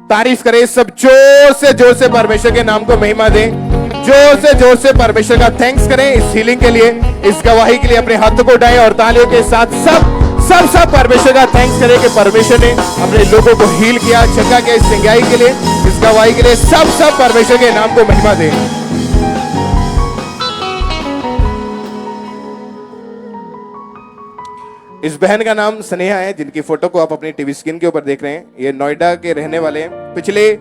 Speaker 1: तारीफ करें सब, जोर से परमेश्वर के नाम को महिमा दें। जोर से परमेश्वर का थैंक्स करें इस हीलिंग के लिए, इस गवाही के लिए। अपने हाथों को उठाएं और तालियों के साथ सब परमेश्वर का थैंक्स करें कि परमेश्वर ने अपने लोगों को हील किया, चंगा किया, इस चंगाई के लिए, इस गवाही के लिए। सब परमेश्वर के नाम को महिमा दें। इस बहन का नाम स्नेहा है, जिनकी फोटो को आप अपनी टीवी स्क्रीन के ऊपर देख रहे हैं। ये नोएडा के रहने वाले हैं। पिछले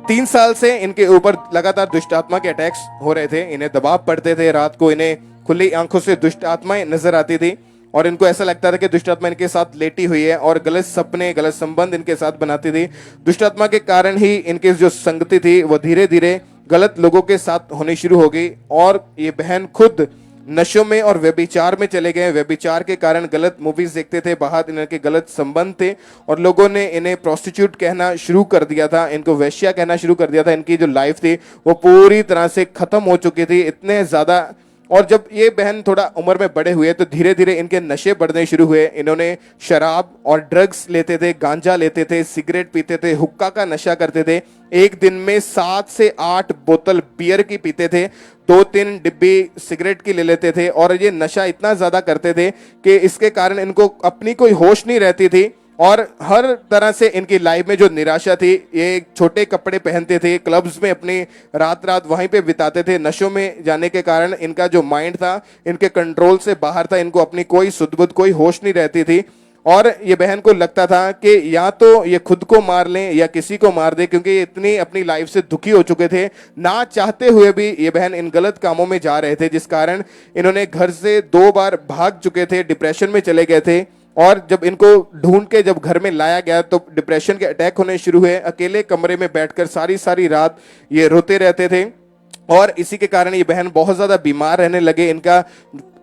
Speaker 1: 3 साल से इनके ऊपर लगातार दुष्ट आत्मा के अटैक्स हो रहे थे। इन्हें दबाव पड़ते थे, रात को इन्हें खुली आंखों से दुष्ट आत्माएं नजर आती थी, और इनको ऐसा लगता था कि दुष्ट आत्मा इनके साथ लेटी हुई है और गलत सपने, गलत संबंध इनके साथ बनाती थी। दुष्ट आत्मा के कारण ही इनकी जो संगति थी वो धीरे धीरे गलत लोगों के साथ होनी शुरू हो गई और ये बहन खुद नशों में और व्यभिचार में चले गए। व्यभिचार के कारण गलत मूवीज देखते थे, बाहर इनके गलत संबंध थे और लोगों ने इन्हें प्रोस्टिट्यूट कहना शुरू कर दिया था, इनको वेश्या कहना शुरू कर दिया था। इनकी जो लाइफ थी वो पूरी तरह से खत्म हो चुकी थी, इतने ज्यादा। और जब ये बहन थोड़ा उम्र में बड़े हुए तो धीरे धीरे इनके नशे बढ़ने शुरू हुए। इन्होंने शराब और ड्रग्स लेते थे, गांजा लेते थे, सिगरेट पीते थे, हुक्का का नशा करते थे। एक दिन में 7 से 8 बोतल बियर की पीते थे, 2-3 डिब्बी सिगरेट की ले लेते थे और ये नशा इतना ज्यादा करते थे कि इसके कारण इनको अपनी कोई होश नहीं रहती थी और हर तरह से इनकी लाइफ में जो निराशा थी, ये छोटे कपड़े पहनते थे, क्लब्स में अपनी रात रात वहीं पे बिताते थे। नशों में जाने के कारण इनका जो माइंड था इनके कंट्रोल से बाहर था, इनको अपनी कोई सुध बुध, कोई होश नहीं रहती थी और ये बहन को लगता था कि या तो ये खुद को मार लें या किसी को मार दे, क्योंकि ये इतनी अपनी लाइफ से दुखी हो चुके थे। ना चाहते हुए भी ये बहन इन गलत कामों में जा रहे थे, जिस कारण इन्होंने घर से 2 बार भाग चुके थे, डिप्रेशन में चले गए थे। और जब इनको ढूंढ के जब घर में लाया गया तो डिप्रेशन के अटैक होने शुरू हुए। अकेले कमरे में बैठकर सारी सारी रात ये रोते रहते थे और इसी के कारण ये बहन बहुत ज्यादा बीमार रहने लगे। इनका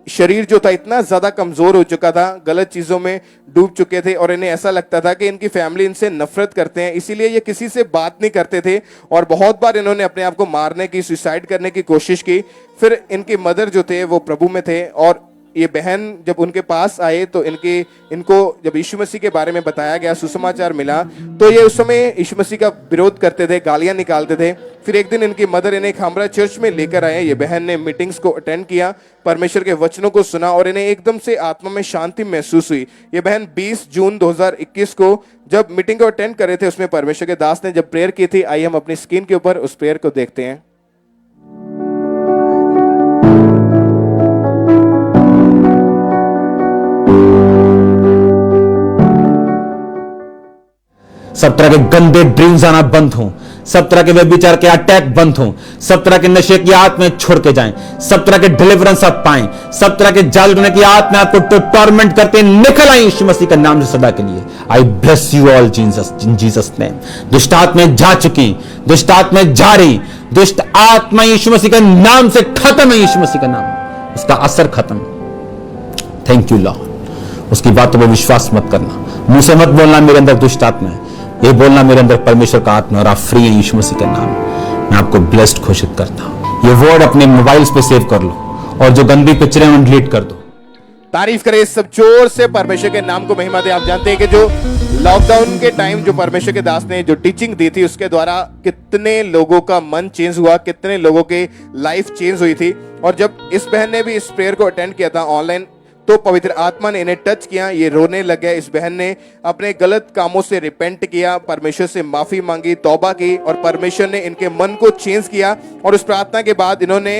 Speaker 1: शरीर जो था इतना ज्यादा कमजोर हो चुका था, गलत चीजों में डूब चुके थे और इन्हें ऐसा लगता था कि इनकी फैमिली इनसे नफरत करते हैं, इसीलिए ये किसी से बात नहीं करते थे और बहुत बार इन्होंने अपने आप को मारने की, सुसाइड करने की कोशिश की। फिर इनकी मदर जो थे वो प्रभु में थे और ये बहन जब उनके पास आए तो इनको जब यीशु मसीह के बारे में बताया गया, सुसमाचार मिला, तो ये उस समय यीशु मसीह का विरोध करते थे, गालियां निकालते थे। फिर एक दिन इनकी मदर इन्हें खामरा चर्च में लेकर आए। ये बहन ने मीटिंग्स को अटेंड किया, परमेश्वर के वचनों को सुना और इन्हें एकदम से आत्मा में शांति महसूस हुई। ये बहन 20 जून 2021 को जब मीटिंग को अटेंड कर रहे थे, उसमें परमेश्वर के दास ने जब प्रेयर की थी, आइए हम अपनी स्क्रीन के ऊपर उस प्रेयर को देखते हैं।
Speaker 10: सब तरह के गंदे ड्रीम्स आना बंद हो, सब तरह के व्यभिचार के अटैक बंद हो, सब तरह के नशे की आत्माएं छोड़ के जाएं, सब तरह के डिलीवरेंस आप पाएं, सब तरह के जाल ढूंढने की आत्मा आपको टॉर्मेंट करते निकल आई यीशु मसीह के नाम से सदा के लिए। आई bless you all Jesus, in Jesus name. दुष्ट आत्माएं जा चुकी, दुष्ट आत्माएं जा रही, दुष्ट आत्मा यीशु मसीह के नाम से खत्म है, यीशु मसीह का नाम, उसका असर खत्म। Thank you Lord. उसकी बातों पर विश्वास मत करना, मुंह से मत बोलना मेरे अंदर दुष्ट आत्मा है, ये बोलना मेरे अंदर परमेश्वर का आत्मा और आप फ्री हैं यीशु मसीह के नाम। मैं आपको ब्लेस्ड घोषित करता हूं। ये वर्ड अपने मोबाइल्स पे सेव कर लो और जो गंदी पिक्चरें उन डिलीट कर दो।
Speaker 1: तारीफ करें सब जोर से, परमेश्वर के नाम को महिमा दे। आप जानते हैं कि जो लॉकडाउन के टाइम जो परमेश्वर के दास ने जो टीचिंग दी थी, उसके द्वारा कितने लोगों का मन चेंज हुआ, कितने लोगों की लाइफ चेंज हुई थी। और जब इस बहन ने भी इस प्रेयर को अटेंड किया था ऑनलाइन, तो पवित्र आत्मा ने इन्हें टच किया, ये रोने लग गए। इस बहन ने अपने गलत कामों से रिपेंट किया, परमेश्वर से माफी मांगी, तौबा की और परमेश्वर ने इनके मन को चेंज किया। और उस प्रार्थना के बाद इन्होंने,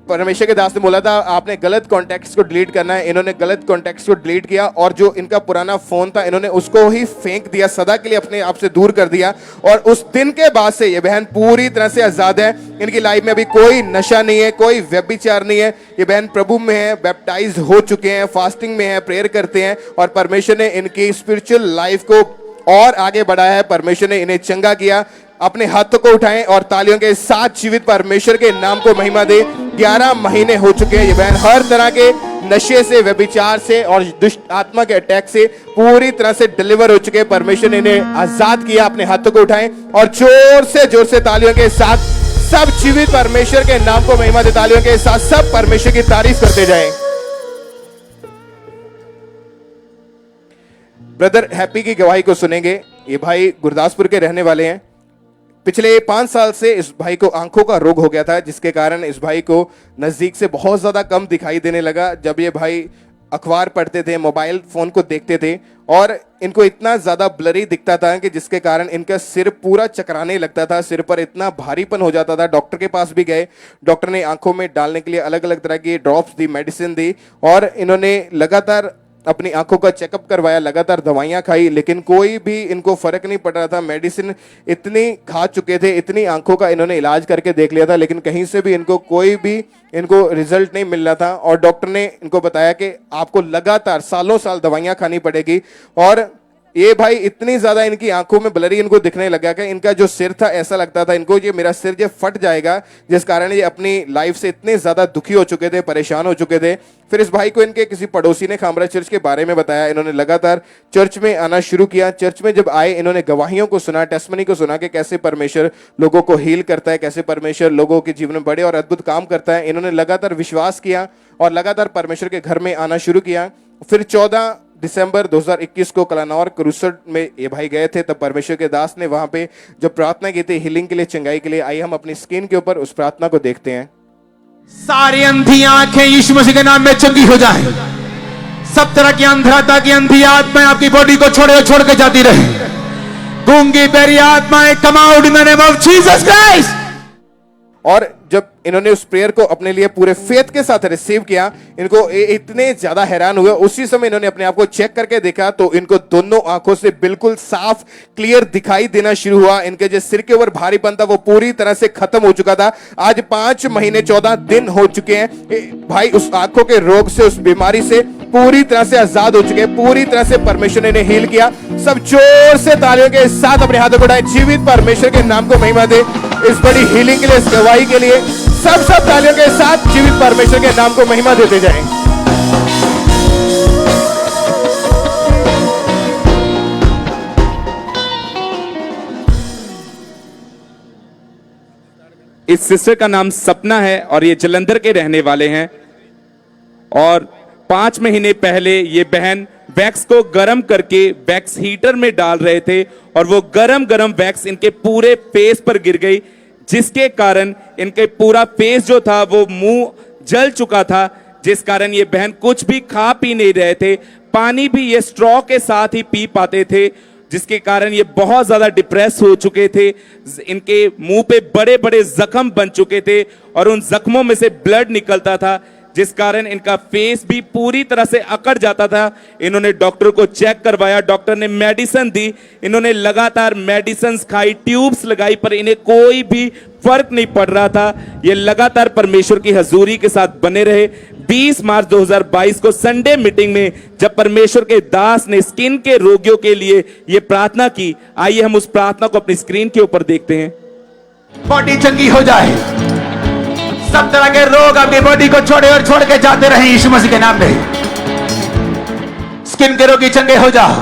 Speaker 1: परमेश्वर के दास ने बोला था आपने गलत कॉन्टैक्ट्स को डिलीट करना है, इन्होंने गलत कॉन्टैक्ट्स को डिलीट किया और जो इनका पुराना फोन था इन्होंने उसको ही फेंक दिया, सदा के लिए अपने आप से दूर कर दिया। और उस दिन के बाद से ये बहन पूरी तरह से आजाद है। इनकी लाइफ में अभी कोई नशा नहीं है, कोई व्यभिचार नहीं है। ये बहन प्रभु में है, बैप्टाइज हो चुके हैं, फास्टिंग में है, प्रेयर करते हैं और परमेश्वर ने इनकी स्पिरिचुअल लाइफ को और आगे बढ़ाया है। परमेश्वर ने इन्हें चंगा किया। अपने हाथों को उठाएं और तालियों के साथ जीवित परमेश्वर के नाम को महिमा दे। 11 महीने हो चुके हैं ये बहन हर तरह के नशे से, व्यभिचार से और दुष्ट आत्मा के अटैक से पूरी तरह से डिलीवर हो चुके हैं। परमेश्वर ने इन्हें आजाद किया। अपने हाथों को उठाएं और जोर से तालियों के साथ सब जीवित परमेश्वर के नाम को महिमा दे। तालियों के साथ सब परमेश्वर की तारीफ करते जाएं। ब्रदर हैप्पी की गवाही को सुनेंगे। ये भाई गुरदासपुर के रहने वाले हैं। पिछले 5 साल से इस भाई को आंखों का रोग हो गया था, जिसके कारण इस भाई को नजदीक से बहुत ज्यादा कम दिखाई देने लगा। जब ये भाई अखबार पढ़ते थे, मोबाइल फोन को देखते थे और इनको इतना ज्यादा ब्लरी दिखता था कि जिसके कारण इनका सिर पूरा चकराने लगता था, सिर पर इतना भारीपन हो जाता था। डॉक्टर के पास भी गए, डॉक्टर ने आंखों में डालने के लिए अलग अलग तरह की ड्रॉप्स दी, मेडिसिन दी और इन्होंने लगातार अपनी आंखों का चेकअप करवाया, लगातार दवाइयां खाई, लेकिन कोई भी इनको फर्क नहीं पड़ रहा था। मेडिसिन इतनी खा चुके थे, इतनी आंखों का इन्होंने इलाज करके देख लिया था, लेकिन कहीं से भी इनको रिजल्ट नहीं मिल रहा था। और डॉक्टर ने इनको बताया कि आपको लगातार सालों साल दवाइयां खानी पड़ेगी। और ये भाई इतनी ज्यादा इनकी आंखों में ब्लरी इनको दिखने लगा कि इनका जो सिर था ऐसा लगता था इनको ये मेरा सिर ये फट जाएगा, जिस कारण ये अपनी लाइफ से इतने ज्यादा दुखी हो चुके थे, परेशान हो चुके थे। फिर इस भाई को इनके किसी पड़ोसी ने खामरा चर्च के बारे में बताया। इन्होंने लगातार चर्च में आना शुरू किया। चर्च में जब आए, इन्होंने गवाहियों को सुना, टेस्टमनी को सुना कि कैसे परमेश्वर लोगों को हील करता है, कैसे परमेश्वर लोगों के जीवन में बड़े और अद्भुत काम करता है। इन्होंने लगातार विश्वास किया और लगातार परमेश्वर के घर में आना शुरू किया। फिर 14 दिसंबर 2021 को कलानौर क्रूसड में ये भाई गए थे। तब परमेश्वर के दास ने वहां पे जब प्रार्थना की थी हीलिंग के लिए, चंगाई के लिए, आइए हम अपनी स्क्रीन के ऊपर उस प्रार्थना को देखते हैं।
Speaker 3: सारी अंधी आंखें यीशु मसीह के नाम में चंगी हो जाए। सब तरह की अंधराता की अंधी आत्माएं आपकी बॉडी को छोड़ के जाती रहे। गूंगी बेरी आत्माएं come out in the name of Jesus Christ.
Speaker 1: और जब इन्होंने उस प्रेयर को अपने लिए पूरे फेथ के साथ रिसीव किया, इनको इतने ज्यादा हैरान हुए। उसी समय इन्होंने अपने आप को चेक करके देखा तो इनको दोनों आंखों से बिल्कुल साफ क्लियर दिखाई देना शुरू हुआ। इनके जो सिर के ऊपर भारीपन था वो पूरी तरह से खत्म हो चुका था। आज 5 महीने 14 दिन हो चुके हैं। भाई उस आंखों के रोग से, उस बीमारी से पूरी तरह से आजाद हो चुके हैं। पूरी तरह से परमेश्वर ने इन्हें हील किया। सब जोर से तालियों के साथ अपने हाथों को उठाएं। जीवित परमेश्वर के नाम को महिमा दे इस बड़ी हीलिंग के लिए, इस गवाही के लिए। सब तालियों के साथ जीवित परमेश्वर के नाम को महिमा देते जाएं।
Speaker 4: इस सिस्टर का नाम सपना है और ये जलंधर के रहने वाले हैं। और 5 महीने पहले ये बहन वैक्स को गर्म करके वैक्स हीटर में डाल रहे थे और वो गरम वैक्स इनके पूरे फेस पर गिर गई, जिसके कारण इनके पूरा फेस जो था वो मुंह जल चुका था, जिस कारण ये बहन कुछ भी खा पी नहीं रहे थे। पानी भी ये स्ट्रॉ के साथ ही पी पाते थे, जिसके कारण ये बहुत ज्यादा डिप्रेस हो चुके थे। इनके मुंह पे बड़े बड़े जख्म बन चुके थे और उन जख्मों में से ब्लड निकलता था, जिस कारण इनका फेस भी पूरी तरह से अकड़ जाता था। इन्होंने डॉक्टर को चेक करवाया, डॉक्टर ने मेडिसिन दी, इन्होंने लगातार मेडिसिन खाई, ट्यूब्स लगाई, पर इन्हें कोई भी फर्क नहीं पड़ रहा था। ये लगातार परमेश्वर की हजूरी के साथ बने रहे। 20 मार्च 2022 को संडे मीटिंग में जब परमेश्वर के दास ने स्किन के रोगियों के लिए ये प्रार्थना की, आइए हम उस प्रार्थना को अपनी स्क्रीन के ऊपर देखते हैं।
Speaker 3: बॉडी चंगी हो जाए, सब तरह के रोग आपकी बॉडी को छोड़ के जाते रहे यीशु मसीह के नाम में। स्किन के रोगी चंगे हो जाओ,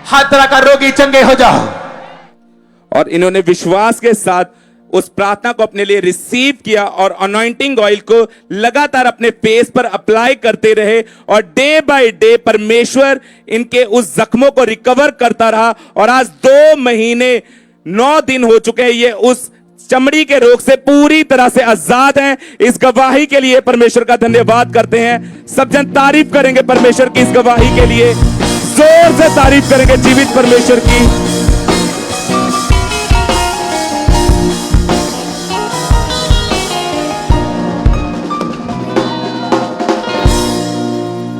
Speaker 3: हर तरह का रोगी चंगे हो जाओ।
Speaker 4: और इन्होंने विश्वास के साथ उस प्रार्थना को अपने लिए रिसीव किया और अनॉइंटिंग ऑयल को लगातार अपने फेस पर अप्लाई करते रहे और डे बाय डे परमेश्वर इनके उस जख्मों को रिकवर करता रहा। और आज 2 महीने 9 दिन हो चुके हैं, ये उस चमड़ी के रोग से पूरी तरह से आजाद हैं। इस गवाही के लिए परमेश्वर का धन्यवाद करते हैं। सब जन तारीफ करेंगे परमेश्वर की इस गवाही के लिए, जोर से तारीफ करेंगे जीवित परमेश्वर की।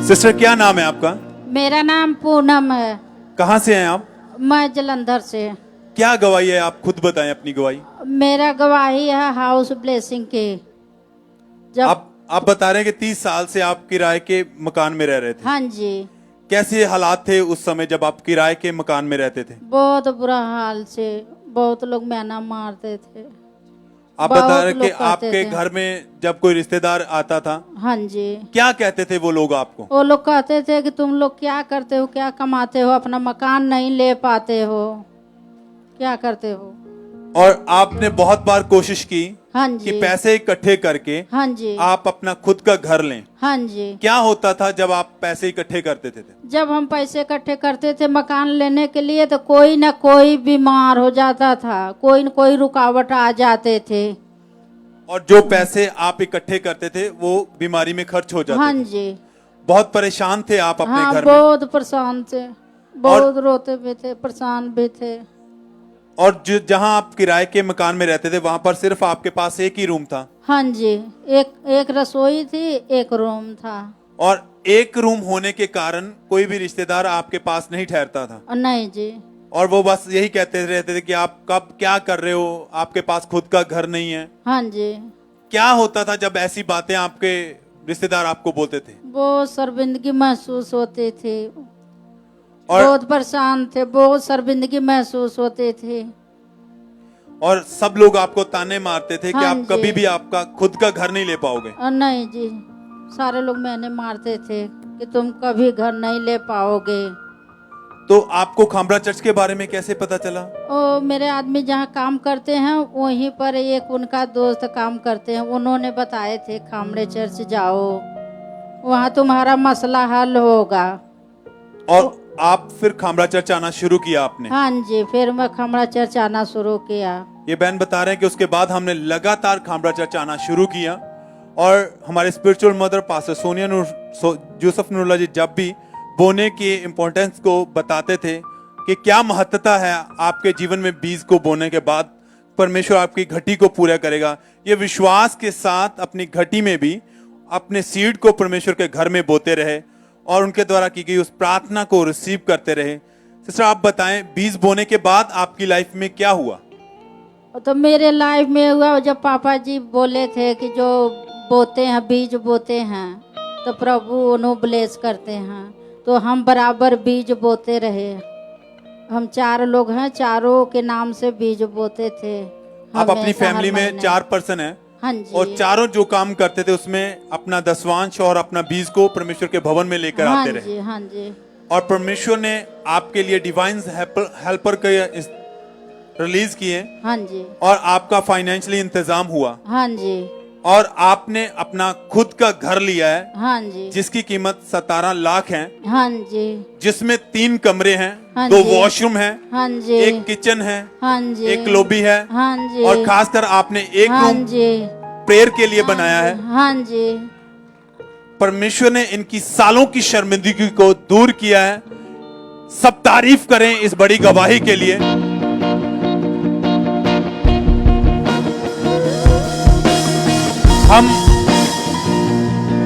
Speaker 5: सिस्टर क्या नाम है आपका?
Speaker 18: मेरा नाम पूनम है।
Speaker 5: कहाँ से हैं आप?
Speaker 18: मैं जलंधर से।
Speaker 5: क्या गवाही है, आप खुद बताएं अपनी गवाही।
Speaker 18: मेरा गवाही है हाउस ब्लेसिंग के। जब
Speaker 5: आप बता रहे हैं कि 30 साल से आप किराए के मकान में रह रहे थे।
Speaker 18: हाँ जी।
Speaker 5: कैसे हालात थे उस समय जब आप किराए के मकान में रहते थे?
Speaker 18: बहुत बुरा हाल से, बहुत लोग मेहनत मारते थे।
Speaker 5: आप बता रहे कि आपके घर में जब कोई रिश्तेदार आता था,
Speaker 18: हाँ जी,
Speaker 5: क्या कहते थे वो लोग आपको?
Speaker 18: वो लोग कहते थे कि तुम लोग क्या करते हो, क्या कमाते हो, अपना मकान नहीं ले पाते हो, क्या करते हो।
Speaker 5: और आपने बहुत बार कोशिश की,
Speaker 18: हाँ जी,
Speaker 5: कि पैसे इकट्ठे करके,
Speaker 18: हाँ जी,
Speaker 5: आप अपना खुद का घर लें।
Speaker 18: हाँ जी।
Speaker 5: क्या होता था जब आप पैसे इकट्ठे करते थे?
Speaker 18: जब हम पैसे इकट्ठे करते थे मकान लेने के लिए तो कोई ना कोई बीमार हो जाता था, कोई न कोई रुकावट आ जाते थे।
Speaker 5: और जो पैसे आप इकट्ठे करते थे वो बीमारी में खर्च हो जाते
Speaker 18: हाँ
Speaker 5: थे।
Speaker 18: जी।
Speaker 5: बहुत परेशान थे आप अपने
Speaker 18: हाँ,
Speaker 5: घर में?
Speaker 18: बहुत परेशान थे, बहुत रोते भी थे, परेशान भी थे।
Speaker 5: और जहाँ आप किराए के मकान में रहते थे वहां पर सिर्फ आपके पास एक ही रूम था?
Speaker 18: हाँ जी, एक रसोई थी, एक रूम था।
Speaker 5: और एक रूम होने के कारण कोई भी रिश्तेदार आपके पास नहीं ठहरता था?
Speaker 18: नहीं जी।
Speaker 5: और वो बस यही कहते रहते थे कि आप कब क्या कर रहे हो, आपके पास खुद का घर नहीं है?
Speaker 18: हाँ जी।
Speaker 5: क्या होता था जब ऐसी बातें आपके रिश्तेदार आपको बोलते थे?
Speaker 18: बहुत शर्मिंदगी महसूस होते थे और बहुत परेशान थे, बहुत शर्मिंदगी महसूस होते थे।
Speaker 5: और सब लोग आपको ताने मारते थे कि
Speaker 18: हाँ
Speaker 5: आप कभी भी आपका खुद का घर नहीं ले पाओगे?
Speaker 18: नहीं जी, सारे लोग मैंने मारते थे कि तुम कभी घर नहीं ले पाओगे।
Speaker 5: तो आपको खामरा चर्च के बारे में कैसे पता चला?
Speaker 18: ओ मेरे आदमी जहाँ काम करते हैं वहीं पर एक उनका दोस्त काम करते हैं, उन्होंने बताए थे खामरे चर्च जाओ, वहाँ तुम्हारा मसला हल होगा।
Speaker 5: और आप फिर खामरा चर्च आना शुरू किया आपने?
Speaker 18: हाँ जी, फिर मैं खामरा चर्च आना शुरू किया।
Speaker 5: ये बहन बता रहे हैं कि उसके बाद हमने लगातार खामरा चर्च आना शुरू किया और हमारे spiritual mother pastor Sonia Yusuf Nurullah ji जब भी बोने की इम्पोर्टेंस को बताते थे कि क्या महत्वता है आपके जीवन में बीज को बोने के बाद परमेश्वर आपकी घटी को पूरा करेगा, ये विश्वास के साथ अपनी घटी में भी अपने सीड को परमेश्वर के घर में बोते रहे और उनके द्वारा की गई उस प्रार्थना को रिसीव करते रहे। सिस्टर आप बताएं, बीज बोने के बाद आपकी लाइफ में क्या हुआ?
Speaker 18: तो मेरे लाइफ में हुआ जब पापा जी बोले थे कि जो बोते हैं बीज बोते हैं तो प्रभु उन्हें ब्लेस करते हैं, तो हम बराबर बीज बोते रहे। हम 4 लोग हैं, चारों के नाम से बीज बोते थे।
Speaker 5: आप अपनी फैमिली में 4 पर्सन हैं?
Speaker 18: हाँ जी।
Speaker 5: और चारों जो काम करते थे उसमें अपना दसवांश और अपना बीज को परमेश्वर के भवन में लेकर
Speaker 18: हाँ
Speaker 5: आते
Speaker 18: जी,
Speaker 5: रहे।
Speaker 18: हाँ जी।
Speaker 5: और परमेश्वर ने आपके लिए डिवाइन हेल्पर के रिलीज किए।
Speaker 18: हाँ जी।
Speaker 5: और आपका फाइनेंशियली इंतजाम हुआ।
Speaker 18: हाँ जी।
Speaker 5: और आपने अपना खुद का घर लिया है।
Speaker 18: हाँ जी।
Speaker 5: जिसकी कीमत 17 लाख है।
Speaker 18: हाँ जी।
Speaker 5: जिसमें 3 कमरे हैं,
Speaker 18: हाँ
Speaker 5: 2
Speaker 18: जी।
Speaker 5: वॉशरूम है,
Speaker 18: हाँ जी।
Speaker 5: एक किचन है,
Speaker 18: हाँ जी।
Speaker 5: एक लॉबी है।
Speaker 18: हाँ जी।
Speaker 5: और खासकर आपने एक
Speaker 18: हाँ
Speaker 5: रूम
Speaker 18: जी
Speaker 5: प्रेयर के लिए बनाया है।
Speaker 18: हाँ जी।
Speaker 5: परमेश्वर ने इनकी सालों की शर्मिंदगी को दूर किया है। सब तारीफ करें इस बड़ी गवाही के लिए।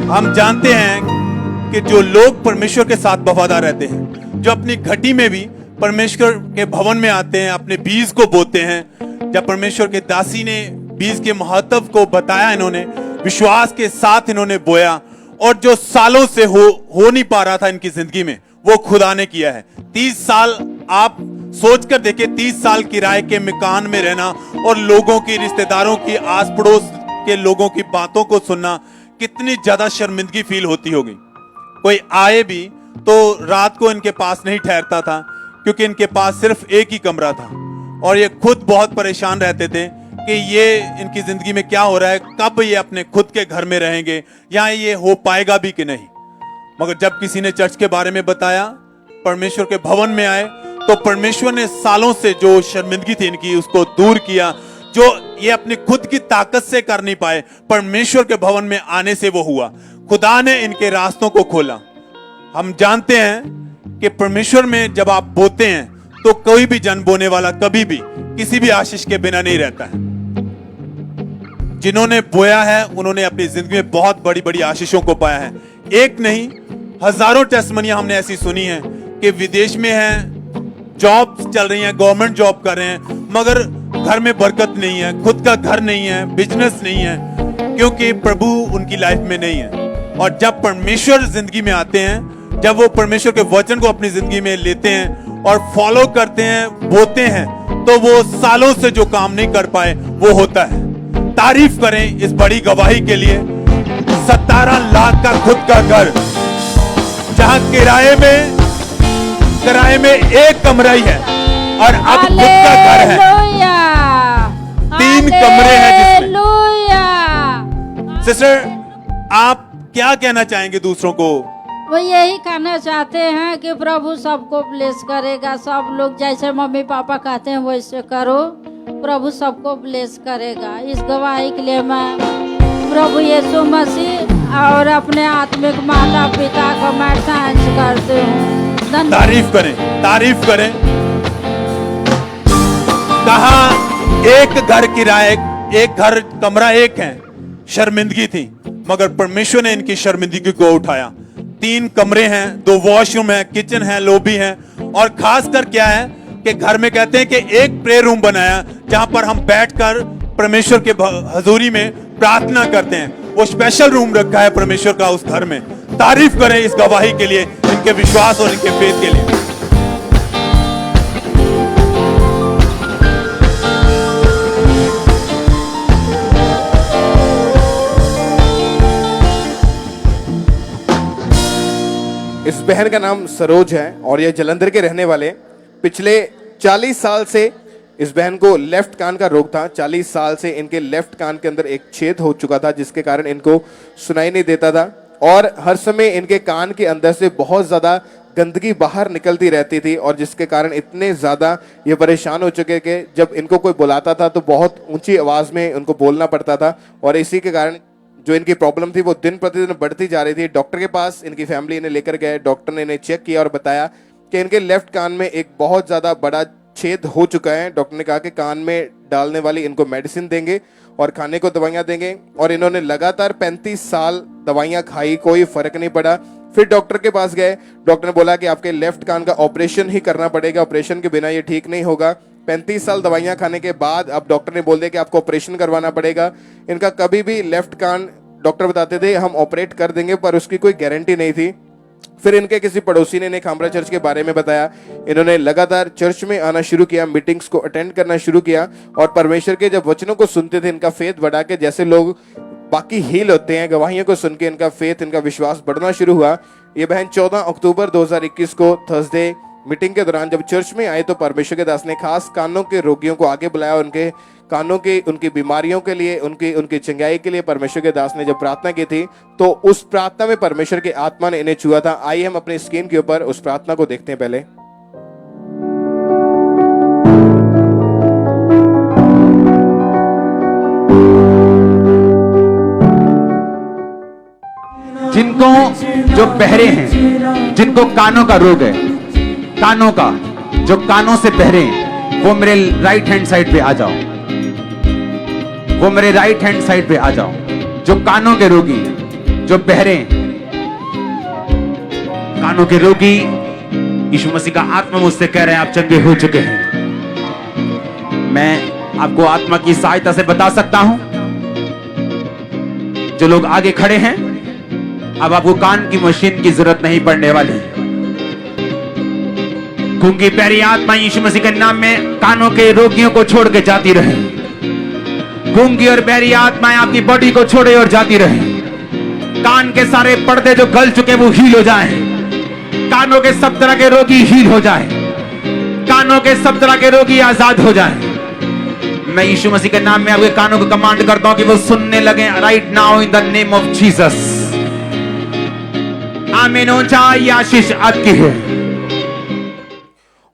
Speaker 5: हम जानते हैं कि जो लोग परमेश्वर के साथ वफादार रहते हैं, जो अपनी घटी में भी परमेश्वर के भवन में आते हैं, अपने बीज को बोते हैं। जब परमेश्वर के दासी ने बीज के महत्व को बताया, इन्होंने विश्वास के साथ इन्होंने बोया और जो सालों से हो नहीं पा रहा था इनकी जिंदगी में, वो खुदा ने किया है। 30 साल आप सोचकर देखिए, 30 साल किराए के मकान में रहना और लोगों की, रिश्तेदारों की, आस पड़ोस के लोगों की बातों को सुनना, कितनी ज्यादा शर्मिंदगी फील होती होगी। कोई आए भी तो रात को इनके पास नहीं ठहरता था क्योंकि इनके पास सिर्फ एक ही कमरा था और ये खुद बहुत परेशान रहते थे कि ये इनकी जिंदगी में क्या हो रहा है, कब ये अपने खुद के घर में रहेंगे या ये हो पाएगा भी कि नहीं। मगर जब किसी ने चर्च के बारे में बताया, परमेश्वर के भवन में आए, तो परमेश्वर ने सालों से जो शर्मिंदगी थी इनकी उसको दूर किया। जो ये अपनी खुद की ताकत से कर नहीं पाए, परमेश्वर के भवन में आने से वो हुआ। खुदा ने इनके रास्तों को खोला। हम जानते हैं कि परमेश्वर में जब आप बोते हैं तो कोई भी जन बोने वाला कभी भी किसी भी आशीष के बिना नहीं रहता है। जिन्होंने बोया है उन्होंने अपनी जिंदगी में बहुत बड़ी बड़ी आशीषों को पाया है। एक नहीं, हजारों टेस्टमनियां हमने ऐसी सुनी है कि विदेश में हैं, जॉब चल रही है, गवर्नमेंट जॉब कर रहे हैं, मगर घर में बरकत नहीं है, खुद का घर नहीं है, बिजनेस नहीं है, क्योंकि प्रभु उनकी लाइफ में नहीं है। और जब परमेश्वर जिंदगी में आते हैं, जब वो परमेश्वर के वचन को अपनी जिंदगी में लेते हैं और फॉलो करते हैं, बोते हैं, तो वो सालों से जो काम नहीं कर पाए वो होता है। तारीफ करें इस बड़ी गवाही के लिए। 17 लाख का खुद का घर, जहां किराए में एक कमरा ही है और अब खुद का घर है, 3 कमरे हैं जिसमें। सिस्टर, आप क्या कहना चाहेंगे दूसरों को?
Speaker 18: वो यही कहना चाहते हैं कि प्रभु सबको ब्लेस करेगा। सब लोग जैसे मम्मी पापा कहते हैं वैसे करो, प्रभु सबको ब्लेस करेगा। इस गवाही के लिए मैं प्रभु यीशु मसीह और अपने आत्मिक माता पिता को मैं थैंक्स करती हूँ।
Speaker 5: तारीफ करें, तारीफ करें। कहा एक घर किराए, एक घर कमरा एक है, शर्मिंदगी थी, मगर परमेश्वर ने इनकी शर्मिंदगी को उठाया। 3 कमरे हैं, 2 वॉशरूम है, किचन है, लॉबी है, और खासकर क्या है कि घर में कहते हैं कि एक प्रेयर रूम बनाया जहां पर हम बैठकर परमेश्वर के हजूरी में प्रार्थना करते हैं। वो स्पेशल रूम रखा है परमेश्वर का उस घर में। तारीफ करें इस गवाही के लिए, इनके विश्वास और इनके फेथ के लिए।
Speaker 1: इस बहन का नाम सरोज है और ये जलंधर के रहने वाले। पिछले 40 साल से इस बहन को लेफ्ट कान का रोग था। 40 साल से इनके लेफ्ट कान के अंदर एक छेद हो चुका था जिसके कारण इनको सुनाई नहीं देता था और हर समय इनके कान के अंदर से बहुत ज़्यादा गंदगी बाहर निकलती रहती थी और जिसके कारण इतने ज़्यादा ये परेशान हो चुके कि जब इनको कोई बुलाता था तो बहुत ऊंची आवाज़ में उनको बोलना पड़ता था और इसी के कारण जो इनकी प्रॉब्लम थी वो दिन प्रतिदिन बढ़ती जा रही थी। डॉक्टर के पास इनकी फैमिली इन्हें लेकर गए। डॉक्टर ने इन्हें चेक किया और बताया कि इनके लेफ्ट कान में एक बहुत ज़्यादा बड़ा छेद हो चुका है। डॉक्टर ने कहा कि कान में डालने वाली इनको मेडिसिन देंगे और खाने को दवाइयाँ देंगे और इन्होंने लगातार 35 साल दवाइयाँ खाई, कोई फर्क नहीं पड़ा। फिर डॉक्टर के पास गए। डॉक्टर ने बोला कि आपके लेफ्ट कान का ऑपरेशन ही करना पड़ेगा, ऑपरेशन के बिना ये ठीक नहीं होगा। 35 साल दवाइयाँ खाने के बाद अब डॉक्टर ने बोल दिया कि आपको ऑपरेशन करवाना पड़ेगा। इनका कभी भी लेफ्ट कान डॉक्टर बताते थे हम ऑपरेट कर देंगे, पर उसकी कोई गारंटी नहीं थी। फिर इनके किसी पड़ोसी ने खामरा चर्च के बारे में बताया। इन्होंने लगातार चर्च में आना शुरू किया, मीटिंग्स को अटेंड करना शुरू किया और परमेश्वर के जब वचनों को सुनते थे इनका फेथ बढ़ा के जैसे लोग बाकी हील होते हैं, गवाहियों को सुन के इनका फेथ, इनका विश्वास बढ़ना शुरू हुआ। ये बहन 14 अक्टूबर 2021 को थर्सडे मीटिंग के दौरान जब चर्च में आए तो परमेश्वर के दास ने खास कानों के रोगियों को आगे बुलाया। उनके कानों की उनकी बीमारियों के लिए, उनकी चंगाई के लिए परमेश्वर के दास ने जब प्रार्थना की थी तो उस प्रार्थना में परमेश्वर के आत्मा ने इन्हें छुआ था। आइए हम अपने स्क्रीन के ऊपर उस प्रार्थना को देखते हैं। पहले
Speaker 12: जिनको जो बहरे हैं, जिनको कानों का रोग है, कानों का जो कानों से बहरे हैं, वो मेरे राइट हैंड साइड पे आ जाओ, वो मेरे राइट हैंड साइड पे आ जाओ। जो कानों के रोगी, जो बहरे हैं, कानों के रोगी, यीशु मसीह का आत्मा मुझसे कह रहे हैं आप चंगे हो चुके हैं। मैं आपको आत्मा की सहायता से बता सकता हूं, जो लोग आगे खड़े हैं अब आपको कान की मशीन की जरूरत नहीं पड़ने वाली। गूंगी प्यारी आत्मा यीशु मसीह के नाम में कानों के रोगियों को छोड़ के जाती रहे। गूंगी और प्यारी आत्माएं आपकी बॉडी को छोड़े और जाती रहे। कान के सारे पर्दे जो गल चुके वो हील हो जाएं। कानों के सब तरह के रोगी हील हो जाएं। कानों के सब तरह के रोगी आजाद हो जाएं। मैं यीशु मसीह के नाम में आपके कानों को कमांड करता हूं कि वो सुनने लगे right now in the name of Jesus. आमीन। ऊंचाई आशीष आपकी है।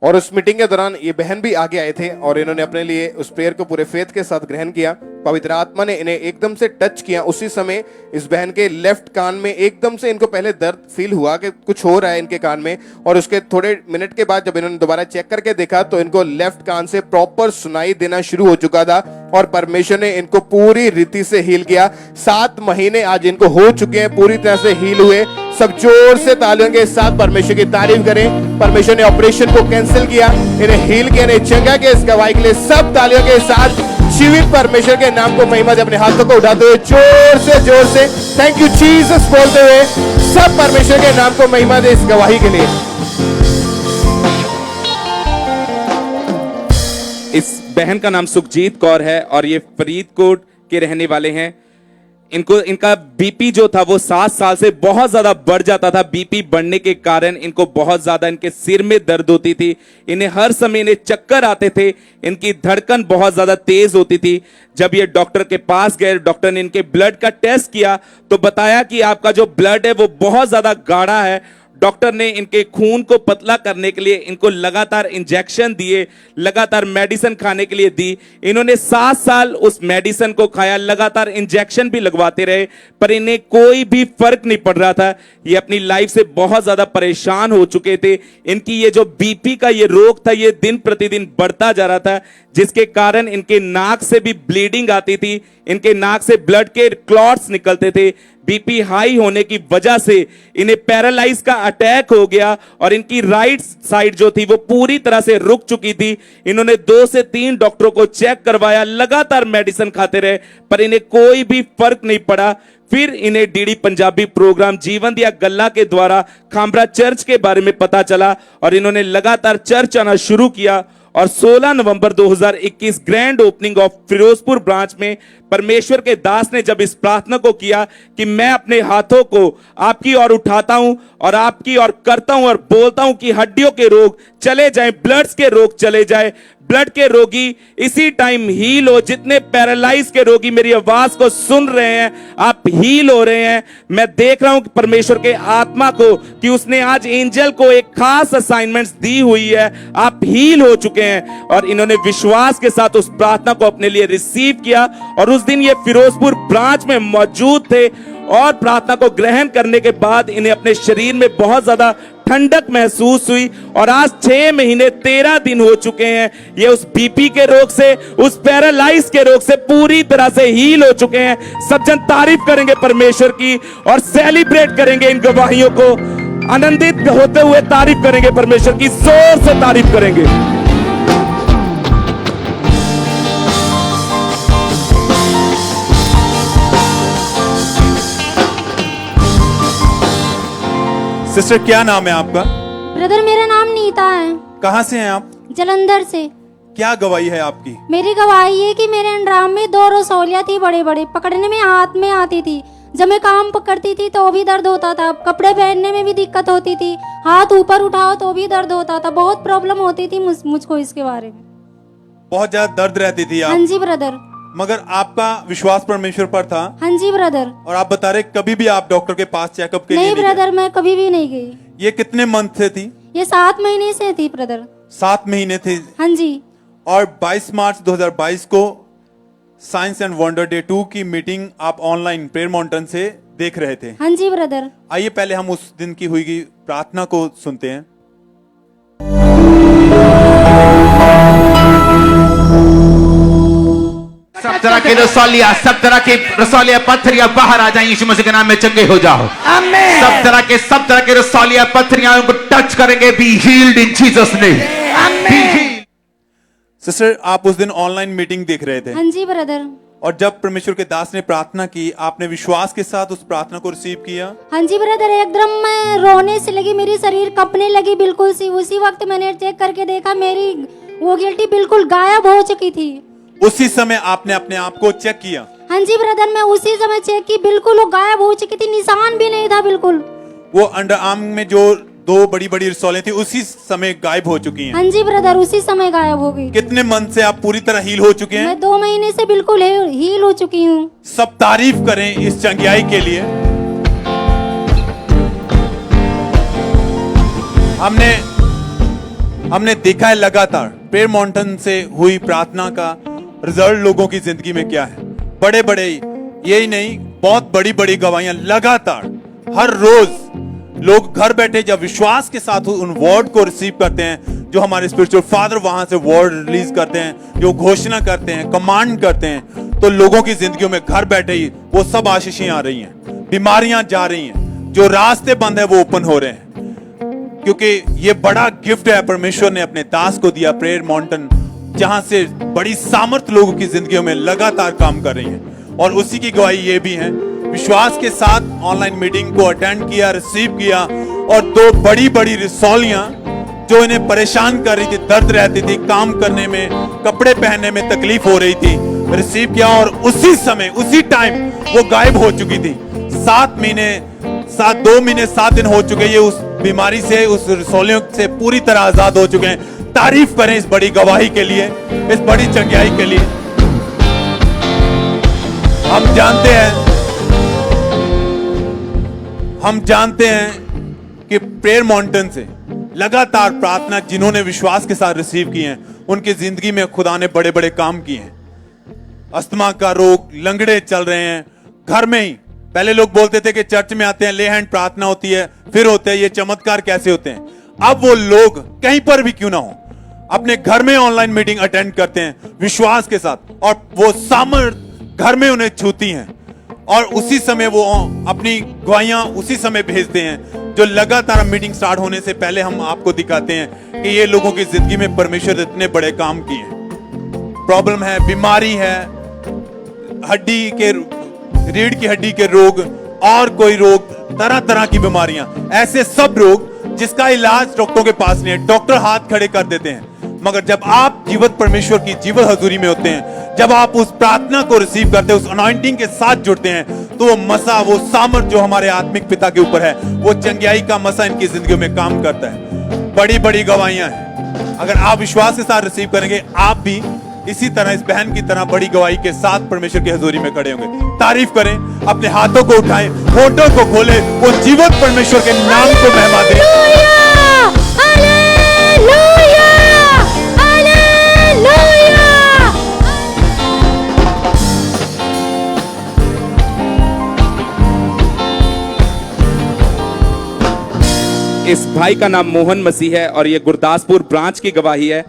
Speaker 1: और उस मीटिंग के दौरान ये बहन भी आगे आए थे और इन्होंने अपने लिए उस प्रेयर को पूरे फेथ के साथ ग्रहण किया। पवित्र आत्मा ने इन्हें एकदम से टच किया। उसी समय इस बहन के लेफ्ट कान में एकदम से इनको पहले दर्द फील हुआ कि कुछ हो रहा है इनके कान में, और उसके थोड़े मिनट के बाद जब इन्होंने दोबारा चेक करके देखा तो इनको लेफ्ट कान से प्रॉपर सुनाई देना शुरू हो चुका था और परमेश्वर ने इनको पूरी रीति से हील किया। 7 महीने आज इनको हो चुके हैं, पूरी तरह से हील हुए। सब जोर से तालियों के साथ परमेश्वर की तारीफ करें। परमेश्वर ने ऑपरेशन को कैंसिल किया, इन्हें हील किया, इन्हें चंगा किया। इस गवाही के लिए सब तालियों के साथ जीवित परमेश्वर के नाम को महिमा दे। अपने हाथों को उठाते हुए जोर से थैंक यू जीसस बोलते हुए सब परमेश्वर के नाम को महिमा दे इस गवाही के लिए।
Speaker 4: इस बहन का नाम सुखजीत कौर है और ये फरीदकोट के रहने वाले हैं। इनका बीपी जो था वो 7 साल से बहुत ज्यादा बढ़ जाता था। बीपी बढ़ने के कारण इनको बहुत ज्यादा इनके सिर में दर्द होती थी। इन्हें हर समय इन्हें चक्कर आते थे। इनकी धड़कन बहुत ज्यादा तेज होती थी। जब ये डॉक्टर के पास गए, डॉक्टर ने इनके ब्लड का टेस्ट किया तो बताया कि आपका जो ब्लड है वो बहुत ज्यादा गाढ़ा है। डॉक्टर ने इनके खून को पतला करने के लिए इनको लगातार इंजेक्शन दिए, लगातार मेडिसिन खाने के लिए दी। इन्होंने 7 साल उस मेडिसिन को खाया, लगातार इंजेक्शन भी लगवाते रहे, पर इन्हें कोई भी फर्क नहीं पड़ रहा था। ये अपनी लाइफ से बहुत ज्यादा परेशान हो चुके थे। इनकी ये जो बीपी का ये रोग था ये दिन प्रतिदिन बढ़ता जा रहा था, जिसके कारण इनके नाक से भी ब्लीडिंग आती थी। इनके नाक से ब्लड के क्लॉट्स निकलते थे। बीपी हाई होने की वजह से इन्हें पैरालाइज का अटैक हो गया और इनकी राइट साइड जो थी वो पूरी तरह से रुक चुकी थी। इन्होंने 2 से 3 डॉक्टरों को चेक करवाया, लगातार मेडिसिन खाते रहे, पर इन्हें कोई भी फर्क नहीं पड़ा। फिर इन्हें डीडी पंजाबी प्रोग्राम जीवन दिया गल्ला के द्वारा खामरा चर्च के बारे में पता चला और इन्होंने लगातार चर्च आना शुरू किया और 16 नवंबर 2021 grand opening of Firozpur branch में परमेश्वर के दास ने जब इस प्रार्थना को किया कि मैं अपने हाथों को आपकी ओर उठाता हूं और आपकी ओर करता हूं और बोलता हूं कि हड्डियों के रोग चले जाएं, ब्लड्स के रोग चले जाएं, ब्लड के रोगी इसी टाइम हील हो। जितने पैरालाइज के रोगी मेरी आवाज को सुन रहे हैं, आप हील हो रहे हैं। मैं देख रहा हूं कि परमेश्वर के आत्मा को कि उसने आज एंजल को एक खास असाइनमेंट्स दी हुई है। आप हील हो चुके हैं और इन्होंने विश्वास के साथ उस प्रार्थना को अपने लिए रिसीव किया और उस दिन ये फिरोजपुर ब्रांच में मौजूद थे और प्रार्थना को ग्रहण करने के बाद इन्हें अपने शरीर में बहुत ज्यादा ठंडक महसूस हुई और आज 6 महीने 13 दिन हो चुके हैं। ये उस बीपी के रोग से, उस पैरालाइज के रोग से पूरी तरह से हील हो चुके हैं। सब जन तारीफ करेंगे परमेश्वर की और सेलिब्रेट करेंगे इन गवाहियों को, आनंदित होते हुए तारीफ करेंगे परमेश्वर की, जोर से तारीफ करेंगे।
Speaker 5: सिस्टर क्या नाम है आपका?
Speaker 14: ब्रदर मेरा नाम नीता है।
Speaker 5: कहाँ से हैं आप?
Speaker 14: जलंधर से।
Speaker 5: क्या गवाही है आपकी?
Speaker 14: मेरी गवाही है कि मेरे अंडराम में 2 रसौलियाँ थी, बड़े बड़े, पकड़ने में हाथ में आती थी। जब मैं काम करती थी तो भी दर्द होता था, कपड़े पहनने में भी दिक्कत होती थी, हाथ ऊपर उठाओ तो भी दर्द होता था। बहुत प्रॉब्लम होती थी मुझको इसके बारे में।
Speaker 5: बहुत ज्यादा दर्द रहती थी आप?
Speaker 14: हाँ जी ब्रदर।
Speaker 5: मगर आपका विश्वास परमेश्वर पर था?
Speaker 14: हाँ जी ब्रदर।
Speaker 5: और आप बता रहे कभी भी आप डॉक्टर के पास चेकअप के लिए
Speaker 14: नहीं ब्रदर, मैं कभी भी नहीं गई।
Speaker 5: ये कितने मंथ से थी?
Speaker 14: ये 7 महीने से थी ब्रदर।
Speaker 5: 7 महीने थे?
Speaker 14: हाँ जी।
Speaker 5: और 22 मार्च 2022 को साइंस एंड वंडर डे 2 की मीटिंग आप ऑनलाइन प्रेयर माउंटेन से देख रहे थे?
Speaker 14: हाँ जी ब्रदर।
Speaker 5: आइए पहले हम उस दिन की हुई प्रार्थना को सुनते हैं।
Speaker 3: सब तरह के रसौलिया, सब तरह के रसौलिया पत्थरियां बाहर आ जाएं, यीशु मसीह के नाम में चंगे हो जाओ।
Speaker 17: आमीन।
Speaker 3: सब तरह के रसौलिया पत्थरियां उनको टच करेंगे। Be healed in Jesus name. आमीन।
Speaker 5: सिस्टर आप उस दिन ऑनलाइन मीटिंग देख रहे थे?
Speaker 14: हाँ जी ब्रदर।
Speaker 5: और जब परमेश्वर के दास ने प्रार्थना की, आपने विश्वास के साथ उस प्रार्थना को रिसीव किया?
Speaker 14: हाँ जी ब्रदर, एकदम मैं रोने से लगी, मेरी शरीर कपने लगी बिल्कुल सी। उसी वक्त मैंने चेक करके देखा, मेरी वो गिल्टी बिल्कुल गायब हो चुकी थी।
Speaker 5: उसी समय आपने अपने आप को चेक किया?
Speaker 14: हाँ जी ब्रदर, मैं उसी समय चेक की, बिल्कुल वो गायब हो चुकी थी, निशान भी नहीं था बिल्कुल।
Speaker 5: वो अंडर आर्म में जो 2 बड़ी बड़ी रसौलियां थी उसी समय गायब हो चुकी हैं?
Speaker 14: हाँ जी ब्रदर, उसी समय गायब हो गई।
Speaker 5: कितने मंथ से आप पूरी तरह हील हो चुके हैं?
Speaker 14: मैं 2 महीने से बिल्कुल हील हो चुकी हूँ।
Speaker 5: सब तारीफ करें इस चंगियाई के लिए। हमने देखा है लगातार प्रेयर माउंटेन से हुई प्रार्थना का रिजल्ट लोगों की जिंदगी में क्या है। बड़े बड़े, यही नहीं, बहुत बड़ी बड़ी गवाहियां लगातार हर रोज लोग घर बैठे जब विश्वास के साथ उन वर्ड को रिसीव करते हैं, जो हमारे स्पिरिचुअल फादर वहां से वर्ड रिलीज करते हैं, जो घोषणा करते हैं, कमांड करते हैं, तो लोगों की जिंदगियों में घर बैठे ही वो सब आशीषें आ रही हैं, बीमारियां जा रही हैं, जो रास्ते बंद है वो ओपन हो रहे हैं। क्योंकि ये बड़ा गिफ्ट है परमेश्वर ने अपने दास को दिया, प्रेयर माउंटेन, जहां से बड़ी सामर्थ लोगों की जिंदगियों में लगातार काम कर रही है। और उसी की गवाही ये भी है, विश्वास के साथ ऑनलाइन मीटिंग को अटेंड किया, रिसीव किया, और 2 बड़ी बड़ी रसौलियां जो इन्हें परेशान कर रही थी, दर्द रहती थी, काम करने में, कपड़े पहनने में तकलीफ हो रही थी, रिसीव किया और उसी समय उसी टाइम वो गायब हो चुकी थी। 2 महीने 7 दिन हो चुके, ये उस बीमारी से, उस रसौलियों से पूरी तरह आजाद हो चुके हैं। तारीफ करें इस बड़ी गवाही के लिए, इस बड़ी चंगियाई के लिए। हम जानते हैं कि प्रेयर माउंटेन से लगातार प्रार्थना जिन्होंने विश्वास के साथ रिसीव की हैं, उनकी जिंदगी में खुदा ने बड़े बड़े काम किए हैं। अस्थमा का रोग, लंगड़े चल रहे हैं घर में ही। पहले लोग बोलते थे कि चर्च में आते हैं, ले हैंड प्रार्थना होती है, फिर होते हैं, ये चमत्कार कैसे होते हैं। अब वो लोग कहीं पर भी क्यों ना हो, अपने घर में ऑनलाइन मीटिंग अटेंड करते हैं विश्वास के साथ, और वो सामर्थ घर में उन्हें छूती हैं। और उसी समय वो अपनी गवाहियां उसी समय भेजते हैं, जो लगातार मीटिंग स्टार्ट होने से पहले हम आपको दिखाते हैं कि ये लोगों की जिंदगी में परमेश्वर इतने बड़े काम किए हैं। प्रॉब्लम है, बीमारी है, हड्डी के, रीढ़ की हड्डी के रोग और कोई रोग, तरह तरह की बीमारियां, ऐसे सब रोग जिसका इलाज डॉक्टरों के पास नहीं है, डॉक्टर हाथ खड़े कर देते हैं। मगर जब आप जीवित परमेश्वर की जीवित हजूरी में होते हैं, जब आप उस प्रार्थना को रिसीव करते हैं, उस अनॉइंटिंग के साथ जुड़ते हैं, तो वो मसा, वो सामर्थ जो हमारे आत्मिक पिता के ऊपर है, वो चंगियाई का मसा इनकी जिंदगी में काम करता है। बड़ी बड़ी गवाहियां हैं। अगर आप विश्वास के साथ रिसीव करेंगे, आप भी इसी तरह इस बहन की तरह बड़ी गवाही के साथ परमेश्वर की हजूरी में खड़े होंगे। तारीफ करें, अपने हाथों को उठाएं, होठों को खोलें, वो जीवित परमेश्वर के नाम को महिमा दें।
Speaker 4: इस भाई का नाम मोहन मसीह है और ये गुरदासपुर ब्रांच की गवाही है।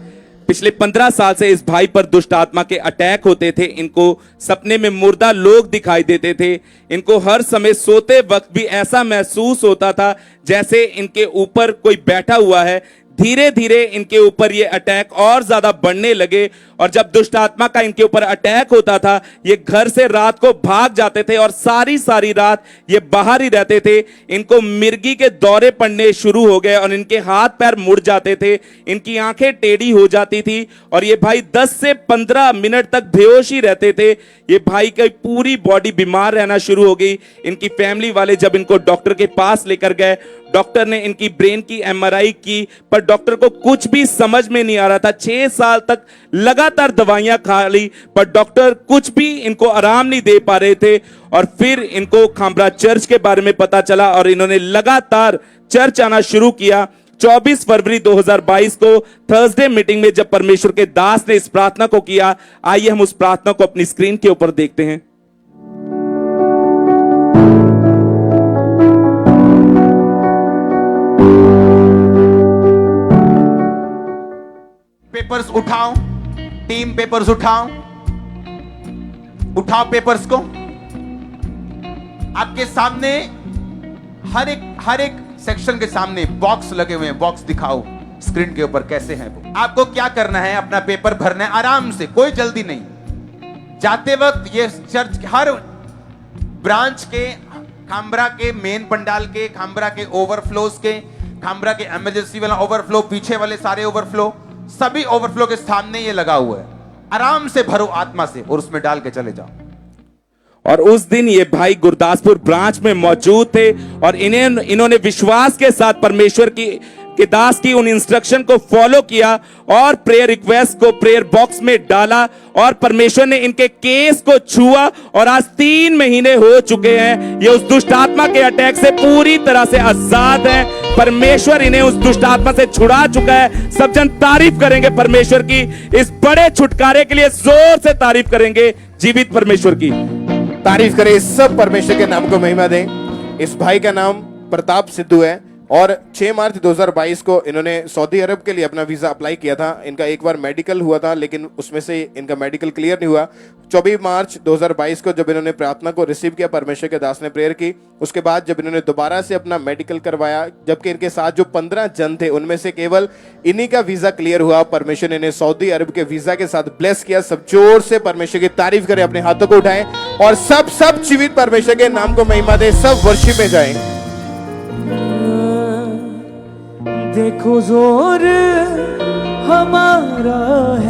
Speaker 4: पिछले 15 साल से इस भाई पर दुष्ट आत्मा के अटैक होते थे। इनको सपने में मुर्दा लोग दिखाई देते थे। इनको हर समय सोते वक्त भी ऐसा महसूस होता था जैसे इनके ऊपर कोई बैठा हुआ है। धीरे धीरे इनके ऊपर ये अटैक और ज्यादा बढ़ने लगे और जब दुष्ट आत्मा का इनके ऊपर अटैक होता था, ये घर से रात को भाग जाते थे और सारी रात ये बाहर ही रहते थे। इनको मिर्गी के दौरे पड़ने शुरू हो गए और इनके हाथ पैर मुड़ जाते थे, इनकी आंखें टेढ़ी हो जाती थी और ये भाई 10 से 15 मिनट तक बेहोश ही रहते थे। ये भाई की पूरी बॉडी बीमार रहना शुरू हो गई। इनकी फैमिली वाले जब इनको डॉक्टर के पास लेकर गए, डॉक्टर ने इनकी ब्रेन की एमआरआई की, पर डॉक्टर को कुछ भी समझ में नहीं आ रहा था। 6 साल तक लगातार दवाइयां खा ली, पर डॉक्टर कुछ भी इनको आराम नहीं दे पा रहे थे। और फिर इनको खामरा चर्च के बारे में पता चला और इन्होंने लगातार चर्च आना शुरू किया। 24 फरवरी 2022 को थर्सडे मीटिंग में जब परमेश्वर के दास ने इस प्रार्थना को किया, आइए हम उस प्रार्थना को अपनी स्क्रीन के ऊपर देखते हैं।
Speaker 3: पेपर्स उठाओ, टीम पेपर्स उठाओ, उठाओ पेपर्स को। आपके सामने हर एक सेक्शन के सामने बॉक्स लगे हुए हैं। बॉक्स दिखाओ स्क्रीन के ऊपर कैसे हैं वो। आपको क्या करना है, अपना पेपर भरना है आराम से, कोई जल्दी नहीं। जाते वक्त ये चर्च हर ब्रांच के, खामरा के मेन पंडाल के, खामरा के ओवरफ्लोज के, खामरा के इमरजेंसी वाला ओवरफ्लो, पीछे वाले सारे ओवरफ्लो, सभी ओवरफ्लो के सामने ये लगा हुआ है। आराम से भरो आत्मा से और उसमें डाल के चले जाओ।
Speaker 4: और उस दिन ये भाई गुरदासपुर ब्रांच में मौजूद थे और इन्होंने विश्वास के साथ परमेश्वर के दास की उन इंस्ट्रक्शन को फॉलो किया और प्रेयर रिक्वेस्ट को प्रेयर बॉक्स में डाला और परमेश्वर ने इनके केस को छुआ और आज 3 महीने हो चुके हैं। ये उस दुष्ट आत्मा के अटैक से पूरी तरह से आजाद हैं। परमेश्वर इन्हें उस दुष्ट आत्मा से छुड़ा चुका है। सब जन तारीफ करेंगे परमेश्वर की, इस बड़े छुटकारे के लिए जोर से तारीफ करेंगे जीवित परमेश्वर की।
Speaker 1: तारीफ करें, सब परमेश्वर के नाम को महिमा दें। इस भाई का नाम प्रताप सिद्धू है और 6 मार्च 2022 को इन्होंने सऊदी अरब के लिए अपना वीजा अप्लाई किया था। इनका एक बार मेडिकल हुआ था लेकिन उसमें से इनका मेडिकल क्लियर नहीं हुआ। 24 मार्च 2022 को जब इन्होंने प्रार्थना को रिसीव किया, परमेश्वर के दास ने प्रेयर की, उसके बाद जब इन्होंने दोबारा से अपना मेडिकल करवाया, जबकि इनके साथ जो 15 जन थे उनमें से केवल इन्हीं का वीजा क्लियर हुआ। परमेश्वर ने इन्हें सऊदी अरब के वीजा के साथ ब्लेस किया। सब जोर से परमेश्वर की तारीफ करें, अपने हाथों को उठाएं और सब जीवित परमेश्वर के नाम को महिमा दें। सब वर्शिप में जाएं।
Speaker 19: देखो जोर हमारा है।